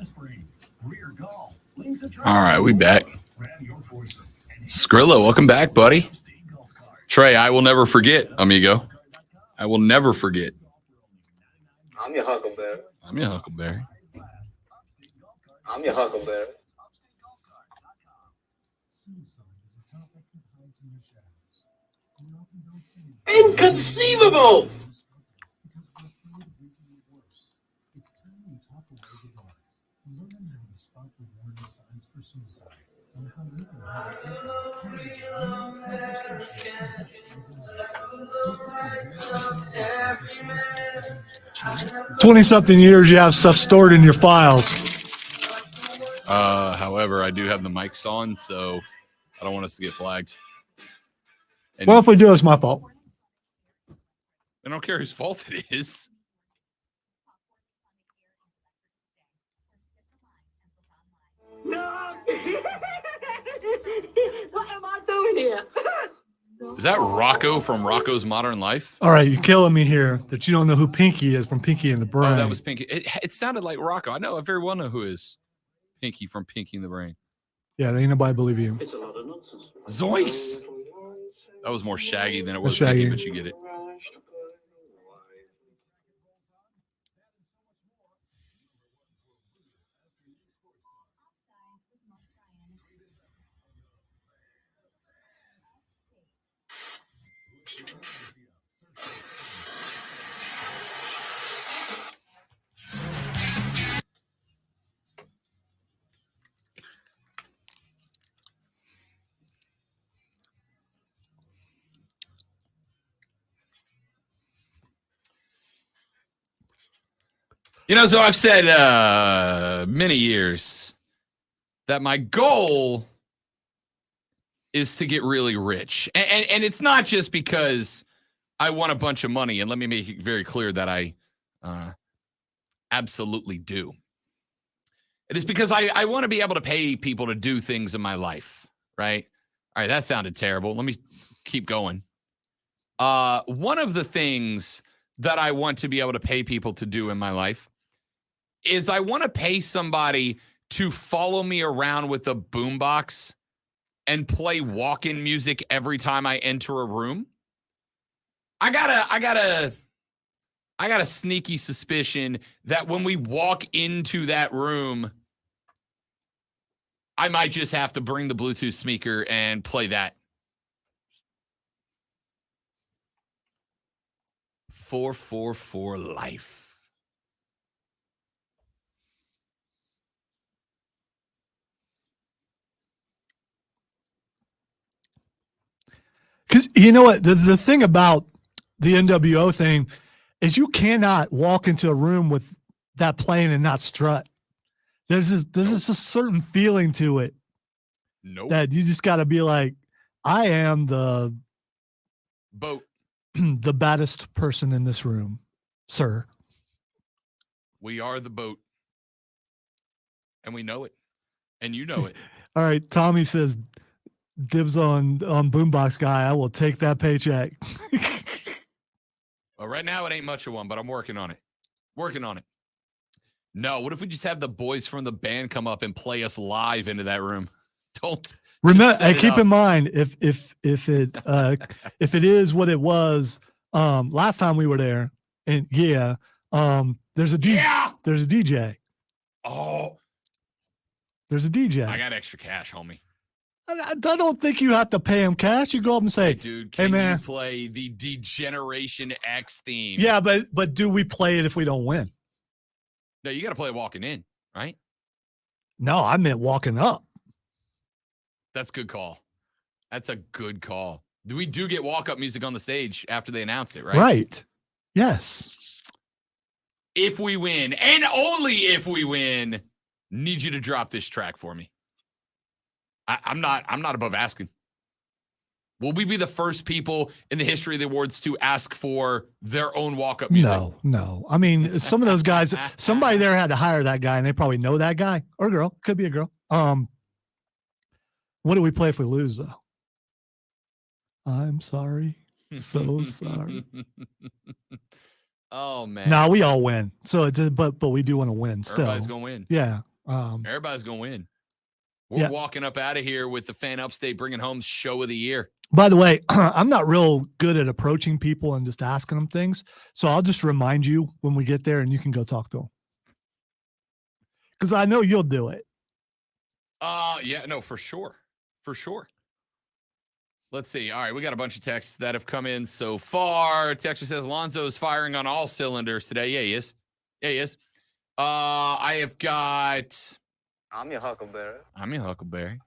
spring. Rear golf. Links a All right, we back. Grab your foursome and Skrilla, welcome back, buddy. state golf card. Trey, I will never forget, amigo. I will never forget. I'm your Huckleberry. I'm your Huckleberry. I'm your Huckleberry. Inconceivable! It's time we talk away the dark. Learn how to spot the warning signs for suicide and how you can have a conversation to help save lives. 20-something years, you have stuff stored in your files. However, I do have the mics on, so I don't want us to get flagged. And Well, if we do, it's my fault. I don't care whose fault it is. What am I doing here? Is that Rocco from Rocco's Modern Life? All right, you're killing me here that you don't know who Pinky is from Pinky and the Brain. Oh, that was Pinky. It sounded like Rocco. I know. I very well know who is Pinky from Pinky and the Brain. Yeah, there ain't nobody believe you. It's a lot of nonsense. Zoinks! That was more Shaggy than it was That's Pinky, Shaggy. but you get it. You know, so I've said many years that my goal is to get really rich. And it's not just because I want a bunch of money. And let me make it very clear that I absolutely do. It is because I want to be able to pay people to do things in my life, right? All right, that sounded terrible. Let me keep going. One of the things that I want to be able to pay people to do in my life is I want to pay somebody to follow me around with a boombox and play walk-in music every time I enter a room. I got a sneaky suspicion that when we walk into that room, I might just have to bring the Bluetooth speaker and play that. 444 life. Because you know what? The thing about the NWO thing is you cannot walk into a room with that playing and not strut. There's a certain feeling to it Nope. that you just got to be like, I am the Boat. the baddest person in this room, sir. We are the boat. And we know it. And you know it. All right, Tommy says, dibs on Boombox guy. I will take that paycheck. Well, right now it ain't much of one, but I'm working on it. Working on it. No, what if we just have the boys from the band come up and play us live into that room? Don't Remember, set hey, it keep up. in mind if it is what it was last time we were there, and there's a Yeah. there's a DJ. Oh, There's a DJ. I got extra cash, homie. I don't think you have to pay him cash. You go up and Hey, say, dude, hey, can man. you play the Degeneration X theme? yeah, but do we play it if we don't win? No, you got to play walking in, right? No, I meant walking up. That's a good call. That's a good call. We do get walk-up music on the stage after they announce it, right? Right. Yes. If we win, and only if we win, need you to drop this track for me. I'm not above asking. Will we be the first people in the history of the awards to ask for their own walk-up music? No. I mean, some of those guys, somebody there had to hire that guy, and they probably know that guy or girl. Could be a girl. What do we play if we lose, though? I'm sorry. So sorry. Oh man. No, we all win. So it's but we do want to win still. Everybody's gonna win. Yeah. Everybody's gonna win. We're Yeah. walking up out of here with the Fan Upstate bringing home show of the year. By the way, I'm not real good at approaching people and just asking them things. So I'll just remind you when we get there and you can go talk to them. Because I know you'll do it. Yeah, no, for sure. For sure. Let's see. All right, we got a bunch of texts that have come in so far. Texter says Lonzo is firing on all cylinders today. Yeah, he is. Yeah, he is. I have got. I'm your Huckleberry.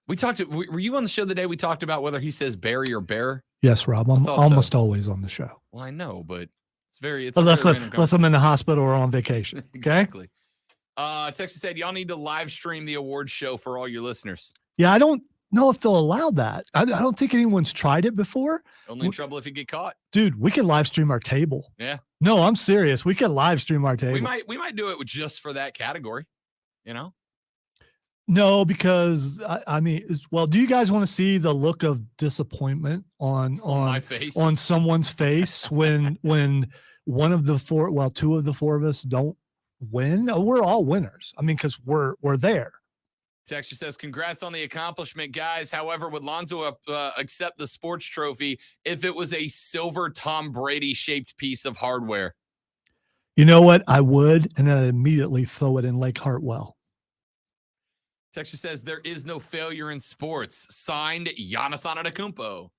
We talked. Were you on the show the day we talked about whether he says Barry or Bear? Yes, Rob. I'm thought so. almost always on the show. Well, I know, but it's very. Unless a very random I'm in the hospital or on vacation. Okay. Exactly. Texas said y'all need to live stream the award show for all your listeners. Yeah, I don't know if they'll allow that. I don't think anyone's tried it before. Only in trouble if you get caught. Dude, we can live stream our table. Yeah. No, I'm serious. We can live stream our table. We might do it with just for that category. You know. No, because I mean, well, do you guys want to see the look of disappointment on my face, on someone's face when one of the four, well, two of the four of us don't win? Oh, we're all winners. I mean, because we're there. Texter says, "Congrats on the accomplishment, guys. However, would Lonzo accept the sports trophy if it was a silver Tom Brady shaped piece of hardware?" You know what? I would, and then I'd immediately throw it in Lake Hartwell. Texter says, "There is no failure in sports." Signed, Giannis Antetokounmpo.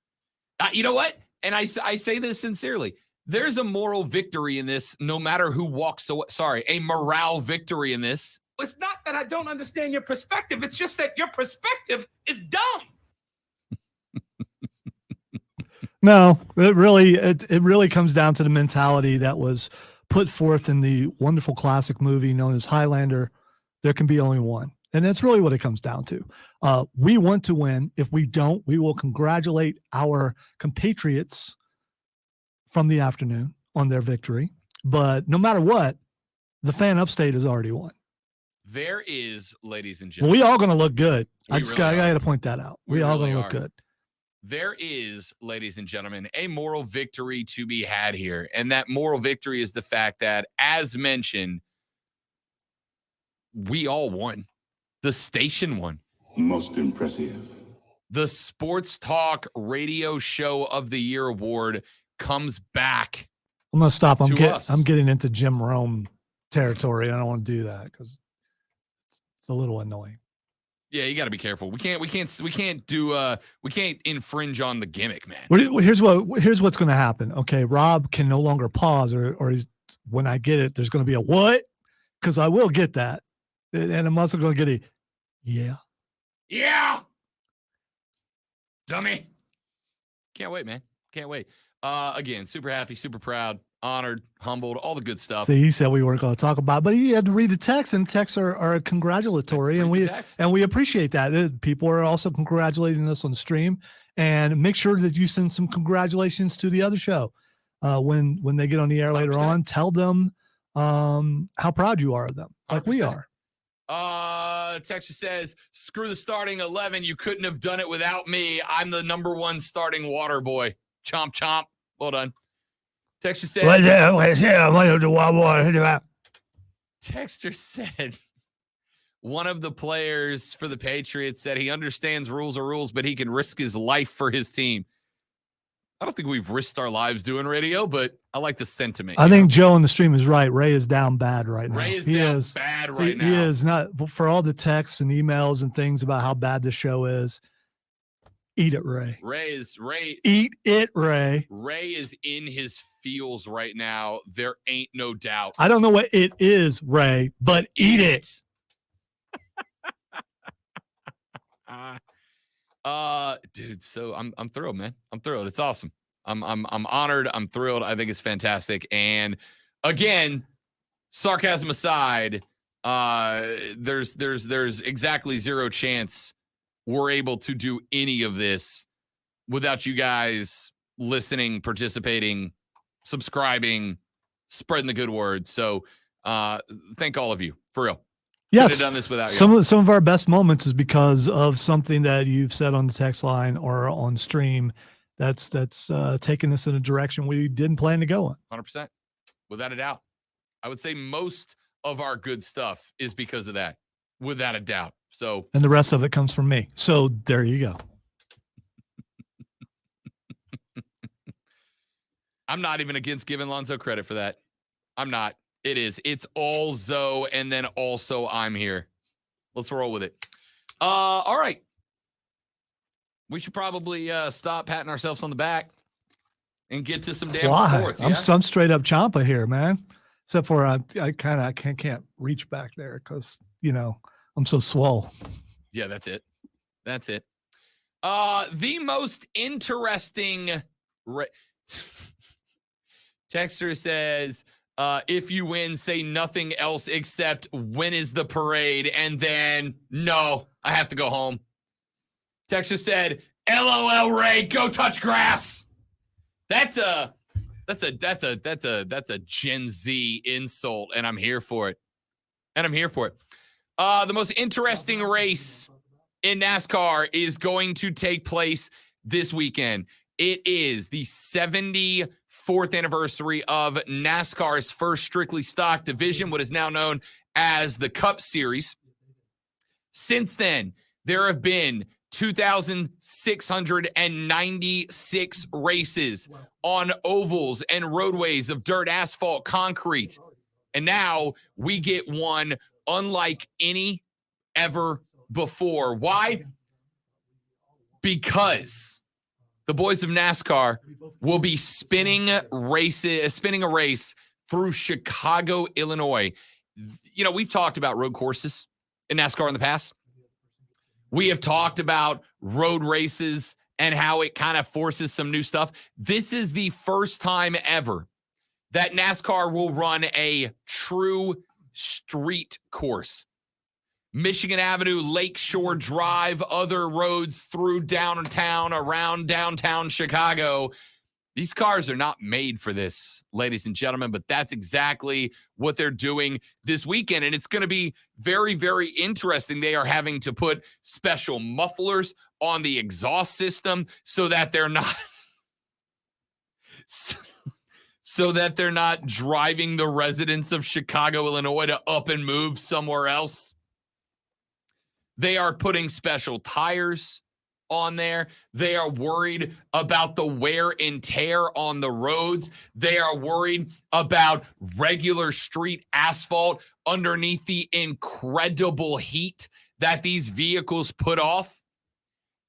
You know what? And I say this sincerely. There's a moral victory in this, no matter who walks away. Sorry, a morale victory in this. It's not that I don't understand your perspective. It's just that your perspective is dumb. No, it really comes down to the mentality that was put forth in the wonderful classic movie known as Highlander. There can be only one. And that's really what it comes down to. We want to win. If we don't, we will congratulate our compatriots from the afternoon on their victory. But no matter what, the Fan Upstate has already won. There is, ladies and Well, gentlemen. we all going to look good. We I really got are. to point that out. We We all really going to look are. good. There is, ladies and gentlemen, a moral victory to be had here. And that moral victory is the fact that, as mentioned, we all won. The station won. Most impressive. The Sports Talk Radio Show of the Year award comes back. I'm going to stop. To us. I'm getting into Jim Rome territory. I don't want to do that because it's a little annoying. Yeah, you got to be careful. We can't infringe on the gimmick, man. Here's what's going to happen. Okay, Rob can no longer pause, or he's, when I get it, there's going to be a what? Because I will get that, and I'm also going to get a yeah. Yeah. Dummy. Can't wait, man. Can't wait. Again, super happy, super proud, honored, humbled, all the good stuff. See, he said we weren't going to talk about it, but he had to read the text, and texts are congratulatory, and we appreciate that. People are also congratulating us on the stream, and make sure that you send some congratulations to the other show when they get on the air later 100%. on. Tell them how proud you are of them, like we 100%. are. Texas says, "Screw the starting 11. You couldn't have done it without me. I'm the number one starting water boy." Chomp, chomp. Well done. Texas said, Texter said, one of the players for the Patriots said he understands rules are rules, but he can risk his life for his team. I don't think we've risked our lives doing radio, but I like the sentiment. I think Joe on the stream is right. Ray is down bad right now. Ray is He down is. bad right now. He is not, for all the texts and emails and things about how bad the show is. Eat it, Ray. Eat it, Ray. Ray is in his feels right now. There ain't no doubt. I don't know what it is, Ray, but eat it. Dude, so I'm thrilled, man. I'm thrilled. It's awesome. I'm honored. I'm thrilled. I think it's fantastic. And again, sarcasm aside, there's exactly zero chance we're able to do any of this without you guys listening, participating, subscribing, spreading the good word. So thank all of you, for real. Yes. Couldn't have done this without some of our best moments is because of something that you've said on the text line or on stream that's taken us in a direction we didn't plan to go in. 100%. Without a doubt. I would say most of our good stuff is because of that, without a doubt. So, And the rest of it comes from me. So there you go. I'm not even against giving Lonzo credit for that. I'm not. It is. It's all Zoe, and then also I'm here. Let's roll with it. All right. We should probably stop patting ourselves on the back and get to some damn Why? sports. I'm Yeah? some straight up Champa here, man. Except for I can't reach back there because I'm so swole. Yeah, that's it. That's it. The most interesting texter says, if you win, say nothing else except when is the parade, and then no, I have to go home. Texter said, LOL Ray, go touch grass. That's a Gen Z insult, and I'm here for it. The most interesting race in NASCAR is going to take place this weekend. It is the 74th anniversary of NASCAR's first strictly stock division, what is now known as the Cup Series. Since then, there have been 2,696 races on ovals and roadways of dirt, asphalt, concrete. And now we get one unlike any ever before. Why? Because the boys of NASCAR will be spinning a race through Chicago, Illinois. We've talked about road courses in NASCAR in the past. We have talked about road races and how it kind of forces some new stuff. This is the first time ever that NASCAR will run a true street course. Michigan Avenue, Lakeshore Drive, other roads through downtown, around downtown Chicago. These cars are not made for this, ladies and gentlemen, but that's exactly what they're doing this weekend. And it's going to be very, very interesting. They are having to put special mufflers on the exhaust system so that they're not so that they're not driving the residents of Chicago, Illinois to up and move somewhere else. They are putting special tires on there. They are worried about the wear and tear on the roads. They are worried about regular street asphalt underneath the incredible heat that these vehicles put off.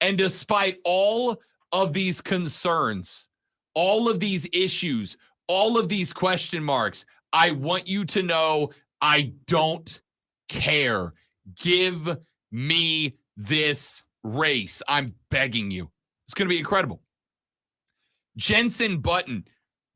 And despite all of these concerns, all of these issues, all of these question marks, I want you to know I don't care. Give me this race. I'm begging you. It's going to be incredible. Jenson Button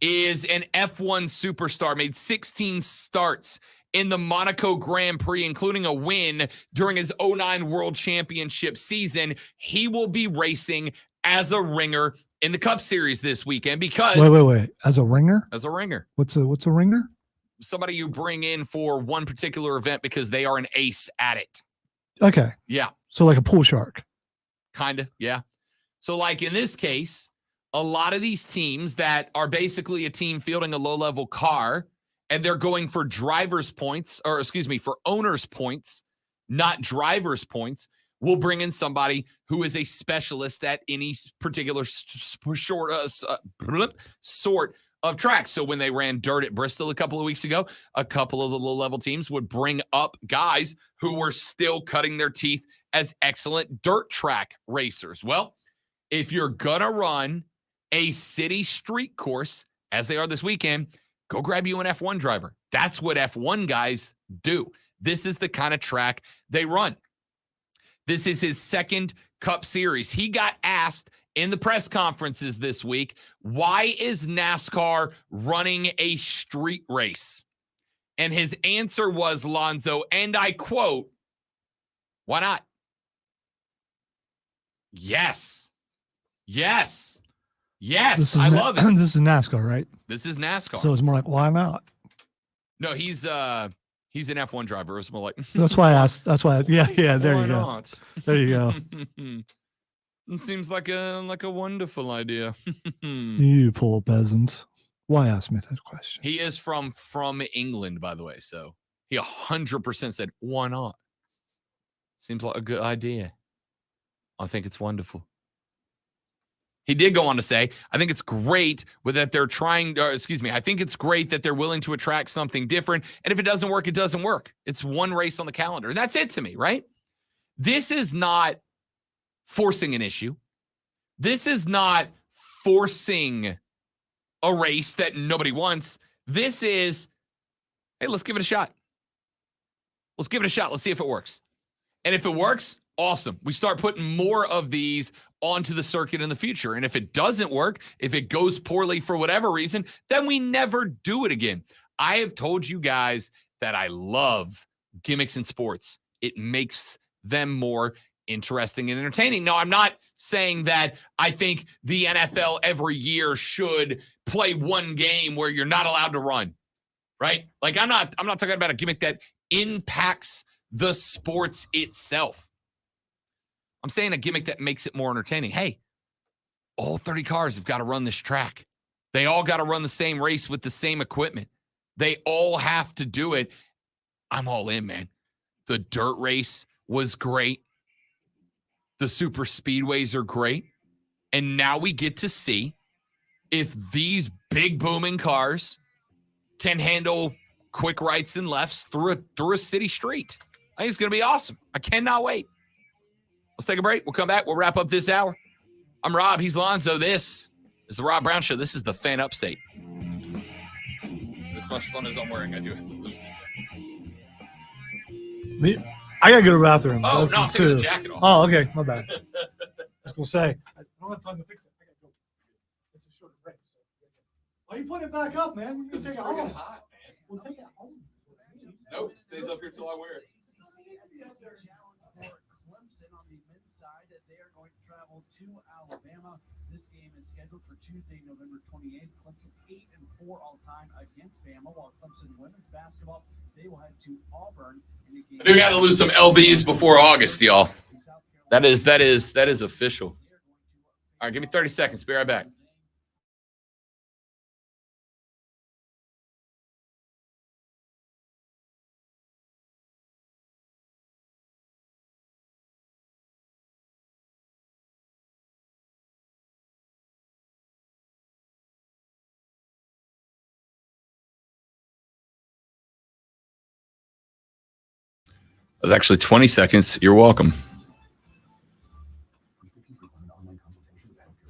is an F1 superstar, made 16 starts in the Monaco Grand Prix, including a win during his 2009 World Championship season. He will be racing as a ringer in the Cup Series this weekend because... Wait. As a ringer? As a ringer. What's a ringer? Somebody you bring in for one particular event because they are an ace at it. Okay. Yeah. So like a pool shark. Kind of, yeah. So like in this case, a lot of these teams that are basically a team fielding a low-level car and they're going for driver's points, or excuse me, for owner's points, not driver's points, will bring in somebody who is a specialist at any particular sort of track. So when they ran dirt at Bristol a couple of weeks ago, a couple of the low-level teams would bring up guys who were still cutting their teeth as excellent dirt track racers. Well, if you're going to run a city street course, as they are this weekend, go grab you an F1 driver. That's what F1 guys do. This is the kind of track they run. This is his second Cup Series. He got asked in the press conferences this week, why is NASCAR running a street race? And his answer was, Lonzo, and I quote, why not? Yes. I love it. This is NASCAR, right? This is NASCAR. So it's more like, why not? No, he's an F1 driver. It's more like That's why I asked. That's why. Yeah. There why you go. not? There you go. It seems like a wonderful idea. You poor peasant. Why ask me that question? He is from England, by the way. So He 100% said, why not? Seems like a good idea. I think it's wonderful. He did go on to say, I think it's great that they're trying, I think it's great that they're willing to attract something different. And if it doesn't work, it doesn't work. It's one race on the calendar. And that's it to me, right? This is not forcing an issue. This is not forcing a race that nobody wants. This is, hey, let's give it a shot. Let's give it a shot. Let's see if it works. And if it works, awesome. We start putting more of these onto the circuit in the future. And if it doesn't work, if it goes poorly for whatever reason, then we never do it again. I have told you guys that I love gimmicks in sports. It makes them more interesting and entertaining. Now, I'm not saying that I think the NFL every year should play one game where you're not allowed to run, right? Like I'm not talking about a gimmick that impacts the sports itself. I'm saying a gimmick that makes it more entertaining. Hey, all 30 cars have got to run this track. They all got to run the same race with the same equipment. They all have to do it. I'm all in, man. The dirt race was great. The super speedways are great. And now we get to see if these big booming cars can handle quick rights and lefts through a city street. I think it's going to be awesome. I cannot wait. Let's take a break. We'll come back. We'll wrap up this hour. I'm Rob. He's Lonzo. This is the Rob Brown Show. This is the Fan Upstate. As much fun as I'm wearing, I do have to lose. I gotta go to the bathroom. Oh, That's no, I'm taking the jacket off. Oh, okay. My bad. I was gonna say I don't have time to fix it. I gotta go. It's a short break. Why are you putting it back up, man? We're gonna take it home. Hot, man. We'll take it home. Nope, stays up here till I wear it. Clemson on the men's side, they are going to travel to Alabama. This game is scheduled for Tuesday, November 28th. Clemson 8-4 all time against Bama, while Clemson women's basketball, they will head to Auburn. I do got to lose some LBs before August, y'all. That is official. All right, give me 30 seconds. Be right back. That was actually 20 seconds. You're welcome.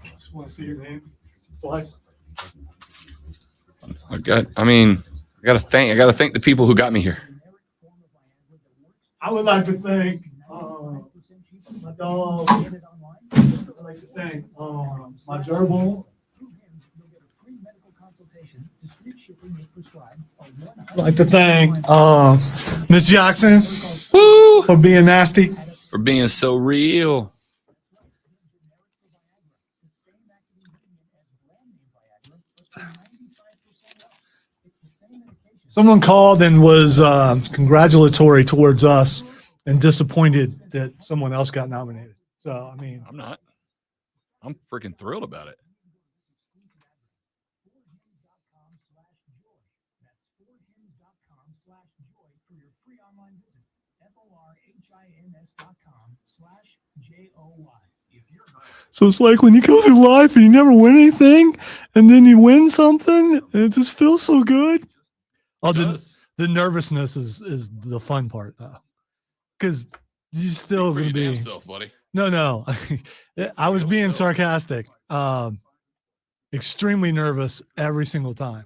Just want to see your name twice. I gotta thank the people who got me here. I would like to thank my dog. I'd like to thank my gerbil. I'd like to thank Miss Jackson for being nasty. For being so real. Someone called and was congratulatory towards us and disappointed that someone else got nominated. So, I mean, I'm not. I'm freaking thrilled about it. so it's like when you go through life and you never win anything, and then you win something, and it just feels so good. Oh, the nervousness is the fun part, though, because you're still going to be. Yourself, buddy. No. I was being sarcastic. Extremely nervous every single time.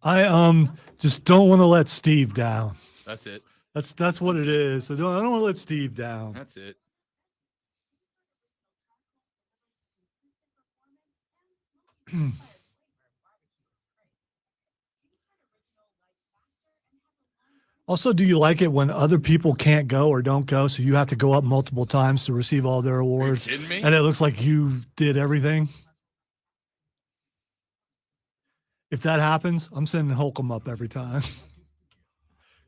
I just don't want to let Steve down. That's it. That's what it is. So I don't want to let Steve down. That's it. Also, do you like it when other people can't go or don't go, so you have to go up multiple times to receive all their awards? Are you kidding me? And it looks like you did everything? If that happens, I'm sending Holcomb up every time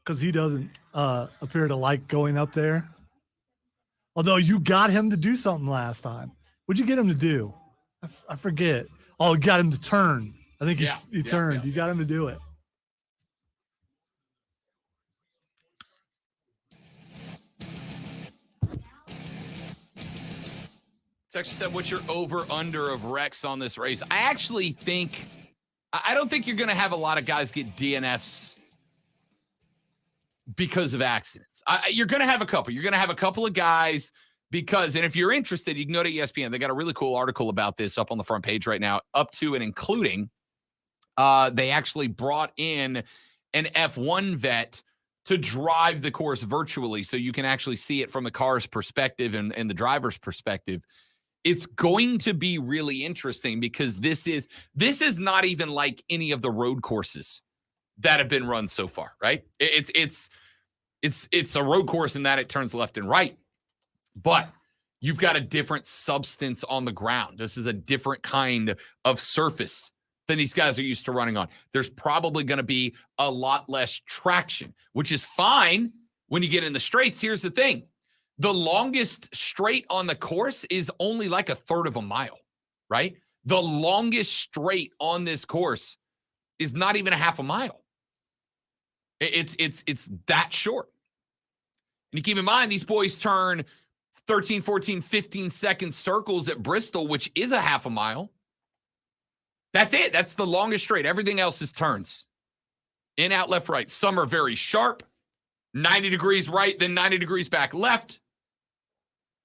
because he doesn't appear to like going up there. Although you got him to do something last time. What'd you get him to do? I forget. Oh, you got him to turn. I think he turned. You got him to do it. Texas said, what's your over-under of wrecks on this race? I actually think – I don't think you're going to have a lot of guys get DNFs because of accidents. You're going to have a couple. You're going to have a couple of guys because – and if you're interested, you can go to ESPN. They got a really cool article about this up on the front page right now, up to and including they actually brought in an F1 vet to drive the course virtually so you can actually see it from the car's perspective and the driver's perspective. It's going to be really interesting because this is not even like any of the road courses that have been run so far, right? It's a road course in that it turns left and right, but you've got a different substance on the ground. This is a different kind of surface than these guys are used to running on. There's probably going to be a lot less traction, which is fine when you get in the straights. Here's the thing. The longest straight on the course is only like a third of a mile, right? The longest straight on this course is not even a half a mile. It's that short. And you keep in mind, these boys turn 13, 14, 15-second circles at Bristol, which is a half a mile. That's it. That's the longest straight. Everything else is turns. In, out, left, right. Some are very sharp. 90 degrees right, then 90 degrees back left.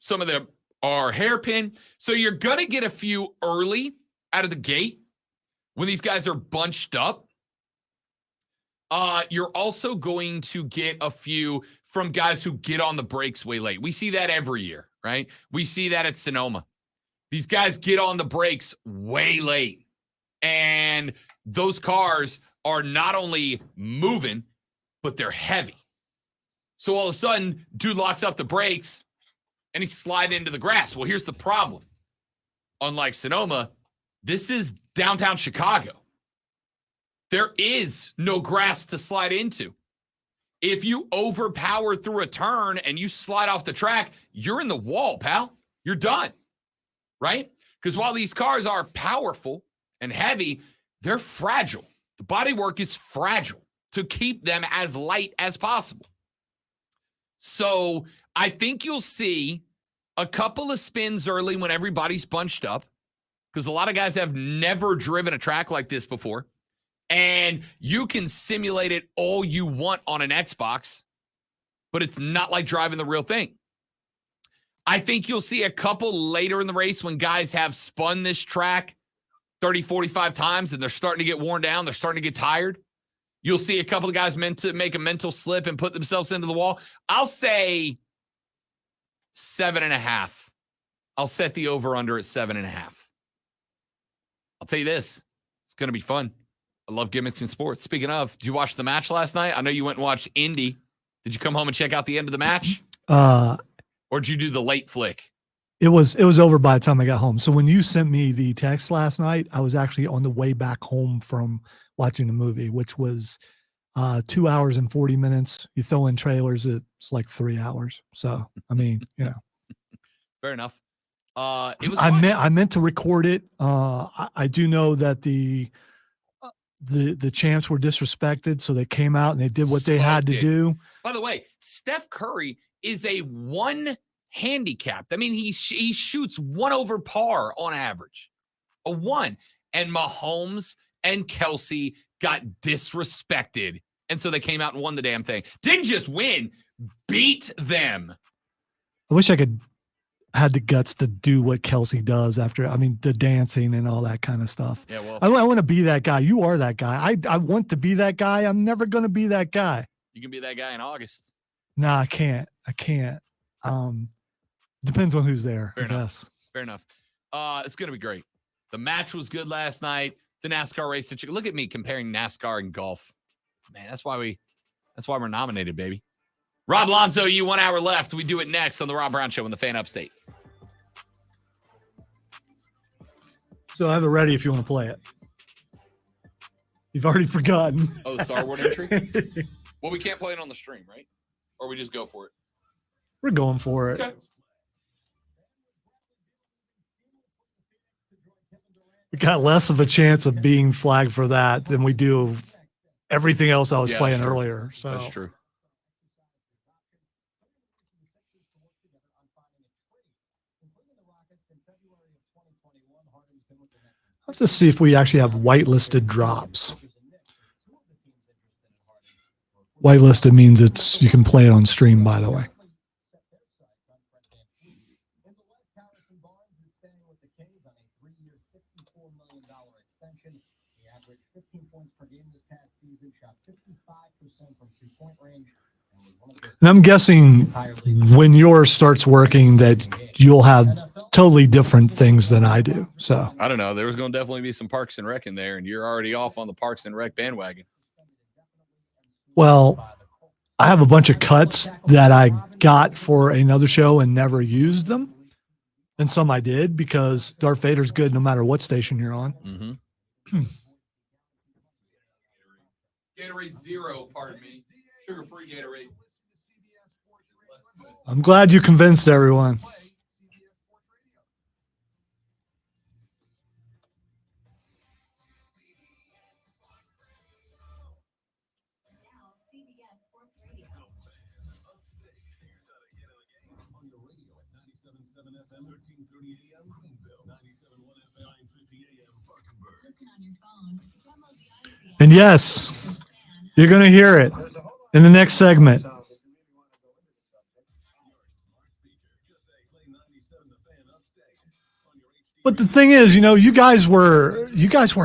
Some of them are hairpin. So you're going to get a few early out of the gate when these guys are bunched up. You're also going to get a few from guys who get on the brakes way late. We see that every year, right? We see that at Sonoma. These guys get on the brakes way late. And those cars are not only moving, but they're heavy. So all of a sudden, dude locks up the brakes and he slides into the grass. Well, here's the problem. Unlike Sonoma, this is downtown Chicago. There is no grass to slide into. If you overpower through a turn and you slide off the track, you're in the wall, pal. You're done, right? Because while these cars are powerful and heavy, they're fragile. The bodywork is fragile to keep them as light as possible. So I think you'll see a couple of spins early when everybody's bunched up because a lot of guys have never driven a track like this before. And you can simulate it all you want on an Xbox, but it's not like driving the real thing. I think you'll see a couple later in the race when guys have spun this track 30, 45 times and they're starting to get worn down. They're starting to get tired. You'll see a couple of guys meant to make a mental slip and put themselves into the wall. I'll say 7.5. I'll set the over-under at 7.5. I'll tell you this. It's going to be fun. I love gimmicks in sports. Speaking of, did you watch the match last night? I know you went and watched Indy. Did you come home and check out the end of the match? Or did you do the late flick? It was over by the time I got home. So when you sent me the text last night, I was actually on the way back home from watching the movie, which was 2 hours and 40 minutes. You throw in trailers, it's like 3 hours. So, I mean, you know. Fair enough. It was I meant to record it. I do know that the champs were disrespected, so they came out and they did what they had to do. By the way, Steph Curry is a 1 handicap. I mean, he shoots 1 over par on average. A 1. And Mahomes and Kelsey got disrespected. And so they came out and won the damn thing. Didn't just win, beat them. I wish I had the guts to do what Kelsey does after, I mean, the dancing and all that kind of stuff. Yeah, well, I want to be that guy. You are that guy. I want to be that guy. I'm never going to be that guy. You can be that guy in August. No, I can't. Depends on who's there. Fair enough. Fair enough. It's going to be great. The match was good last night. The NASCAR race. Look at me comparing NASCAR and golf. Man, that's why we're nominated, baby. Rob Lonzo, you 1 hour left. We do it next on the Rob Brown Show on the Fan Upstate. So I have it ready if you want to play it. You've already forgotten. Oh, the Star Wars entry? Well, we can't play it on the stream, right? Or we just go for it? We're going for it. Okay. We got less of a chance of being flagged for that than we do everything else I was Yeah, playing that's true. earlier. So That's true. let's just see if we actually have whitelisted drops. Whitelisted means it's you can play it on stream, by the way. And I'm guessing when yours starts working that you'll have totally different things than I do. So I don't know. There was going to definitely be some Parks and Rec in there, and you're already off on the Parks and Rec bandwagon. well, I have a bunch of cuts that I got for another show and never used them. And some I did because Darth Vader's good no matter what station you're on. Mm-hmm. Gatorade Zero, pardon me. Sugar-free Gatorade. I'm glad you convinced everyone. And yes, you're going to hear it in the next segment. But the thing is, you guys were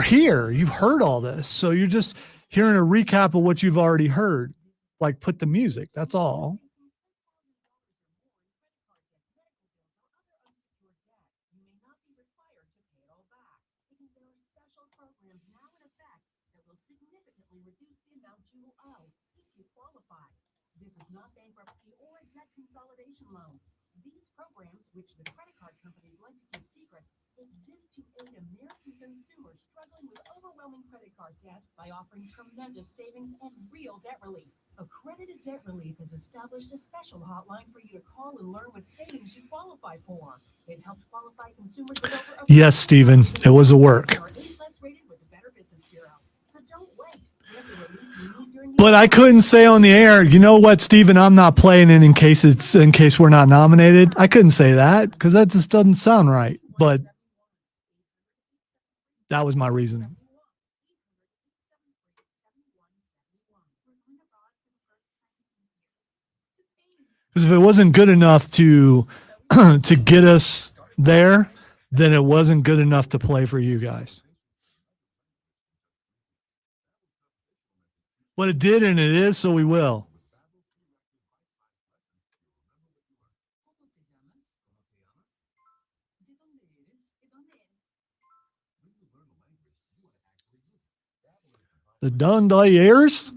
here. You've heard all this. So you're just hearing a recap of what you've already heard. Like put the music. That's all. This is not bankruptcy or a debt consolidation loan. These programs, which the credit card companies like to keep secret, exist to aid American consumers struggling with overwhelming credit card debt by offering tremendous savings and real debt relief. Accredited Debt Relief has established a special hotline for you to call and learn what savings you qualify for. It helps qualify consumers with over Yes, Stephen, it was a work. rated with the Better Business Bureau. So don't wait. Get the relief you need during the But I couldn't say on the air, you know what, Stephen, I'm not playing it in case we're not nominated. I couldn't say that because that just doesn't sound right. But that was my reasoning. Because if it wasn't good enough to to get us there, then it wasn't good enough to play for you guys. But it did and it is, so we will. The Dondayers?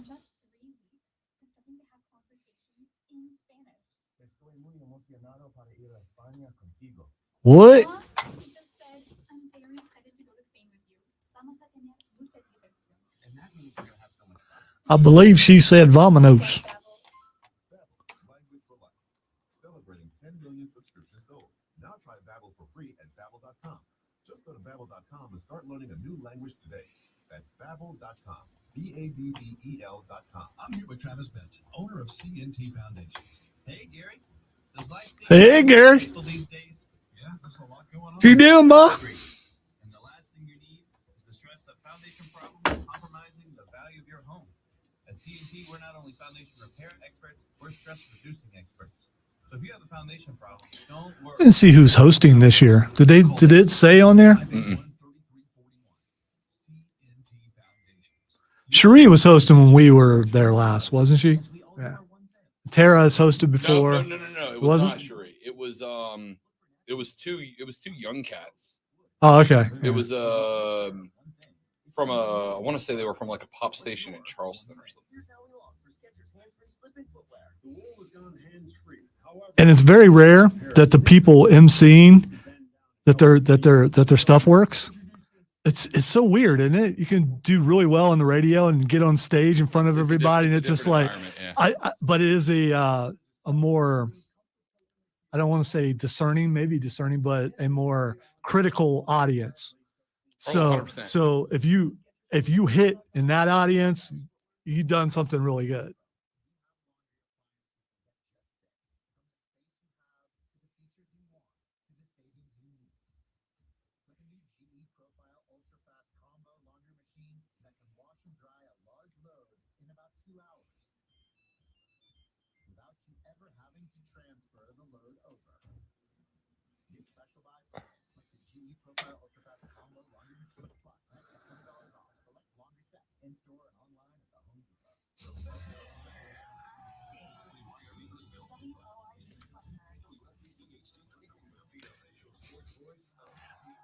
What? I believe she said vamonos. Celebrating 10 million subscriptions sold. Now try Babbel for free at Babbel.com. Just go to Babbel.com and start learning a new language today. That's Babbel.com. Babbel.com. I'm here with Travis Betts, owner of CNT Foundations. Hey, Gary. Does life seem Hey, Gary. peaceful these days? Yeah, there's a lot going on. What you doing, boy? And the last thing you need is the stress of foundation problems compromising the value of your home. At CNT, we're not only foundation repair experts, we're stress reducing experts. So if you have a foundation problem, don't worry. I didn't see who's hosting this year. Did it say on there? Cherie was hosting when we were there last, wasn't she? Yeah. Tara has hosted before. No. It was Wasn't? not Cherie. It was two young cats. Oh, okay. It was from I want to say they were from like a pop station in Charleston or something. And it's very rare that the people emceeing that their stuff works. It's so weird, isn't it? You can do really well on the radio and get on stage in front of everybody, and it's just like but it is a more, I don't want to say discerning, maybe discerning, but a more critical audience. So 100%. so if you hit in that audience, you've done something really good.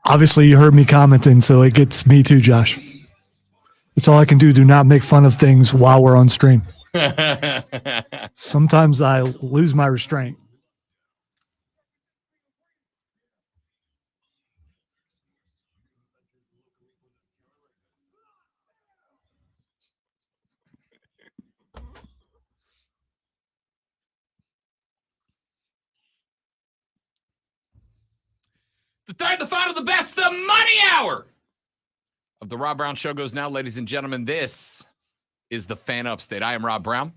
Obviously, you heard me commenting, so it gets me too, Josh. That's all I can do. Do not make fun of things while we're on stream. Sometimes I lose my restraint. The third, the final, the best, the money hour of the Rob Brown Show goes now, ladies and gentlemen. This is the Fan Upstate. I am Rob Brown.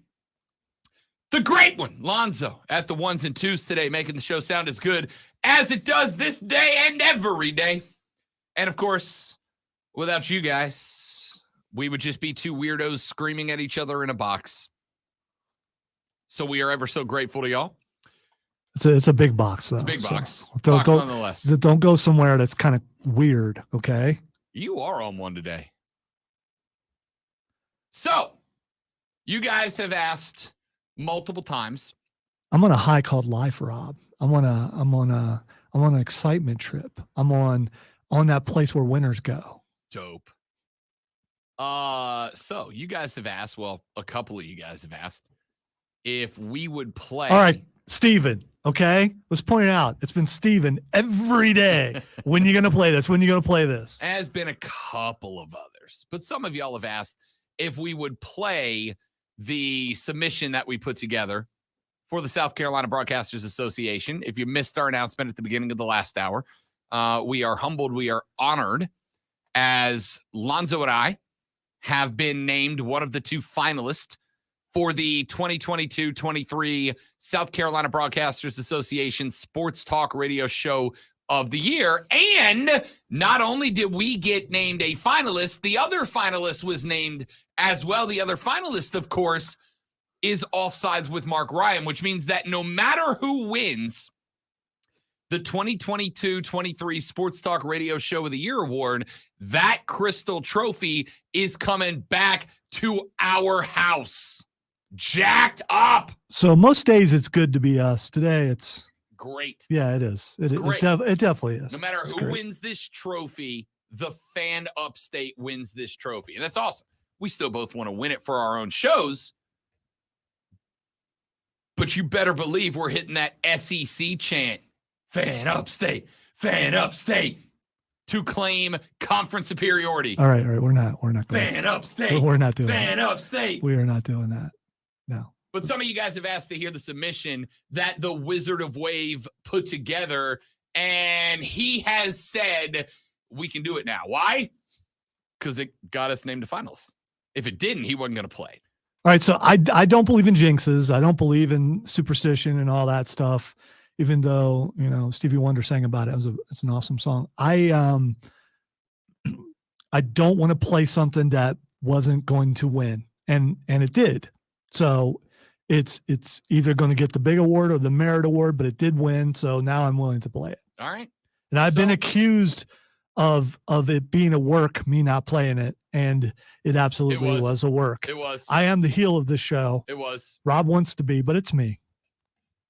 The great one, Lonzo, at the ones and twos today, making the show sound as good as it does this day and every day. And of course, without you guys, we would just be two weirdos screaming at each other in a box. So we are ever so grateful to y'all. It's a big box, though. It's a big box. Don't nonetheless. don't go somewhere that's kind of weird, okay? You are on one today. So, you guys have asked multiple times. I'm on a high called life, Rob. I'm on an excitement trip. I'm on that place where winners go. Dope. So you guys have asked, well, a couple of you guys have asked if we would play. All right, Steven, okay? Let's point it out. It's been Steven every day. When you going to play this? When you going to play this? Has been a couple of others, but some of y'all have asked if we would play the submission that we put together for the South Carolina Broadcasters Association. If you missed our announcement at the beginning of the last hour, we are humbled. We are honored as Lonzo and I have been named one of the two finalists for the 2022-23 South Carolina Broadcasters Association Sports Talk Radio Show of the Year. And not only did we get named a finalist, the other finalist was named as well. The other finalist, of course, is Offsides with Mark Ryan, which means that no matter who wins the 2022-23 Sports Talk Radio Show of the Year award, that crystal trophy is coming back to our house. Jacked up. So most days it's good to be us. Today it's great. Yeah, it is. It great. It definitely is. No matter It's who great. wins this trophy, the Fan Upstate wins this trophy. And that's awesome. We still both want to win it for our own shows. But you better believe we're hitting that SEC chant. Fan Upstate, Fan Upstate, to claim conference superiority. All right. We're not going. Fan Upstate. We're not doing Fan that. Upstate. We are not doing that. No. But some of you guys have asked to hear the submission that the Wizard of Wave put together, and he has said we can do it now. Why? Because it got us named a finalist. If it didn't, he wasn't going to play. All right. So I don't believe in jinxes. I don't believe in superstition and all that stuff. Even though, Stevie Wonder sang about it. It's an awesome song. I don't want to play something that wasn't going to win. And it did. So it's either going to get the big award or the merit award, but it did win. So now I'm willing to play it. All right. And I've been accused of it being a work, me not playing it. And it absolutely was a work. It was. I am the heel of this show. It was. Rob wants to be, but it's me.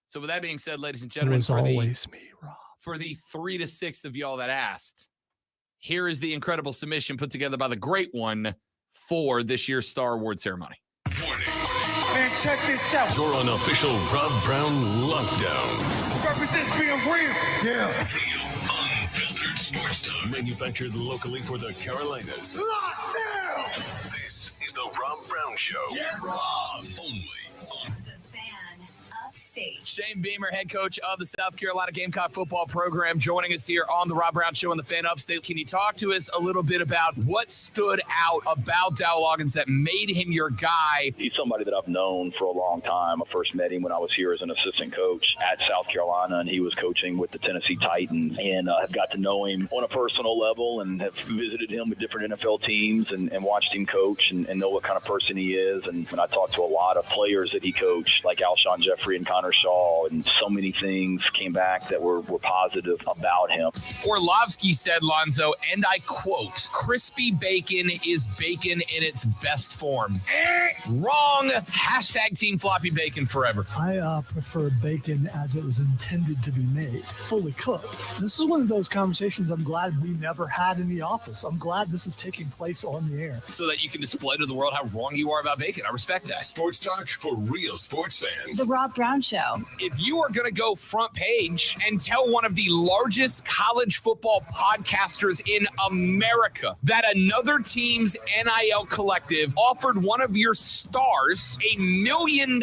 So with that being said, ladies and It gentlemen, was always me, Rob. For the 3 to 6 of y'all that asked, here is the incredible submission put together by the great one for this year's Star Award ceremony. Man, check this out. Your unofficial Rob Brown lockdown. Represents being real. Yeah. Real, unfiltered sports talk. Manufactured locally for the Carolinas. Lockdown. This is the Rob Brown Show. Yeah, Rob. Only on The Fan Upstate. Upstate. Shane Beamer, head coach of the South Carolina Gamecock football program, joining us here on the Rob Brown Show on the Fan Upstate. Can you talk to us a little bit about what stood out about Dow Loggins that made him your guy? He's somebody that I've known for a long time. I first met him when I was here as an assistant coach at South Carolina, and he was coaching with the Tennessee Titans, and have got to know him on a personal level and have visited him with different NFL teams and watched him coach and know what kind of person he is. And when I talked to a lot of players that he coached, like Alshon Jeffrey and Connor Shaw, and so many things came back that were positive about him. Orlovsky said, Lonzo, and I quote, "Crispy bacon is bacon in its best form." Wrong. Hashtag Team Floppy Bacon forever. I prefer bacon as it was intended to be made, fully cooked. This is one of those conversations I'm glad we never had in the office. I'm glad this is taking place on the air. So that you can display to the world how wrong you are about bacon. I respect that. Sports talk for real sports fans. The Rob Brown Show. If you are going to go front page and tell one of the largest college football podcasters in America that another team's NIL collective offered one of your stars $1 million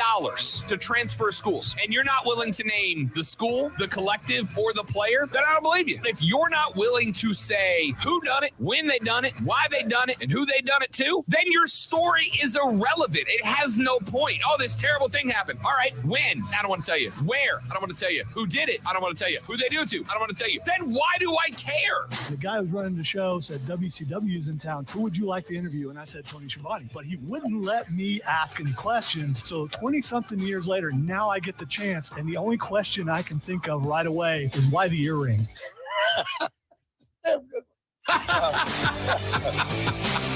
to transfer schools, and you're not willing to name the school, the collective, or the player, then I don't believe you. If you're not willing to say who done it, when they done it, why they done it, and who they done it to, then your story is irrelevant. It has no point. Oh, this terrible thing happened. All right, when? I don't want to tell you. Where? I don't want to tell you. Who did it? I don't want to tell you. Who they do it to? I don't want to tell you. Then why do I care? The guy who's running the show said WCW's in town. Who would you like to interview? And I said Tony Schiavone, but he wouldn't let me ask any questions. So 20-something years later, now I get the chance. And the only question I can think of right away is why the earring?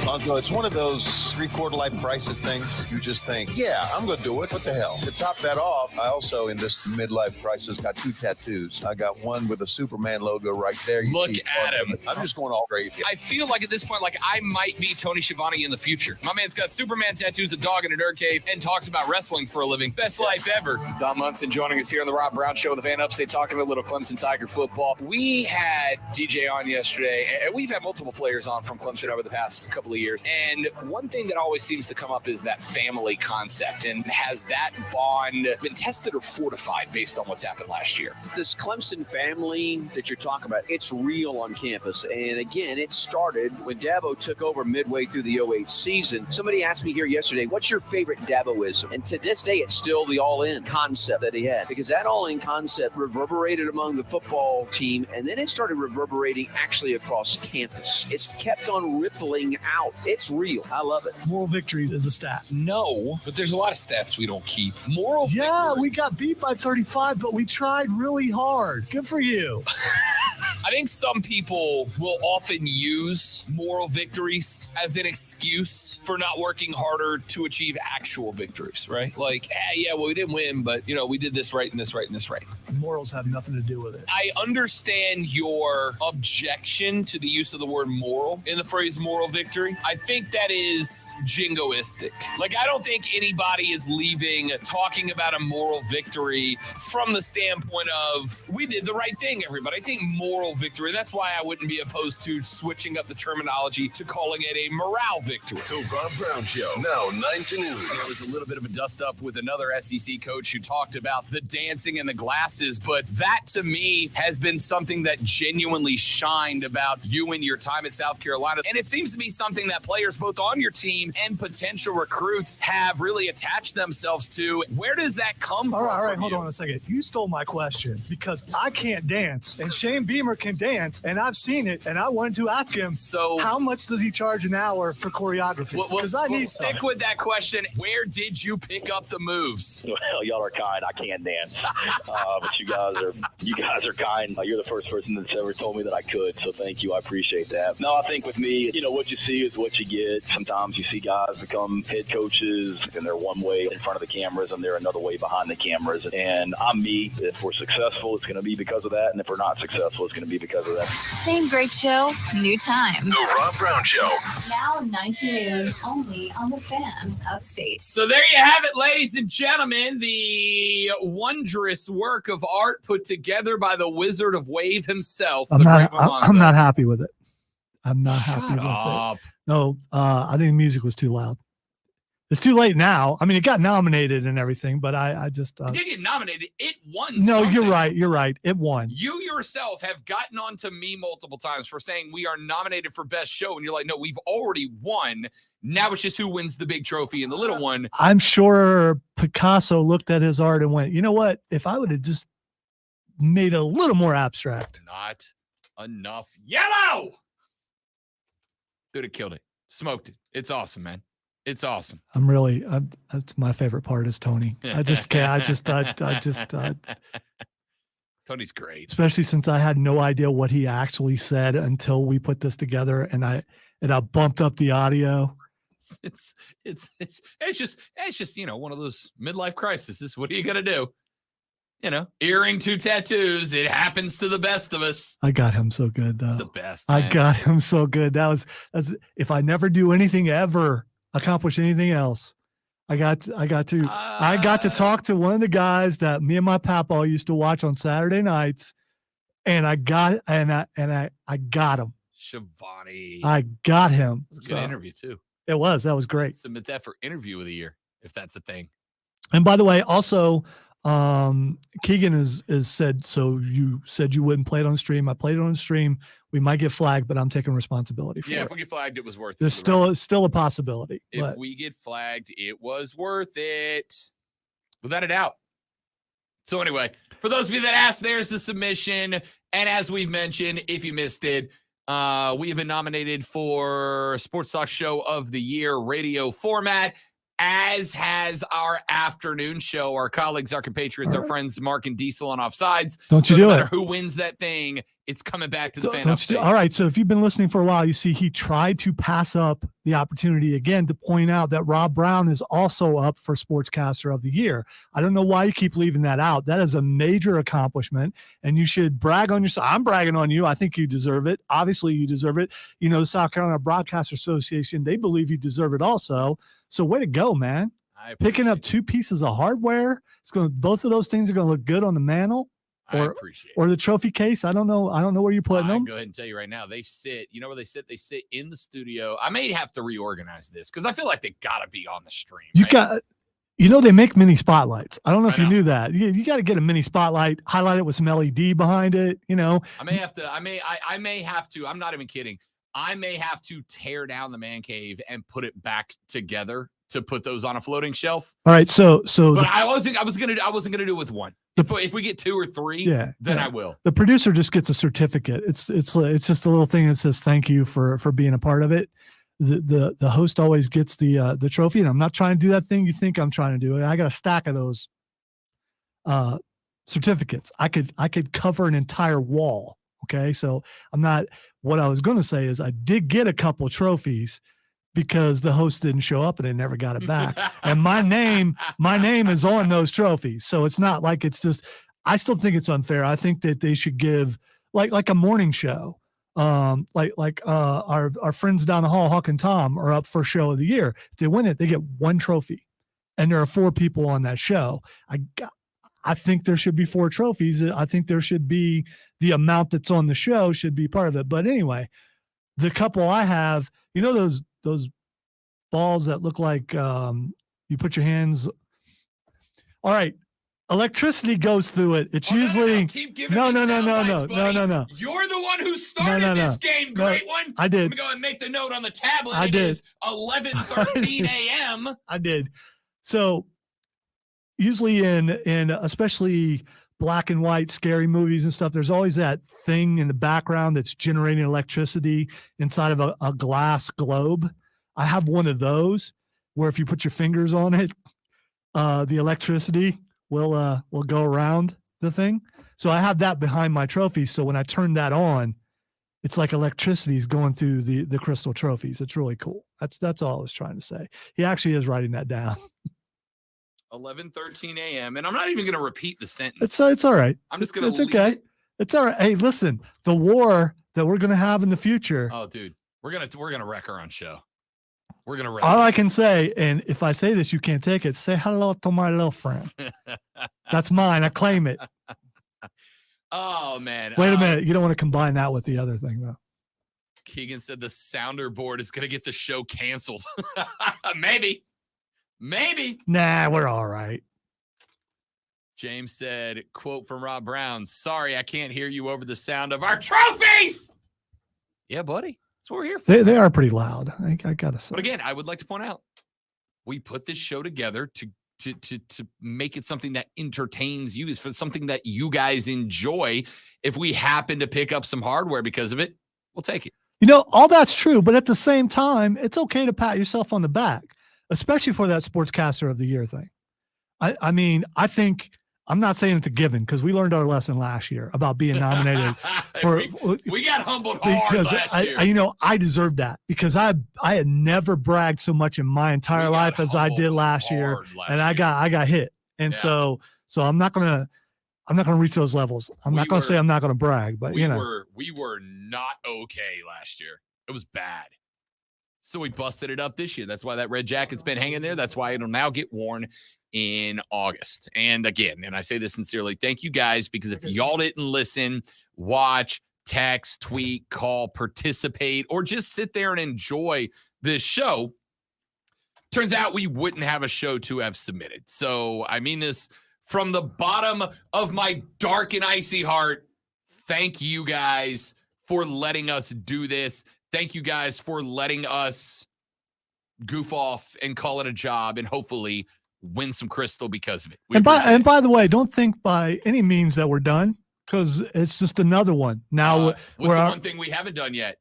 Lonzo, it's one of those three-quarter life crisis things. You just think, yeah, I'm going to do it. What the hell? To top that off, I also, in this midlife crisis, got 2 tattoos. I got one with a Superman logo right there. Look at him. I'm just going all crazy. I feel like at this point, like I might be Tony Schiavone in the future. My man's got Superman tattoos, a dog in a dirt cave, and talks about wrestling for a living. Best life ever. Don Munson joining us here on the Rob Brown Show with the Fan Upstate, talking a little Clemson Tiger football. We had DJ on yesterday, and we've had multiple players on from Clemson over the past couple of years. And one thing that always seems to come up is that family concept. And has that bond been tested or fortified based on what's happened last year? This Clemson family that you're talking about, it's real on campus. And again, it started when Dabo took over midway through the 08 season. Somebody asked me here yesterday, what's your favorite Daboism? And to this day, it's still the all-in concept that he had. Because that all-in concept reverberated among the football team, and then it started reverberating actually across campus. It's kept on rippling out. It's real. I love it. Moral victory is a stat. No, but there's a lot of stats we don't keep. Moral victory. We got beat by 35, but we tried really hard. Good for you. I think some people will often use moral victories as an excuse for not working harder to achieve actual victories, right? Like, well, we didn't win, but, we did this right and this right and this right. Morals have nothing to do with it. I understand your objection to the use of the word moral in the phrase moral victory. I think that is jingoistic. Like, I don't think anybody is leaving talking about a moral victory from the standpoint of, we did the right thing, everybody. I think moral victory, that's why I wouldn't be opposed to switching up the terminology to calling it a morale victory. The Rob Brown Show, now 9 to noon. There was a little bit of a dust up with another SEC coach who talked about the dancing and the glasses, but that to me has been something that genuinely shined about you and your time at South Carolina. And it seems to be something that players both on your team and potential recruits have really attached themselves to. Where does that come from? All right, hold on a second. You stole my question because I can't dance and Shane Beamer can dance, and I've seen it, and I wanted to ask him, so how much does he charge an hour for choreography? We'll stick with that question. Where did you pick up the moves? Well, y'all are kind. I can't dance, but you guys are kind. You're the first person that's ever told me that I could, so thank you. I appreciate that. No, I think with me, what you see is what you get. Sometimes you see guys become head coaches, and they're one way in front of the cameras, and they're another way behind the cameras. And I'm me. If we're successful, it's going to be because of that, and if we're not successful, it's going to be because of that. Same great show, new time. The Rob Brown Show. Now 9 to noon, only on the Fan Upstate. So there you have it, ladies and gentlemen. The wondrous work of art put together by the Wizard of Wave himself. I'm not happy with it. I'm not happy with it. No, I think the music was too loud. It's too late now. I mean, it got nominated and everything, but I just It didn't get nominated. It won. no, something. you're right. You're right. It won. You yourself have gotten onto me multiple times for saying we are nominated for best show, and you're like, no, we've already won. Now it's just who wins the big trophy and the little one. I'm sure Picasso looked at his art and went, you know what? If I would have just made it a little more abstract. Not enough yellow. Dude, it killed it. Smoked it. It's awesome, man. It's awesome. That's my favorite part is Tony. I just can't. Tony's great. Especially since I had no idea what he actually said until we put this together, and I bumped up the audio. It's just one of those midlife crises. What are you gonna do? Earring, 2 tattoos. It happens to the best of us. I got him so good though. It's the best. I man. got him so good. That's if I never do anything ever, accomplish anything else, I got to talk to one of the guys that me and my papa used to watch on Saturday nights, and I got him. Shivani. I got him. It was a good interview too. It was. That was great. Submit that for interview of the year if that's a thing. And by the way, also, Keegan is said, so you said you wouldn't play it on stream. I played it on stream. We might get flagged, but I'm taking responsibility for it. If we get flagged, it was worth it. There's still a possibility. If we get flagged, it was worth it. Without a doubt. So anyway, for those of you that asked, there's the submission. And as we've mentioned, if you missed it, we have been nominated for Sports Talk Show of the Year radio format, as has our afternoon show. Our colleagues, our compatriots, our friends, Mark and Diesel on Offsides. Don't you so do no matter it. wyou wins that thing, it's coming back to the fan Don't you upstate. all right. So if you've been listening for a while, you see he tried to pass up the opportunity again to point out that Rob Brown is also up for Sportscaster of the Year. I don't know why you keep leaving that out. That is a major accomplishment, and you should brag on yourself. I'm bragging on you. I think you deserve it. Obviously, you deserve it. The South Carolina Broadcasters Association, they believe you deserve it also. So way to go, man. Picking up 2 pieces of hardware. Both of those things are going to look good on the mantle. I appreciate it. Or the trophy case. I don't know where you're putting them. Go ahead and tell you right now. They sit, you know where they sit? They sit in the studio. I may have to reorganize this because I feel like they got to be on the stream. They make mini spotlights. I don't know if you knew that. You got to get a mini spotlight, highlight it with some LED behind it. I may have to, I'm not even kidding. I may have to tear down the man cave and put it back together to put those on a floating shelf. All right. But I wasn't gonna do it with one. If we get 2 or 3, then I will. The producer just gets a certificate. It's just a little thing that says thank you for being a part of it. The host always gets the trophy, and I'm not trying to do that thing you think I'm trying to do. I got a stack of those certificates. I could cover an entire wall. Okay, so I'm not. What I was going to say is I did get a couple trophies because the host didn't show up and they never got it back. And my name is on those trophies. So it's not like it's just, I still think it's unfair. I think that they should give like a morning show. Our friends down the hall, Hawk and Tom, are up for show of the year. If they win it, they get 1 trophy. And there are 4 people on that show. I think there should be 4 trophies. I think there should be the amount that's on the show should be part of it. But anyway, the couple I have, those balls that look like you put your hands. All right. Electricity goes through it. It's usually Keep giving no. me You're the one who started this game. Great one. I did. Let me go and make the note on the tablet. I did. Is 11:13 a.m. I did. So usually in especially black and white scary movies and stuff, there's always that thing in the background that's generating electricity inside of a glass globe. I have one of those where if you put your fingers on it, the electricity will go around the thing. So I have that behind my trophies. So when I turn that on, it's like electricity is going through the crystal trophies. It's really cool. That's all I was trying to say. He actually is writing that down. 11:13 a.m. And I'm not even going to repeat the sentence. It's all right. I'm just going to. It's okay. It's all right. Hey, listen, the war that we're going to have in the future. Oh, dude, we're gonna wreck our own show. We're gonna wreck. All I can say, and if I say this, you can't take it. Say hello to my little friend. That's mine. I claim it. Oh man. Wait a minute. You don't want to combine that with the other thing, though. Keegan said the sounder board is gonna get the show canceled. Maybe. Maybe. Nah, we're all right. James said, quote from Rob Brown, sorry, I can't hear you over the sound of our trophies. Yeah, buddy. That's what we're here for. They are pretty loud. I gotta say. But again, I would like to point out, we put this show together to make it something that entertains you, is for something that you guys enjoy. If we happen to pick up some hardware because of it, we'll take it. You know, all that's true, but at the same time, it's okay to pat yourself on the back, especially for that Sportscaster of the Year thing. I mean, I think, I'm not saying it's a given because we learned our lesson last year about being nominated for. We got humbled hard because last year. I deserved that because I had never bragged so much in my entire life as I did last year, and I got hit, and so I'm not gonna reach those levels. I'm not gonna say I'm not gonna brag, but we were not okay last year. It was bad. So we busted it up this year. That's why that red jacket's been hanging there. That's why it'll now get worn in August. And again, and I say this sincerely, thank you guys, because if y'all didn't listen, watch, text, tweet, call, participate, or just sit there and enjoy this show, turns out we wouldn't have a show to have submitted. So I mean this from the bottom of my dark and icy heart. Thank you guys for letting us do this. Thank you guys for letting us goof off and call it a job and hopefully win some crystal because of it. And by the way, don't think by any means that we're done, because it's just another one. Now, what's the one thing we haven't done yet?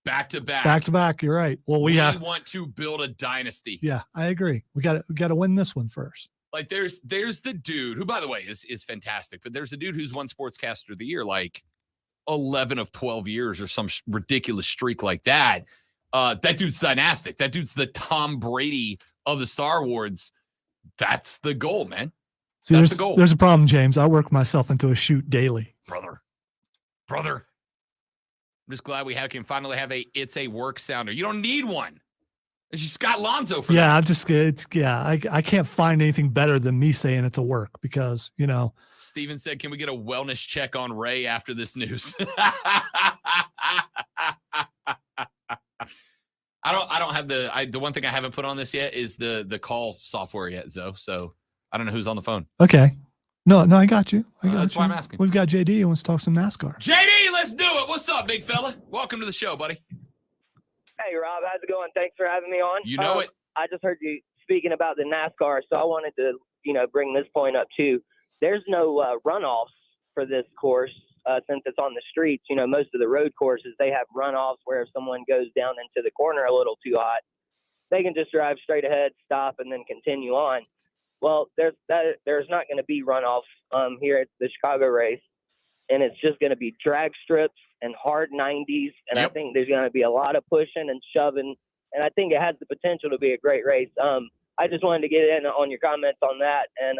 Back to back. You're right. Well, we want to build a dynasty. Yeah, I agree. We got to win this one first. Like there's the dude who, by the way, is fantastic, but there's a dude who's won Sportscaster of the Year like 11 of 12 years or some ridiculous streak like that. That dude's dynastic. That dude's the Tom Brady of the Star Awards. That's the goal, man. See, that's the goal. There's a problem, James. I work myself into a shoot daily. Brother. I'm just glad we can finally have it's a work sounder. You don't need one. It's just Scott Lonzo for that. I can't find anything better than me saying it's a work because, you know. Steven said, can we get a wellness check on Ray after this news? I don't have the one thing I haven't put on this yet is the call software yet, Zoe. So I don't know who's on the phone. Okay. No, I got you. That's why I'm asking. We've got JD who wants to talk some NASCAR. JD, let's do it. What's up, big fella? Welcome to the show, buddy. Hey, Rob, how's it going? Thanks for having me on. You know it. I just heard you speaking about the NASCAR, so I wanted to, bring this point up too. There's no runoffs for this course since it's on the streets. Most of the road courses, they have runoffs where if someone goes down into the corner a little too hot, they can just drive straight ahead, stop, and then continue on. Well, there's not going to be runoffs here at the Chicago race, and it's just going to be drag strips and hard 90s, and I think there's going to be a lot of pushing and shoving, and I think it has the potential to be a great race. I just wanted to get in on your comments on that, and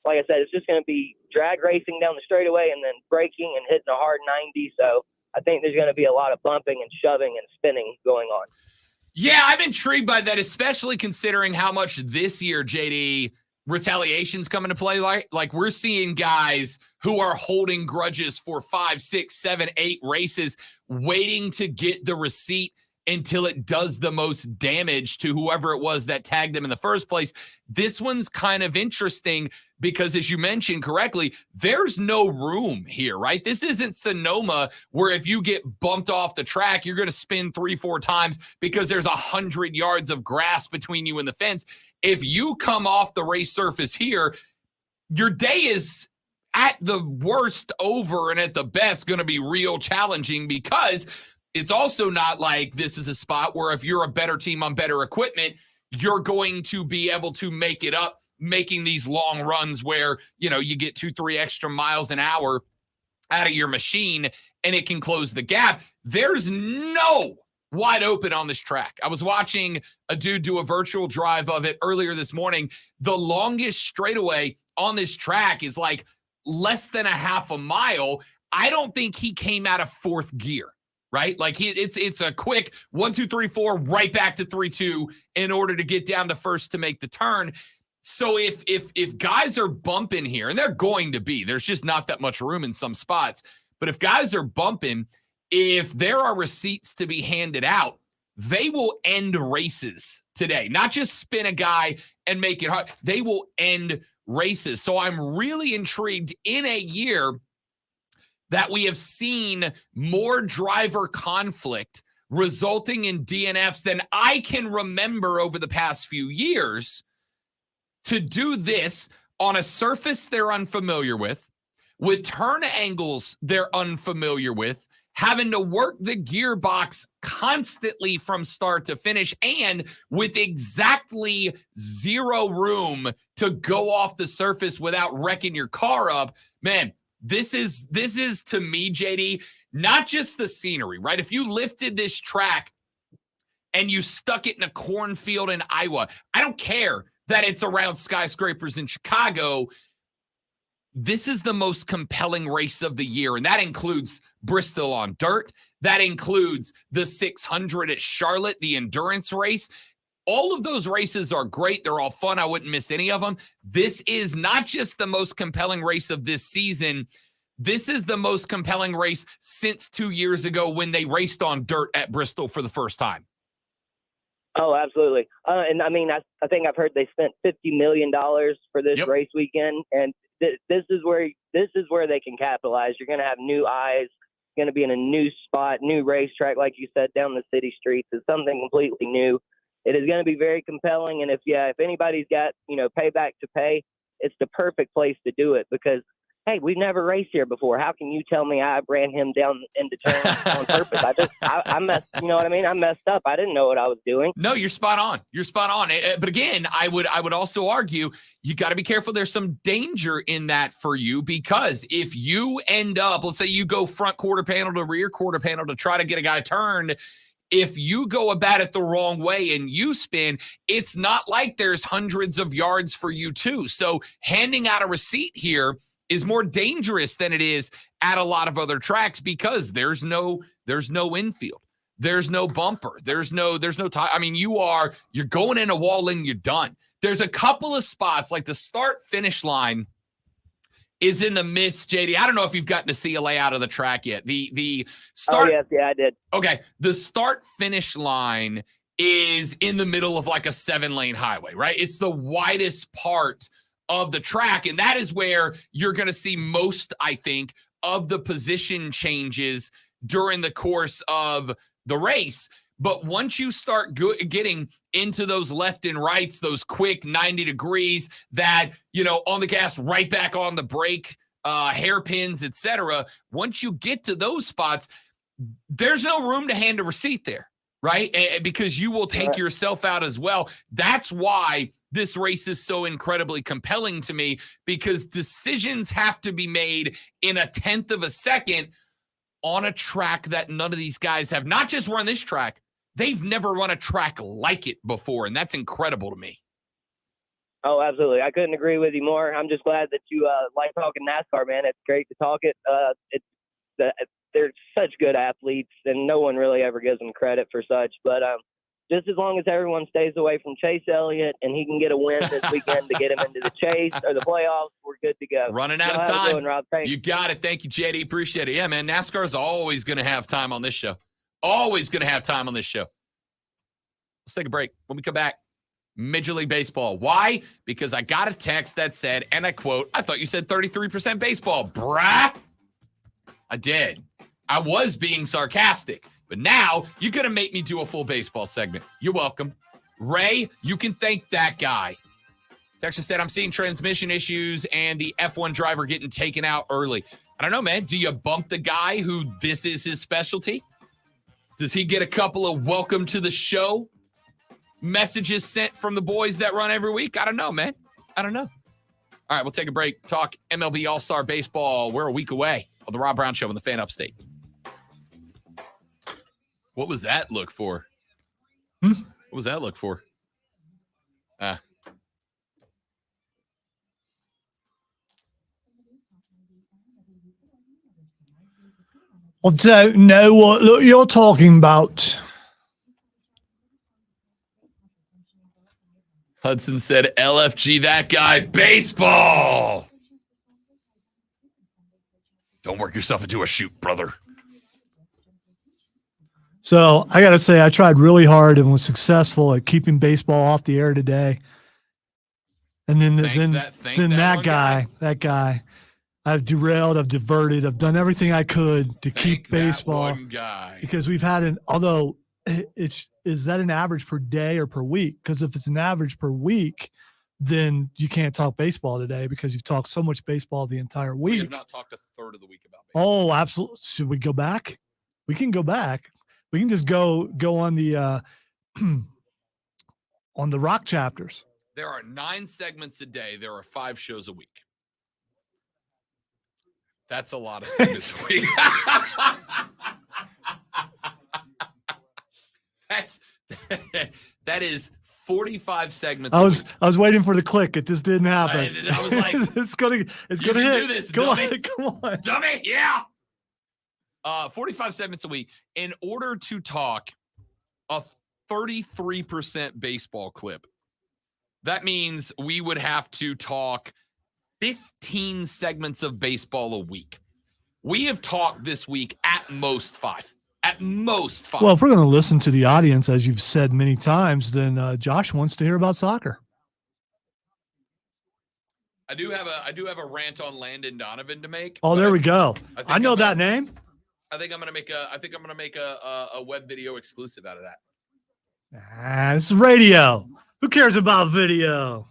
like I said, it's just going to be drag racing down the straightaway and then braking and hitting a hard 90, so I think there's going to be a lot of bumping and shoving and spinning going on. Yeah, I'm intrigued by that, especially considering how much this year, JD, retaliation's coming to play. Like we're seeing guys who are holding grudges for 5, 6, 7, 8 races, waiting to get the receipt until it does the most damage to whoever it was that tagged them in the first place. This one's kind of interesting because, as you mentioned correctly, there's no room here, right? This isn't Sonoma where if you get bumped off the track, you're going to spin 3-4 times because there's 100 yards of grass between you and the fence. If you come off the race surface here, your day is at the worst over and at the best going to be real challenging because it's also not like this is a spot where if you're a better team on better equipment, you're going to be able to make it up, making these long runs where, you get 2-3 extra miles an hour out of your machine and it can close the gap. There's no wide open on this track. I was watching a dude do a virtual drive of it earlier this morning. The longest straightaway on this track is like less than a half a mile. I don't think he came out of fourth gear, right? Like it's a quick 1, 2, 3, 4, right back to 3, 2 in order to get down to first to make the turn. So if guys are bumping here, and they're going to be, there's just not that much room in some spots. But if guys are bumping, if there are receipts to be handed out, they will end races today, not just spin a guy and make it hard. They will end races. So I'm really intrigued in a year that we have seen more driver conflict resulting in DNFs than I can remember over the past few years. To do this on a surface they're unfamiliar with turn angles they're unfamiliar with, having to work the gearbox constantly from start to finish, and with exactly zero room to go off the surface without wrecking your car up. Man, this is to me, JD, not just the scenery, right? If you lifted this track and you stuck it in a cornfield in Iowa, I don't care that it's around skyscrapers in Chicago. This is the most compelling race of the year, and that includes Bristol on dirt. That includes the 600 at Charlotte, the endurance race. All of those races are great. They're all fun. I wouldn't miss any of them. This is not just the most compelling race of this season. This is the most compelling race since 2 years ago when they raced on dirt at Bristol for the first time. Oh, absolutely. And I mean, I think I've heard they spent $50 million for this race weekend, and this is where they can capitalize. You're going to have new eyes, going to be in a new spot, new racetrack, like you said, down the city streets. It's something completely new. It is going to be very compelling. And if anybody's got, payback to pay, it's the perfect place to do it because, hey, we've never raced here before. How can you tell me I ran him down into turn on purpose? I messed, you know what I mean? I messed up. I didn't know what I was doing. No, you're spot on. You're spot on. But again, I would also argue you got to be careful. There's some danger in that for you because if you end up, let's say you go front quarter panel to rear quarter panel to try to get a guy turned, if you go about it the wrong way and you spin, it's not like there's hundreds of yards for you too. So handing out a receipt here is more dangerous than it is at a lot of other tracks because there's no infield. There's no bumper. There's no tie. I mean, you're going in a wall and you're done. There's a couple of spots like the start finish line is in the midst, JD. I don't know if you've gotten to see a layout of the track yet. The start. Oh, yes, yeah, I did. Okay. The start finish line is in the middle of like a 7-lane highway, right? It's the widest part of the track. And that is where you're going to see most, I think, of the position changes during the course of the race. But once you start getting into those left and rights, those quick 90 degrees that, on the gas, right back on the brake, hairpins, etc. Once you get to those spots, there's no room to hand a receipt there, right? Because you will take yourself out as well. That's why this race is so incredibly compelling to me because decisions have to be made in a tenth of a second on a track that none of these guys have not just run this track. They've never run a track like it before, and that's incredible to me. Oh, absolutely. I couldn't agree with you more. I'm just glad that you like talking NASCAR, man. It's great to talk it. They're such good athletes, and no one really ever gives them credit for such. But just as long as everyone stays away from Chase Elliott and he can get a win this weekend to get him into the chase or the playoffs, we're good to go. Running out of time. Rob. You got it. Thank you, JD. Appreciate it. Yeah, man, NASCAR is always going to have time on this show. Always going to have time on this show. Let's take a break. When we come back, Major League Baseball. Why? Because I got a text that said, and I quote, I thought you said 33% baseball. Brah. I did. I was being sarcastic. But now you're going to make me do a full baseball segment. You're welcome. Ray, you can thank that guy. Texas said, I'm seeing transmission issues and the F1 driver getting taken out early. I don't know, man. Do you bump the guy who this is his specialty? Does he get a couple of welcome to the show messages sent from the boys that run every week? I don't know, man. I don't know. All right, we'll take a break. Talk MLB All-Star Baseball. We're a week away on the Rob Brown Show on the Fan Upstate. What was that look for? What was that look for? I don't know what you're talking about. Hudson said, LFG, that guy, baseball. Don't work yourself into a shoot, brother. So I got to say, I tried really hard and was successful at keeping baseball off the air today. And then that guy, I've derailed, I've diverted, I've done everything I could to keep baseball. One guy. Because we've had although is that an average per day or per week? Because if it's an average per week, then you can't talk baseball today because you've talked so much baseball the entire week. We have not talked a third of the week about baseball. Oh, absolutely. Should we go back? We can go back. We can just go on the on the rock chapters. There are 9 segments a day. There are 5 shows a week. That's a lot of segments a week. That is 45 segments. I was waiting for the click. It just didn't happen. I was like, it's gonna hit. Do this, Come dummy. on. Dummy, yeah. 45 segments a week. In order to talk a 33% baseball clip, that means we would have to talk 15 segments of baseball a week. We have talked this week at most 5. At most 5. Well, if we're going to listen to the audience, as you've said many times, then Josh wants to hear about soccer. I do have a rant on Landon Donovan to make. Oh, there we go. I know that name. I think I'm gonna make a web video exclusive out of that. This is radio. Who cares about video?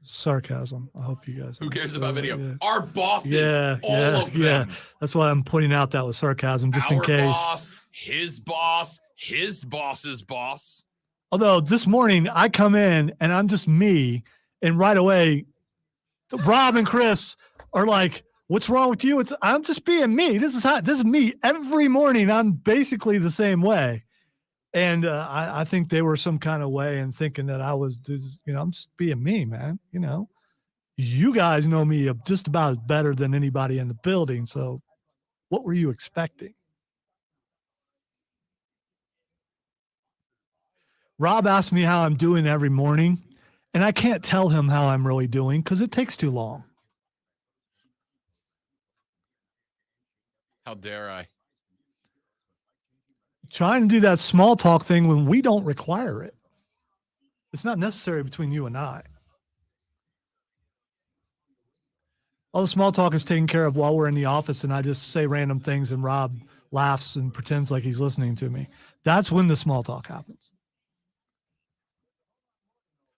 Sarcasm. I hope you guys. Who cares about video? Yeah. Our bosses, all of them. That's why I'm pointing out that was sarcasm, just in Our case. boss, his boss's boss. Although this morning I come in and I'm just me, and right away, Rob and Chris are like, "What's wrong with you?" I'm just being me. This is me every morning. I'm basically the same way. And I think they were some kind of way in thinking that I was, I'm just being me, man. You guys know me just about as better than anybody in the building. So what were you expecting? Rob asked me how I'm doing every morning, and I can't tell him how I'm really doing because it takes too long. How dare I? Trying to do that small talk thing when we don't require it. It's not necessary between you and I. All the small talk is taken care of while we're in the office and I just say random things and Rob laughs and pretends like he's listening to me. That's when the small talk happens.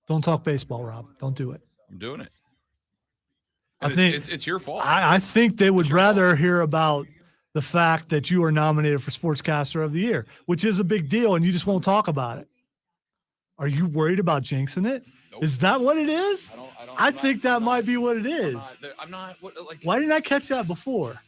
Don't talk baseball, Rob. Don't do it. I'm doing it. I think it's your fault. I think they would rather hear about the fact that you are nominated for Sportscaster of the Year, which is a big deal, and you just won't talk about it. Are you worried about jinxing it? Nope. Is that what it is? I think that might be what it is. I'm not. Why didn't I catch that before?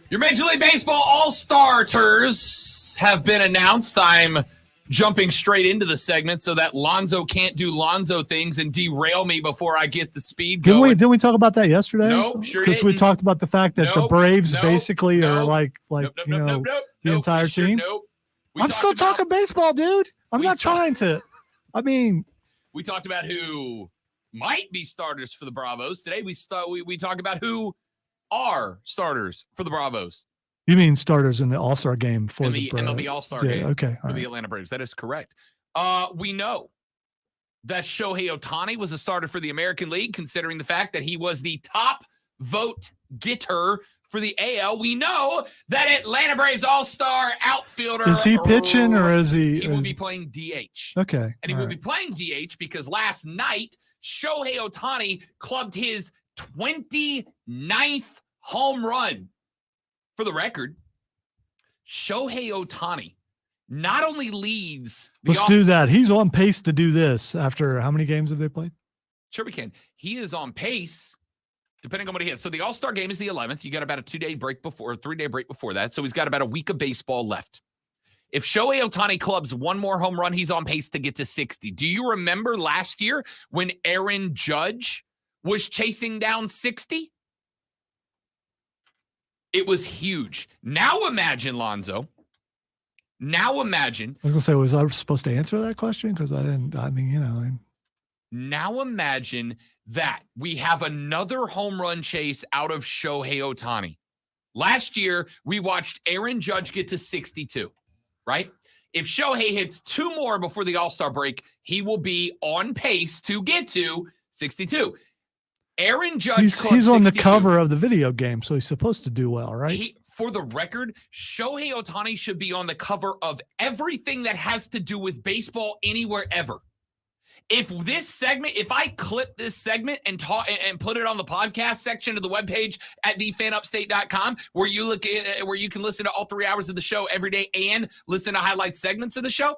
Your Major League Baseball All-Starters have been announced. I'm jumping straight into the segment so that Lonzo can't do Lonzo things and derail me before I get the speed going. Didn't we talk about that yesterday? Nope, sure Because we talked about the fact that the Braves basically are like the entire team. I'm still talking baseball, dude. I'm not trying to. I mean, we talked about who might be starters for the Bravos today. We talked about who are starters for the Bravos. You mean starters in the All-Star game for the MLB All-Star game? Okay, for the Atlanta Braves. That is correct. We know that Shohei Ohtani was a starter for the American League, considering the fact that he was the top vote getter for the AL. We know that Atlanta Braves All-Star outfielder. Is he pitching or is he? He will be playing DH. Okay. And he will be playing DH because last night, Shohei Ohtani clubbed his 29th home run. For the record, Shohei Ohtani not only leads. Let's do that. He's on pace to do this after how many games have they played? Sure, we can. He is on pace, depending on what he hits. So the All-Star game is the 11th. You got about a 3-day break before that. So he's got about a week of baseball left. If Shohei Ohtani clubs one more home run, he's on pace to get to 60. Do you remember last year when Aaron Judge was chasing down 60? It was huge. Now imagine, Lonzo. Now imagine. I was going to say, was I supposed to answer that question? Because I didn't. I mean, Now imagine that we have another home run chase out of Shohei Ohtani. Last year, we watched Aaron Judge get to 62, right? If Shohei hits 2 more before the All-Star break, he will be on pace to get to 62. Aaron Judge he's on the 62. cover of the video game, so he's supposed to do well, right? For the record, Shohei Ohtani should be on the cover of everything that has to do with baseball anywhere ever. If I clip this segment and put it on the podcast section of the webpage at thefanupstate.com, where you can listen to all 3 hours of the show every day and listen to highlight segments of the show,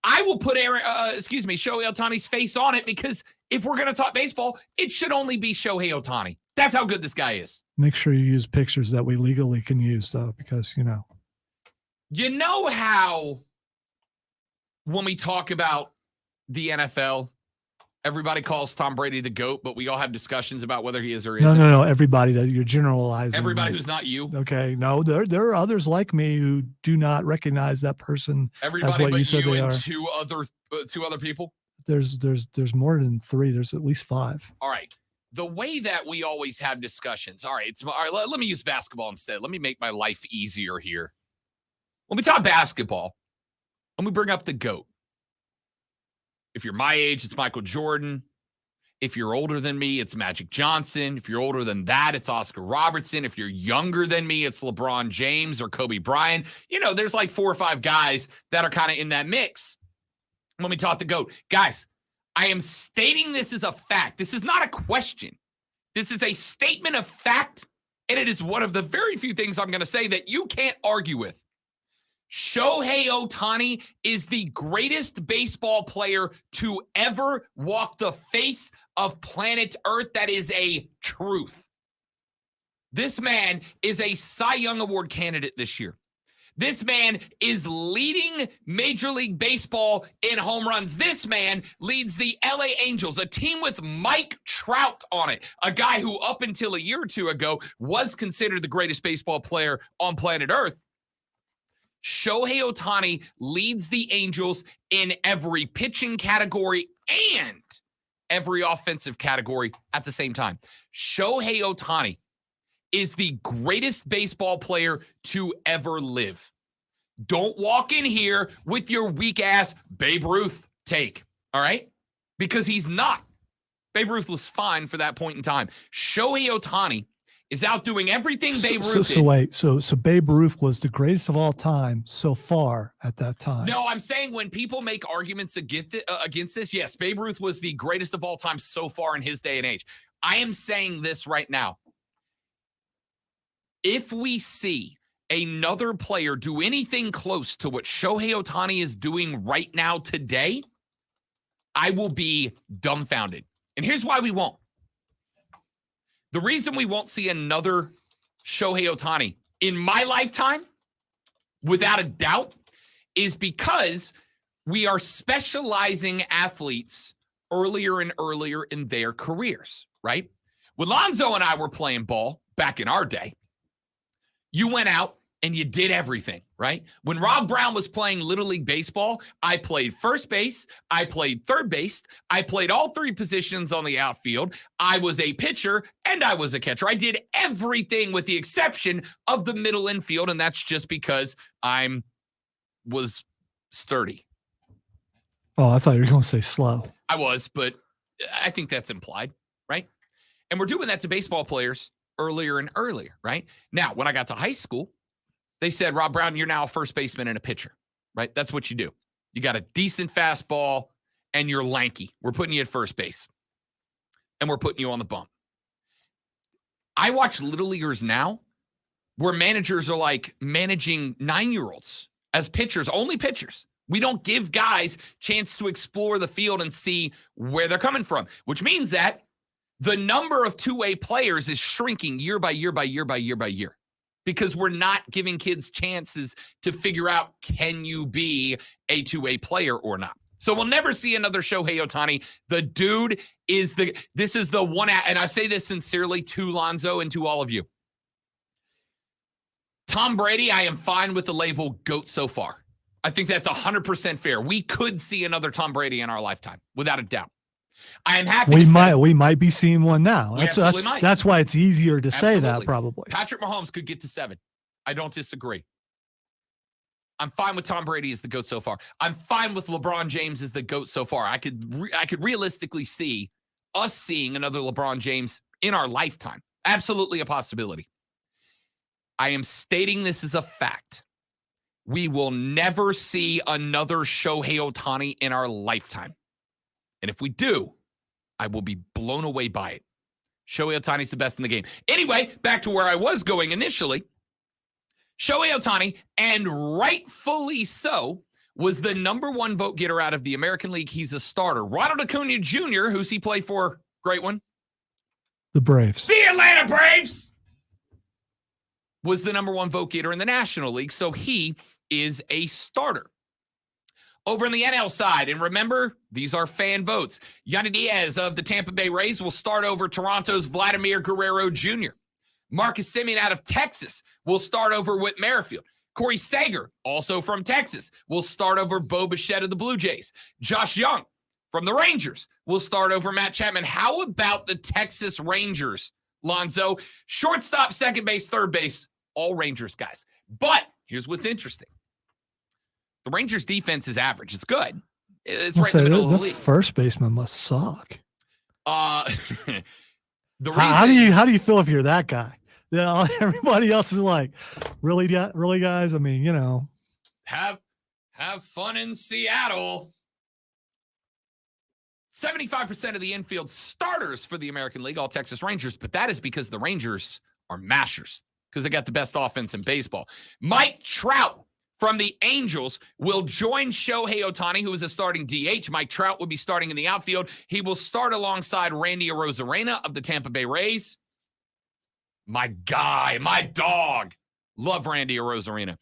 I will put Shohei Ohtani's face on it, because if we're going to talk baseball, it should only be Shohei Ohtani. That's how good this guy is. Make sure you use pictures that we legally can use, though, because, you know how when we talk about the NFL, everybody calls Tom Brady the GOAT, but we all have discussions about whether he is or isn't. No. Everybody that you're generalizing. Everybody who's not you. Okay. No, there are others like me who do not recognize that person Everybody as what but you said you they and are. two other people. There's more than 3. There's at least 5. All right. The way that we always have discussions. All right. Let me use basketball instead. Let me make my life easier here. When we talk basketball, and we bring up the GOAT. If you're my age, it's Michael Jordan. If you're older than me, it's Magic Johnson. If you're older than that, it's Oscar Robertson. If you're younger than me, it's LeBron James or Kobe Bryant. There's like 4 or 5 guys that are kind of in that mix. When we talk the GOAT, guys, I am stating this as a fact. This is not a question. This is a statement of fact, and it is one of the very few things I'm going to say that you can't argue with. Shohei Ohtani is the greatest baseball player to ever walk the face of planet Earth. That is a truth. This man is a Cy Young Award candidate this year. This man is leading Major League Baseball in home runs. This man leads the LA Angels, a team with Mike Trout on it, a guy who up until a year or 2 ago was considered the greatest baseball player on planet Earth. Shohei Ohtani leads the Angels in every pitching category and every offensive category at the same time. Shohei Ohtani is the greatest baseball player to ever live. Don't walk in here with your weak-ass Babe Ruth take, all right? Because he's not. Babe Ruth was fine for that point in time. Shohei Ohtani is outdoing everything Babe Ruth did. Wait, so Babe Ruth was the greatest of all time so far at that time. No, I'm saying when people make arguments against this, yes, Babe Ruth was the greatest of all time so far in his day and age. I am saying this right now. If we see another player do anything close to what Shohei Ohtani is doing right now today, I will be dumbfounded. And here's why we won't. The reason we won't see another Shohei Ohtani in my lifetime, without a doubt, is because we are specializing athletes earlier and earlier in their careers, right? When Lonzo and I were playing ball back in our day, you went out and you did everything, right? When Rob Brown was playing Little League Baseball, I played first base, I played third base, I played all 3 positions on the outfield, I was a pitcher, and I was a catcher. I did everything with the exception of the middle infield, and that's just because I was sturdy. Oh, I thought you were going to say slow. I was, but I think that's implied, right? And we're doing that to baseball players earlier and earlier, right? Now, when I got to high school, they said, Rob Brown, you're now a first baseman and a pitcher, right? That's what you do. You got a decent fastball and you're lanky. We're putting you at first base and we're putting you on the bump. I watch Little Leaguers now where managers are like managing 9-year-olds as pitchers, only pitchers. We don't give guys chance to explore the field and see where they're coming from, which means that the number of two-way players is shrinking year by year by year by year by year because we're not giving kids chances to figure out, can you be a two-way player or not? So we'll never see another Shohei Ohtani. The dude is this is the one, and I say this sincerely to Lonzo and to all of you. Tom Brady, I am fine with the label GOAT so far. I think that's 100% fair. We could see another Tom Brady in our lifetime, without a doubt. I am happy We might be seeing one now. We absolutely might. That's why it's easier to say that Absolutely. probably. Patrick Mahomes could get to 7. I don't disagree. I'm fine with Tom Brady as the GOAT so far. I'm fine with LeBron James as the GOAT so far. I could realistically see us seeing another LeBron James in our lifetime. Absolutely a possibility. I am stating this as a fact. We will never see another Shohei Ohtani in our lifetime. And if we do, I will be blown away by it. Shohei Ohtani's the best in the game. Anyway, back to where I was going initially. Shohei Ohtani, and rightfully so, was the number 1 vote getter out of the American League. He's a starter. Ronald Acuna Jr., who's he play for? Great one. The Braves. The Atlanta Braves was the number 1 vote getter in the National League, so he is a starter. Over on the NL side, and remember, these are fan votes. Yandy Diaz of the Tampa Bay Rays will start over Toronto's Vladimir Guerrero Jr. Marcus Semien out of Texas will start over Whit Merrifield. Corey Seager, also from Texas, will start over Bo Bichette of the Blue Jays. Josh Young from the Rangers will start over Matt Chapman. How about the Texas Rangers, Lonzo? Shortstop, second base, third base, all Rangers guys. But here's what's interesting. The Rangers defense is average. It's good. It's right in the middle of the league. First baseman must suck. The reason, How do you feel if you're that guy? Yeah, everybody else is like, really, guys? I mean, have fun in Seattle. 75% of the infield starters for the American League, all Texas Rangers, but that is because the Rangers are mashers because they got the best offense in baseball. Mike Trout from the Angels will join Shohei Ohtani, who is a starting DH. Mike Trout will be starting in the outfield. He will start alongside Randy Arozarena of the Tampa Bay Rays. My guy, my dog. Love Randy Arozarena.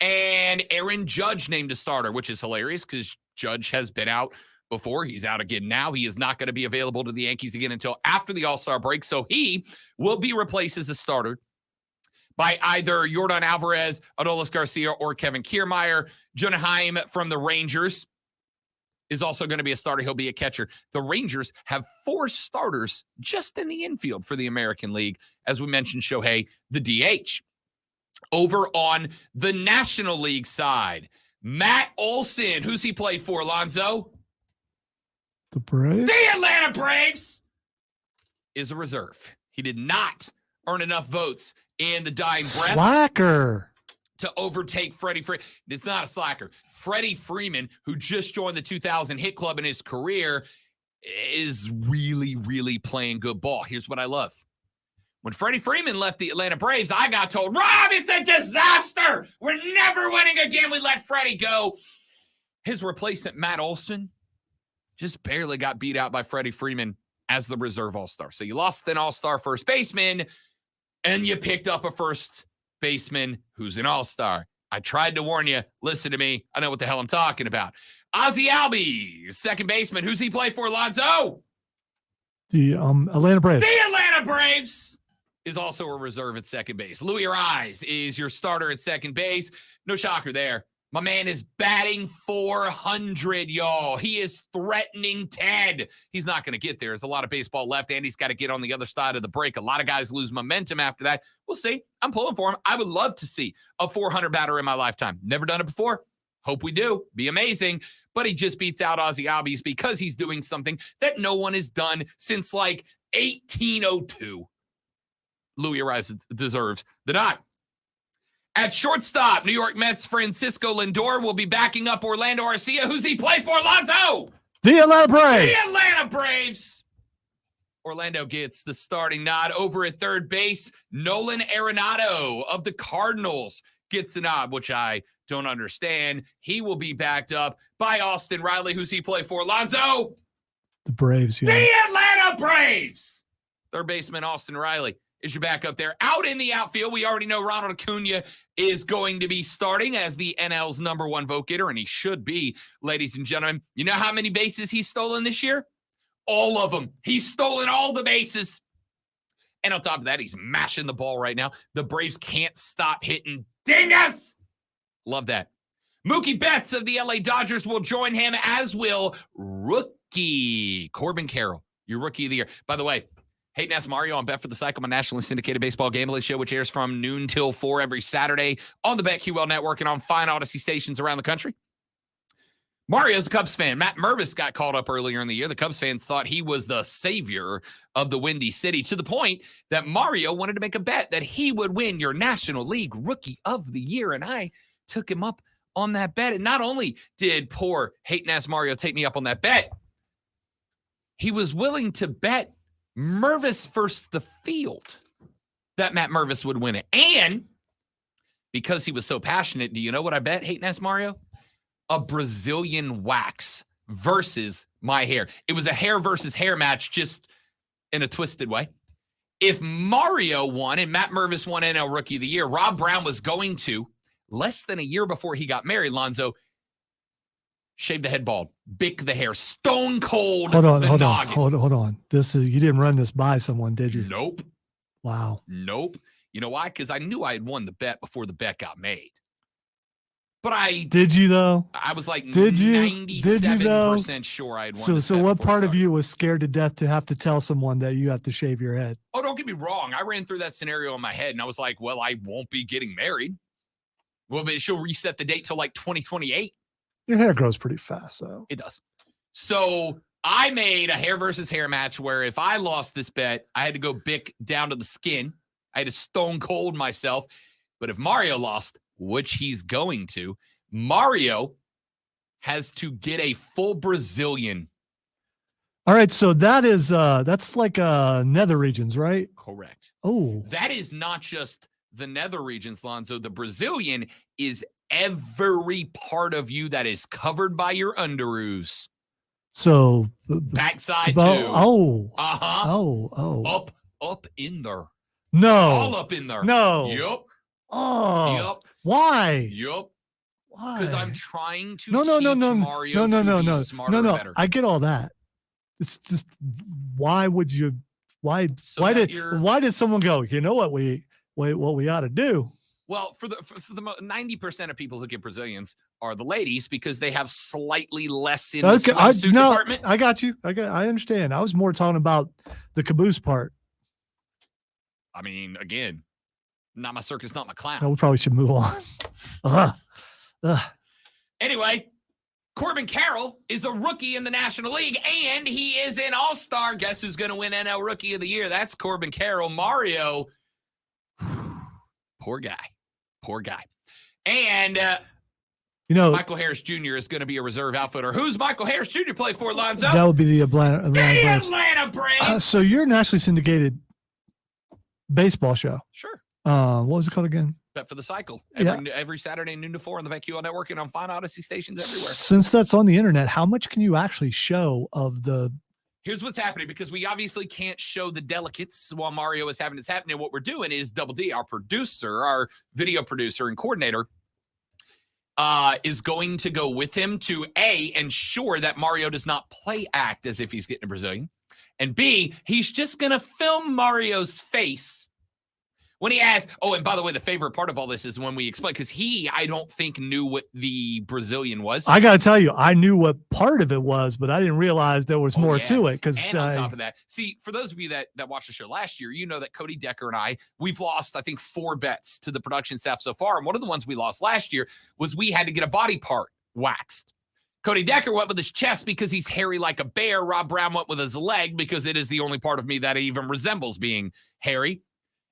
And Aaron Judge named a starter, which is hilarious because Judge has been out before. He's out again now. He is not going to be available to the Yankees again until after the All-Star break. So he will be replaced as a starter by either Yordan Alvarez, Adolis Garcia, or Kevin Kiermaier. Jonah Heim from the Rangers is also going to be a starter. He'll be a catcher. The Rangers have 4 starters just in the infield for the American League. As we mentioned, Shohei, the DH. Over on the National League side, Matt Olson. Who's he play for, Lonzo? The Braves? The Atlanta Braves is a reserve. He did not earn enough votes in the dying breath. Slacker. To overtake Freddie Freeman. It's not a slacker. Freddie Freeman, who just joined the 2000 hit club in his career, is really, really playing good ball. Here's what I love. When Freddie Freeman left the Atlanta Braves, I got told, Rob, it's a disaster. We're never winning again. We let Freddie go. His replacement, Matt Olson, just barely got beat out by Freddie Freeman as the reserve all-star. So you lost an all-star first baseman, and you picked up a first baseman who's an all-star. I tried to warn you. Listen to me. I know what the hell I'm talking about. Ozzie Albies, second baseman. Who's he play for, Lonzo? The Atlanta Braves. The Atlanta Braves is also a reserve at second base. Louis Arise is your starter at second base. No shocker there. My man is batting 400, y'all. He is threatening Ted. He's not going to get there. There's a lot of baseball left, and he's got to get on the other side of the break. A lot of guys lose momentum after that. We'll see. I'm pulling for him. I would love to see a 400 batter in my lifetime. Never done it before. Hope we do. Be amazing. But he just beats out Ozzie Albies because he's doing something that no one has done since like 1802. Louis Arise deserves the nod. At shortstop, New York Mets Francisco Lindor will be backing up Orlando Arcia. Who's he play for, Lonzo? The Atlanta Braves. The Atlanta Braves. Orlando gets the starting nod. Over at third base, Nolan Arenado of the Cardinals gets the nod, which I don't understand. He will be backed up by Austin Riley. Who's he play for, Lonzo? The Braves, yeah. The Atlanta Braves. Third baseman Austin Riley is your backup there. Out in the outfield, we already know Ronald Acuna is going to be starting as the NL's number 1 vote getter, and he should be, ladies and gentlemen. You know how many bases he's stolen this year? All of them. He's stolen all the bases. And on top of that, he's mashing the ball right now. The Braves can't stop hitting dingus. Love that. Mookie Betts of the LA Dodgers will join him, as will rookie rookie, Corbin Carroll, your rookie of the year. By the way, Hate and Ask Mario on Bet for the Cycle, my nationally syndicated baseball gambling show, which airs from noon till 4 every Saturday on the BetQL network and on fine Odyssey stations around the country. Mario's a Cubs fan. Matt Mervis got called up earlier in the year. The Cubs fans thought he was the savior of the Windy City, to the point that Mario wanted to make a bet that he would win your National League Rookie of the Year, and I took him up on that bet. And not only did poor Hate and Ask Mario take me up on that bet, he was willing to bet Mervis versus the field that Matt Mervis would win it. And because he was so passionate, do you know what I bet, Hate and Ask Mario? A Brazilian wax versus my hair. It was a hair versus hair match, just in a twisted way. If Mario won and Matt Mervis won NL Rookie of the Year, Rob Brown was going to, less than a year before he got married, Lonzo, shave the head bald, bick the hair, stone cold. Hold on. This is, you didn't run this by someone, did you? Nope. Wow. Nope. You know why? Because I knew I had won the bet before the bet got made. But did you though? I was like 97% sure I had won. So what part of you was scared to death to have to tell someone that you have to shave your head? Oh, don't get me wrong. I ran through that scenario in my head and I was like, well, I won't be getting married. Well, but she'll reset the date till like 2028. Your hair grows pretty fast, though. It does. So I made a hair versus hair match where if I lost this bet, I had to go bick down to the skin. I had to stone cold myself. But if Mario lost, which he's going to, Mario has to get a full Brazilian. All right, so that's like nether regions, right? Correct. Oh. That is not just the nether regions, Lonzo. The Brazilian is every part of you that is covered by your underoos. So backside too. Up in there. No. All up in there. No. Yup. Oh. Yup. Why? Yup. Why? Because I'm trying to no, Mario to be smarter and better. I get all that. It's just why did someone go, you know what we ought to do? Well, for the 90% of people who get Brazilians are the ladies because they have slightly less in the swimsuit department. I got you. I understand. I was more talking about the caboose part. I mean, again, not my circus, not my clown. No, we probably should move on. Anyway, Corbin Carroll is a rookie in the National League, and he is an all-star. Guess who's going to win NL Rookie of the Year? That's Corbin Carroll. Mario, poor guy. And, Michael Harris Jr. is going to be a reserve outfielder. Who's Michael Harris Jr. play for, Lonzo? That would be the Atlanta Braves. So you're a nationally syndicated baseball show. Sure. What was it called again? Bet for the Cycle. Yeah. Every Saturday, noon to 4 on the BetQL network and on fine Odyssey stations everywhere. Since that's on the internet, how much can you actually show of the... Here's what's happening, because we obviously can't show the delegates while Mario is having this happening. What we're doing is Double D, our producer, our video producer and coordinator, is going to go with him to A, ensure that Mario does not play act as if he's getting a Brazilian, and B, he's just going to film Mario's face when he asks. Oh, and by the way, the favorite part of all this is when we explain, because I don't think, knew what the Brazilian was. I got to tell you, I knew what part of it was, but I didn't realize there was more to it. And on top of that, see, for those of you that watched the show last year, you know that Cody Decker and we've lost, I think, 4 bets to the production staff so far. And one of the ones we lost last year was we had to get a body part waxed. Cody Decker went with his chest because he's hairy like a bear. Rob Brown went with his leg because it is the only part of me that even resembles being hairy.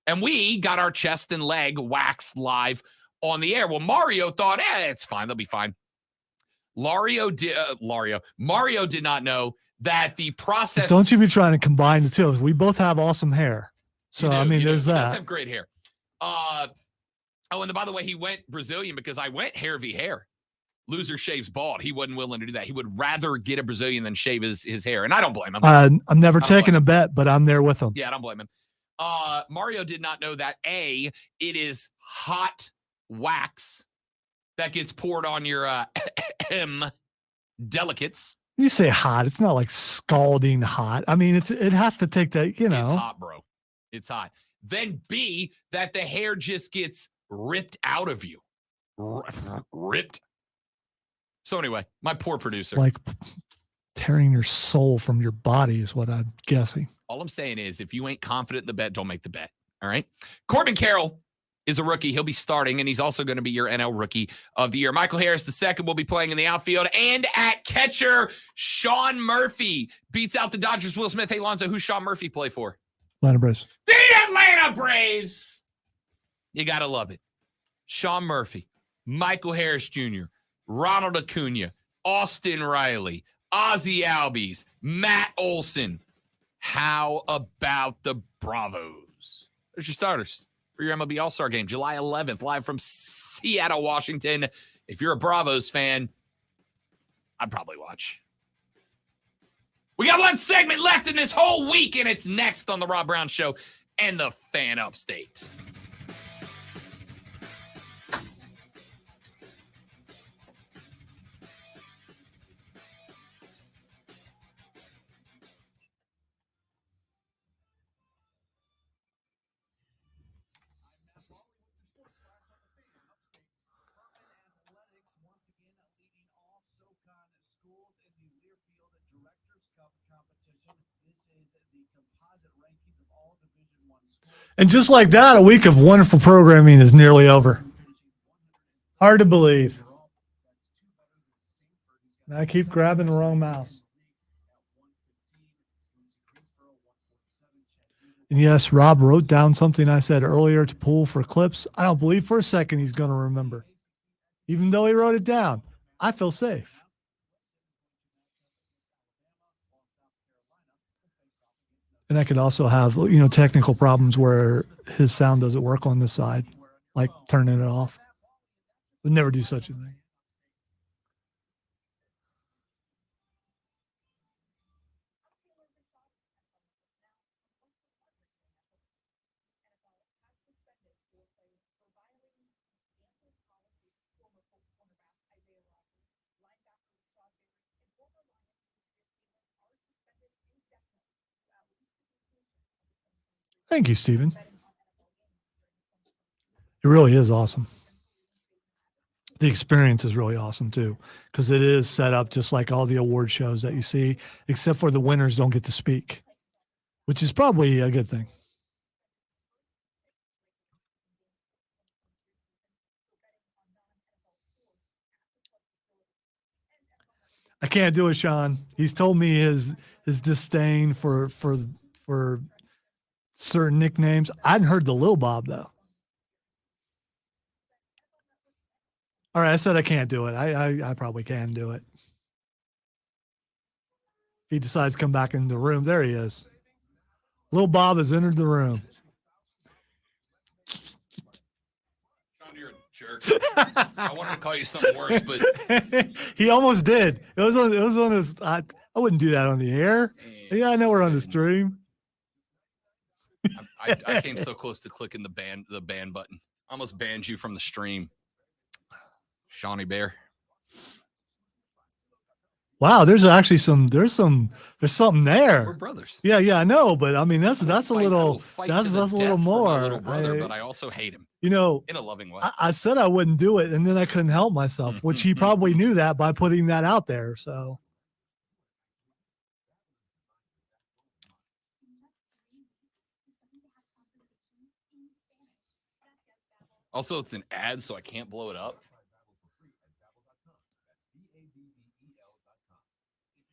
And we got our chest and leg waxed live on the air. Well, Mario thought, it's fine. They'll be fine. Mario did not know that the process. Don't you be trying to combine the two. We both have awesome hair. So, there's that. He does have great hair. And by the way, he went Brazilian because I went hair v. hair. Loser shaves bald. He wasn't willing to do that. He would rather get a Brazilian than shave his hair. And I don't blame him. I'm never taking a bet, but I'm there with him. Yeah, I don't blame him. Mario did not know that A, it is hot wax that gets poured on your delicates. You say hot, it's not like scalding hot. I mean, it has to take that, It's hot, bro. It's hot. Then B, that the hair just gets ripped out of you. Ripped. So anyway, my poor producer. Like tearing your soul from your body is what I'm guessing. All I'm saying is if you ain't confident in the bet, don't make the bet. All right. Corbin Carroll is a rookie. He'll be starting, and he's also going to be your NL Rookie of the Year. Michael Harris II will be playing in the outfield. And at catcher, Sean Murphy beats out the Dodgers' Will Smith. Hey, Lonzo, who's Sean Murphy play for? Atlanta Braves. The Atlanta Braves. You got to love it. Sean Murphy, Michael Harris Jr., Ronald Acuna, Austin Riley, Ozzie Albies, Matt Olson. How about the Bravos? There's your starters for your MLB All-Star Game, July 11th, live from Seattle, Washington. If you're a Bravos fan, I'd probably watch. We got one segment left in this whole week, and it's next on the Rob Brown Show and the Fan Upstate. And just like that, a week of wonderful programming is nearly over. Hard to believe. I keep grabbing the wrong mouse. And yes, Rob wrote down something I said earlier to pull for clips. I don't believe for a second he's going to remember. Even though he wrote it down, I feel safe. And I could also have, technical problems where his sound doesn't work on this side, like turning it off. Would never do such a thing. Thank you, Stephen. It really is awesome. The experience is really awesome, too, because it is set up just like all the award shows that you see, except for the winners don't get to speak, which is probably a good thing. I can't do it, Sean. He's told me his disdain for certain nicknames. I hadn't heard the Lil Bob, though. All right, I said I can't do it. I probably can do it. If he decides to come back in the room, there he is. Lil Bob has entered the room. Sean, you're a jerk. I wanted to call you something worse, but he almost did. It was on his. I wouldn't do that on the air. Yeah, I know we're on the stream. I came so close to clicking the ban button. I almost banned you from the stream. Shawnee Bear. Wow, there's actually there's something there. We're brothers. Yeah, I know, but I mean that's a little that's a little more. My little brother, but I also hate him. In a loving way. I said I wouldn't do it, and then I couldn't help myself, which he probably knew that by putting that out there. So. Also, it's an ad, so I can't blow it up.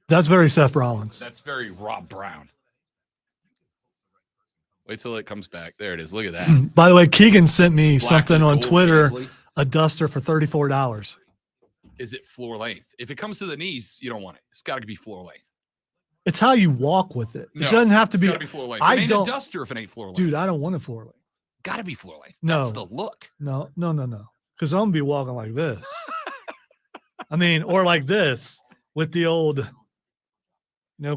That's very Seth Rollins. That's very Rob Brown. Wait till it comes back. There it is. Look at that. By the way, Keegan sent me something on gold Twitter, Paisley. a duster for $34. Is it floor length? If it comes to the knees, you don't want it. It's got to be floor length. It's how you walk with it. No, it doesn't have to it's be. gotta be floor length. It ain't a duster if it ain't floor length. Dude, I don't want a floor length. Got to be floor length. No. That's the look. No. Because I'm going to be walking like this. I mean, or like this with the old,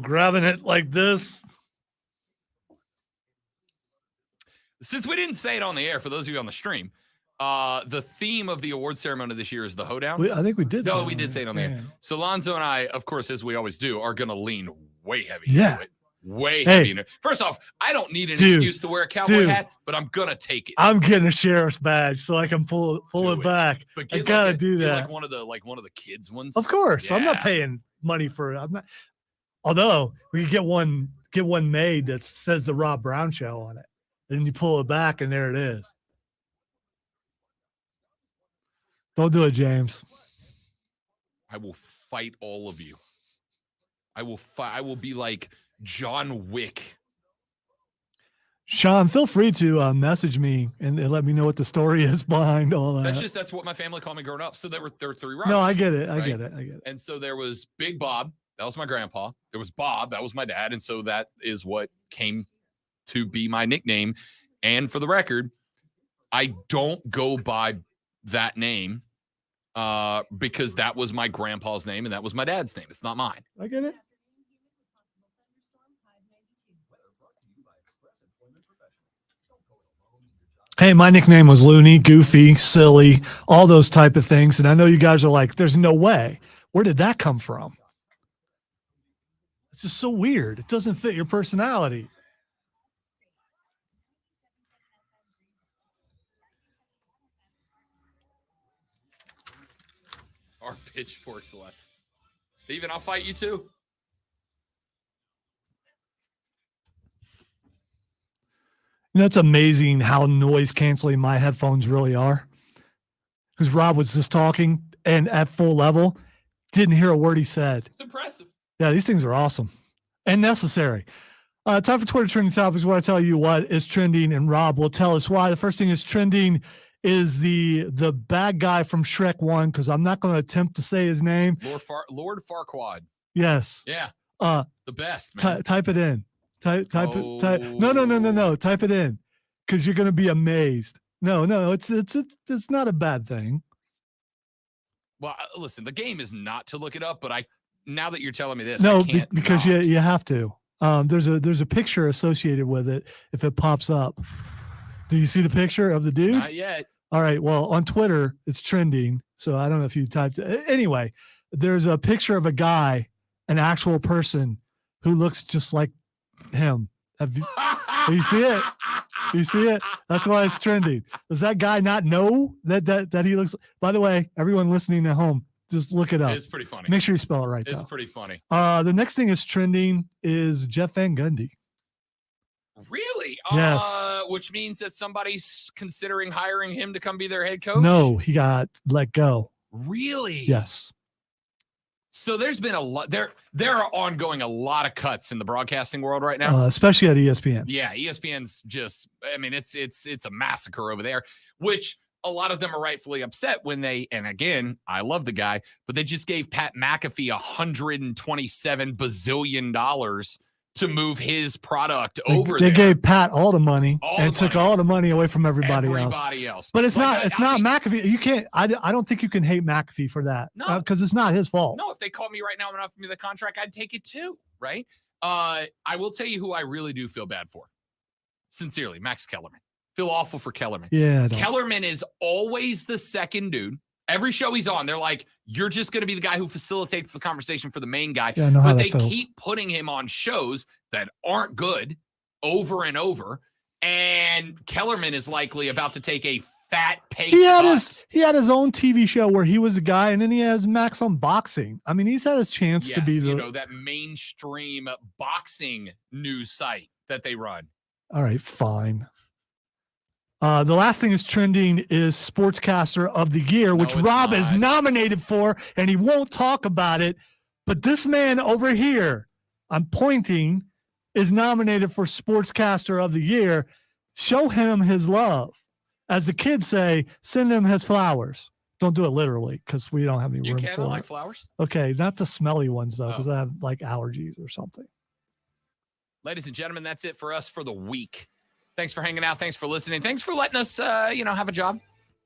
grabbing it like this. Since we didn't say it on the air, for those of you on the stream, the theme of the award ceremony this year is the hoedown. I think we did. No, we did say it on the air. Yeah. So Lonzo and I, of course, as we always do, are going to lean way heavy. Yeah. Into it. Way Hey. heavy. First off, I don't need an Dude, excuse to wear a cowboy dude. hat, but I'm going to take it. I'm getting a sheriff's badge so I can pull it back. But I get gotta like do get that. like one of the kids ones. Of course. I'm not Yeah. paying money for it. Although we could get one made that says the Rob Brown Show on it. And you pull it back and there it is. Don't do it, James. I will fight all of you. I will be like John Wick. Sean, feel free to message me and let me know what the story is behind all that. That's what my family called me growing up. So there were three Robs. No, I get it. I right? get it. And so there was Big Bob. That was my grandpa. There was Bob. That was my dad. And so that is what came to be my nickname. And for the record, I don't go by that name because that was my grandpa's name and that was my dad's name. It's not mine. I get it. Hey, my nickname was Looney, Goofy, Silly, all those type of things. And I know you guys are like, there's no way. Where did that come from? It's just so weird. It doesn't fit your personality. Our pitchforks left. Steven, I'll fight you too. You know, it's amazing how noise canceling my headphones really are. Because Rob was just talking and at full level, didn't hear a word he said. It's impressive. Yeah, these things are awesome and necessary. Time for Twitter trending topics where I tell you what is trending and Rob will tell us why. The first thing is trending is the bad guy from Shrek 1, because I'm not going to attempt to say his name. Lord Farquaad. Yes. Yeah. The best, man. Type it in. Type. No. Type it in, because you're going to be amazed. No. It's not a bad thing. Well, listen, the game is not to look it up, but now that you're telling me this, No, I can't because not. you have to. There's a picture associated with it if it pops up. Do you see the picture of the dude? Not yet. All right. Well, on Twitter, it's trending. So I don't know if you typed it. Anyway, there's a picture of a guy, an actual person who looks just like him. You see it? You see it? That's why it's trending. Does that guy not know that he looks? By the way, everyone listening at home, just look it up. It's pretty funny. Make sure you spell it right. It's though. pretty funny. The next thing is trending is Jeff Van Gundy. Really? Yes. Which means that somebody's considering hiring him to come be their head coach? No, he got let go. Really? Yes. So there's been a lot. There are ongoing a lot of cuts in the broadcasting world right now. Especially at ESPN. Yeah, ESPN's just, I mean, it's a massacre over there, which a lot of them are rightfully upset when and again, I love the guy, but they just gave Pat McAfee $127 bazillion to move his product over They there. gave Pat all the money and took all the money away from everybody else. But it's not McAfee. You can't, I don't think you can hate McAfee for that. No. Because it's not his fault. No, if they called me right now and offered me the contract, I'd take it too, right? I will tell you who I really do feel bad for. Sincerely, Max Kellerman. Feel awful for Kellerman. Yeah. Kellerman is always the second dude. Every show he's on, they're like, you're just going to be the guy who facilitates the conversation for the main guy. Yeah, I know how but that they feels. keep putting him on shows that aren't good over and over. And Kellerman is likely about to take a fat pay cut. He had his own TV show where he was a guy, and then he has Max on boxing. I mean, he's had his chance to be that mainstream boxing news site that they run. All right, fine. The last thing is trending is Sportscaster of the Year, which Rob is nominated for, and he won't talk about it. But this man over here, I'm pointing, is nominated for Sportscaster of the Year. Show him his love. As the kids say, send him his flowers. Don't do it literally, because we don't have any You room can't for like it. flowers? Okay, not the smelly ones, though, because I have like allergies or something. Ladies and gentlemen, that's it for us for the week. Thanks for hanging out. Thanks for listening. Thanks for letting us, have a job.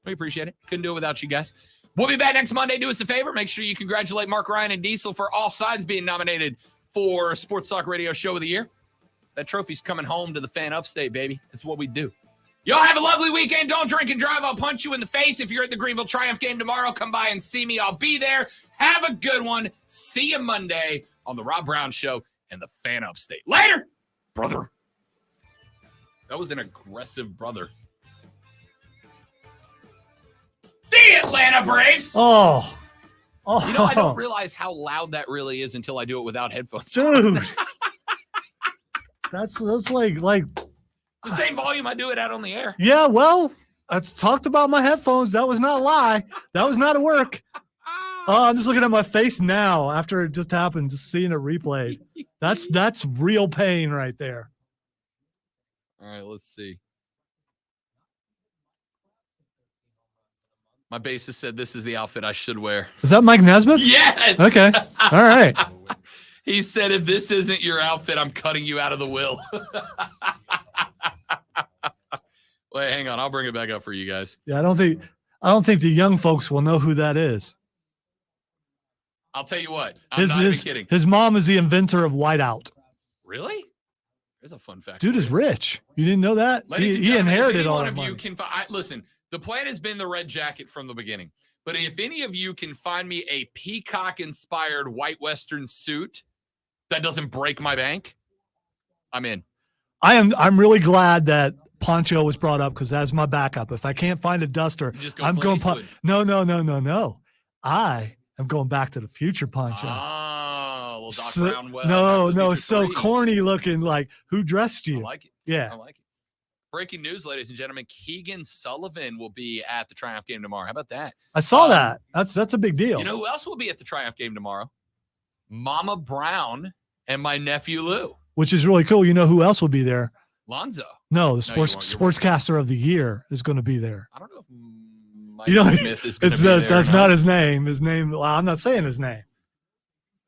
We appreciate it. Couldn't do it without you guys. We'll be back next Monday. Do us a favor. Make sure you congratulate Mark Ryan and Diesel for Offsides being nominated for Sports Talk Radio Show of the Year. That trophy's coming home to the fan upstate, baby. That's what we do. Y'all have a lovely weekend. Don't drink and drive. I'll punch you in the face. If you're at the Greenville Triumph game tomorrow, come by and see me. I'll be there. Have a good one. See you Monday on the Rob Brown Show and the fan upstate. Later, brother. That was an aggressive brother. The Atlanta Braves. Oh, Oh, You know, I don't realize how loud that really is until I do it without headphones. dude. That's like It's the same volume I do it at on the air. yeah. Well, I talked about my headphones. That was not a lie. That was not a work. Oh, I'm just looking at my face now after it just happened, just seeing it replayed. That's real pain right there. All right, let's see. My bassist said this is the outfit I should wear. Is that Mike Nesmith? Yes. Okay. All right. He said, if this isn't your outfit, I'm cutting you out of the will. Wait, hang on. I'll bring it back up for you guys. Yeah, I don't think the young folks will know who that is. I'll tell you what. I'm not even kidding. His mom is the inventor of whiteout. Really? There's a fun fact. Dude is rich. You didn't know that? Ladies and He gentlemen, inherited if all any that one of money. you can listen, the plan has been the red jacket from the beginning. But if any of you can find me a peacock-inspired white Western suit that doesn't break my bank, I'm in. I'm really glad that Poncho was brought up because that's my backup. If I can't find a duster, Just go I'm Clint going. Eastwood. No. I am going back to the future Poncho. Oh, little Doc So- Brown. Back no, to the Future so 3. corny looking. Like who dressed you? I like it. Yeah. I like it. Breaking news, ladies and gentlemen. Keegan Sullivan will be at the Triumph game tomorrow. How about that? I saw that. That's a big deal. You know who else will be at the Triumph game tomorrow? Mama Brown and my nephew Lou. Which is really cool. You know who else will be there? Lonzo. No, the No, you won't. You're sportscaster of the year is going to be there. I don't know if Mike You know, Smith is going to be there. that's or not his name. His name. Well, I'm not saying his name.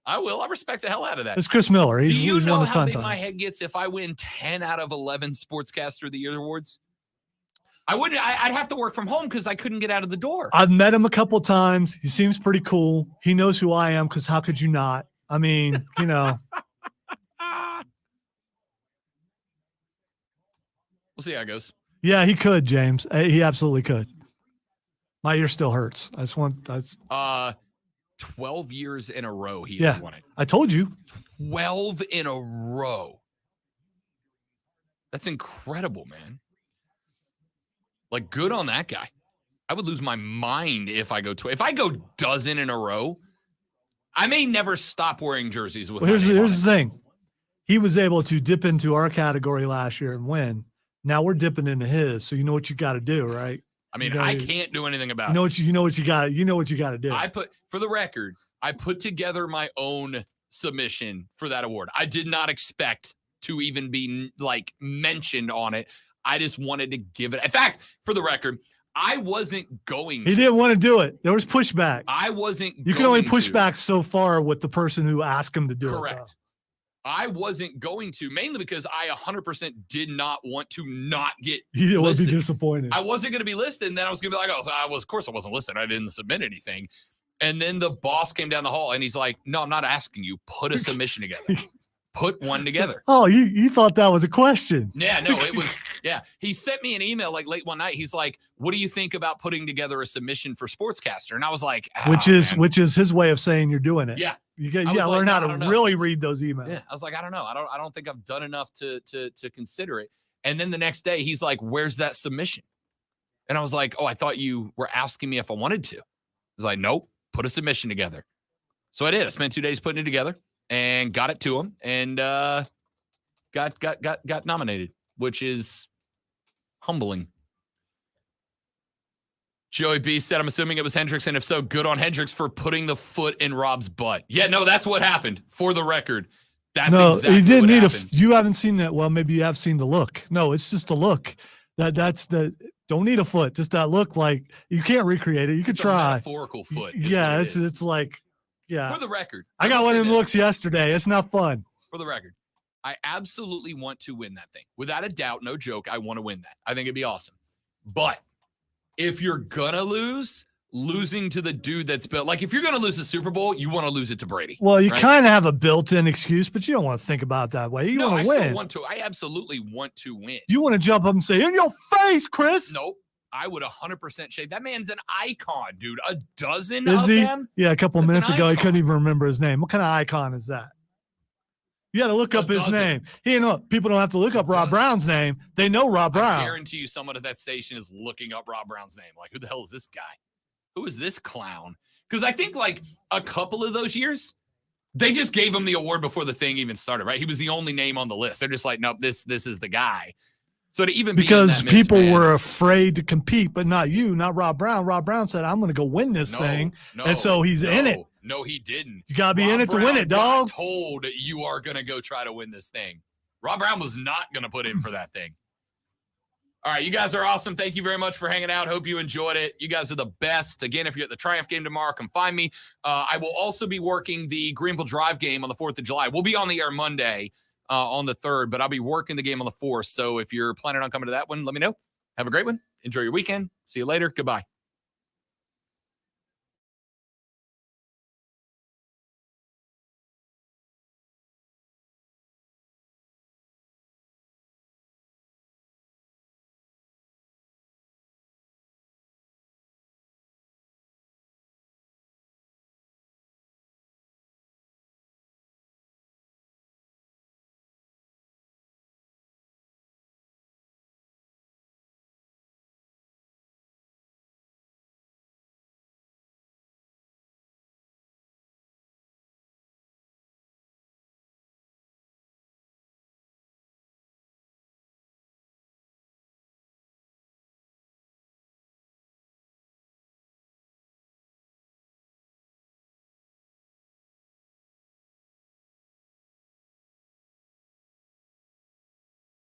I will. I respect the hell out of that. It's Chris Miller. Do He's you won know a how ton big of my times. head gets if I win 10 out of 11 Sportscaster of the Year awards? I wouldn't. I'd have to work from home because I couldn't get out of the door. I've met him a couple times. He seems pretty cool. He knows who I am because how could you not? I mean, you know. We'll see how it goes. Yeah, he could, James. He absolutely could. My ear still hurts. I just want. 12 years in a row he Yeah, has won it. I told you. 12 in a row. That's incredible, man. Like, good on that guy. I would lose my mind if I go if I go dozen in a row. I may never stop wearing jerseys with. Well, my name on here's it. the thing. He was able to dip into our category last year and win. Now we're dipping into his. So you know what you got to do, right? I mean, You gotta- I can't do anything about You know it. what you know what you got. You know what you got to do. For the record, I put together my own submission for that award. I did not expect to even be like mentioned on it. I just wanted to give it. In fact, for the record, I wasn't going He to. didn't want to do it. There was pushback. I wasn't You can only going push to. back so far with the person who asked him to do it. though. Correct. I wasn't going to, mainly because I 100% did not want to not get You didn't want to be listed. disappointed. I wasn't going to be listed, and then I was going to be like, oh, so of course I wasn't listed. I didn't submit anything. And then the boss came down the hall, and he's like, no, I'm not asking you. Put a submission together. Put one together. Oh, you thought that was a question. Yeah, no, it was, yeah. He sent me an email like late one night. He's like, what do you think about putting together a submission for Sportscaster? And I was like, Which is his way of saying you're doing it. Yeah. You got I to was learn like, how I to don't know. really read those emails. Yeah, I was like, I don't know. I don't think I've done enough to consider it. And then the next day, he's like, "Where's that submission?" And I was like, "Oh, I thought you were asking me if I wanted to." I was like, "Nope, put a submission together." So I did. I spent 2 days putting it together and got it to him, and got nominated, which is humbling. Joey B said, I'm assuming it was Hendricks, and if so, good on Hendricks for putting the foot in Rob's butt. Yeah, no, that's what happened. For the record, that's no, exactly he didn't what need happened. you haven't seen that. Well, maybe you have seen the look. No, it's just a look. Don't need a foot. Just that look. Like you can't recreate it. You could It's a try. metaphorical foot. is Yeah, what it is. it's like yeah. For the record, I got will one say of them this. looks yesterday. It's not fun. For the record, I absolutely want to win that thing. Without a doubt, no joke, I want to win that. I think it'd be awesome. But if you're gonna lose, losing to the dude that's built, like if you're gonna lose the Super Bowl, you want to lose it to Brady. Well, you right? kind of have a built-in excuse, but you don't want to think about it that way. You No, I want to still win. want to. I absolutely want to win. You want to jump up and say, "In your face, Chris." Nope. I would 100% shade. That man's an icon, dude. A dozen Is of he? them. Yeah, a couple That's an minutes ago, he icon. couldn't even remember his name. What kind of icon is that? You got to look A up his dozen. name. People don't have to look up Rob dozen. Brown's name. They know Rob I Brown. guarantee you someone at that station is looking up Rob Brown's name. Like, who the hell is this guy? who is this clown? Because I think like a couple of those years, they just gave him the award before the thing even started, right? He was the only name on the list. They're just like, nope, this is the guy. So to even because be in that people mix, man, were afraid to compete, but not you, not Rob Brown. Rob Brown said, "I'm going to go win this thing," and so he's in it. No, he didn't. You got to be in it to win Brown it, got dog. told you are going to go try to win this thing. Rob Brown was not going to put in for that thing. All right, you guys are awesome. Thank you very much for hanging out. Hope you enjoyed it. You guys are the best. Again, if you're at the Triumph game tomorrow, come find me. I will also be working the Greenville Drive game on the 4th of July. We'll be on the air Monday on the 3rd, but I'll be working the game on the 4th. So if you're planning on coming to that one, let me know. Have a great one. Enjoy your weekend. See you later. Goodbye.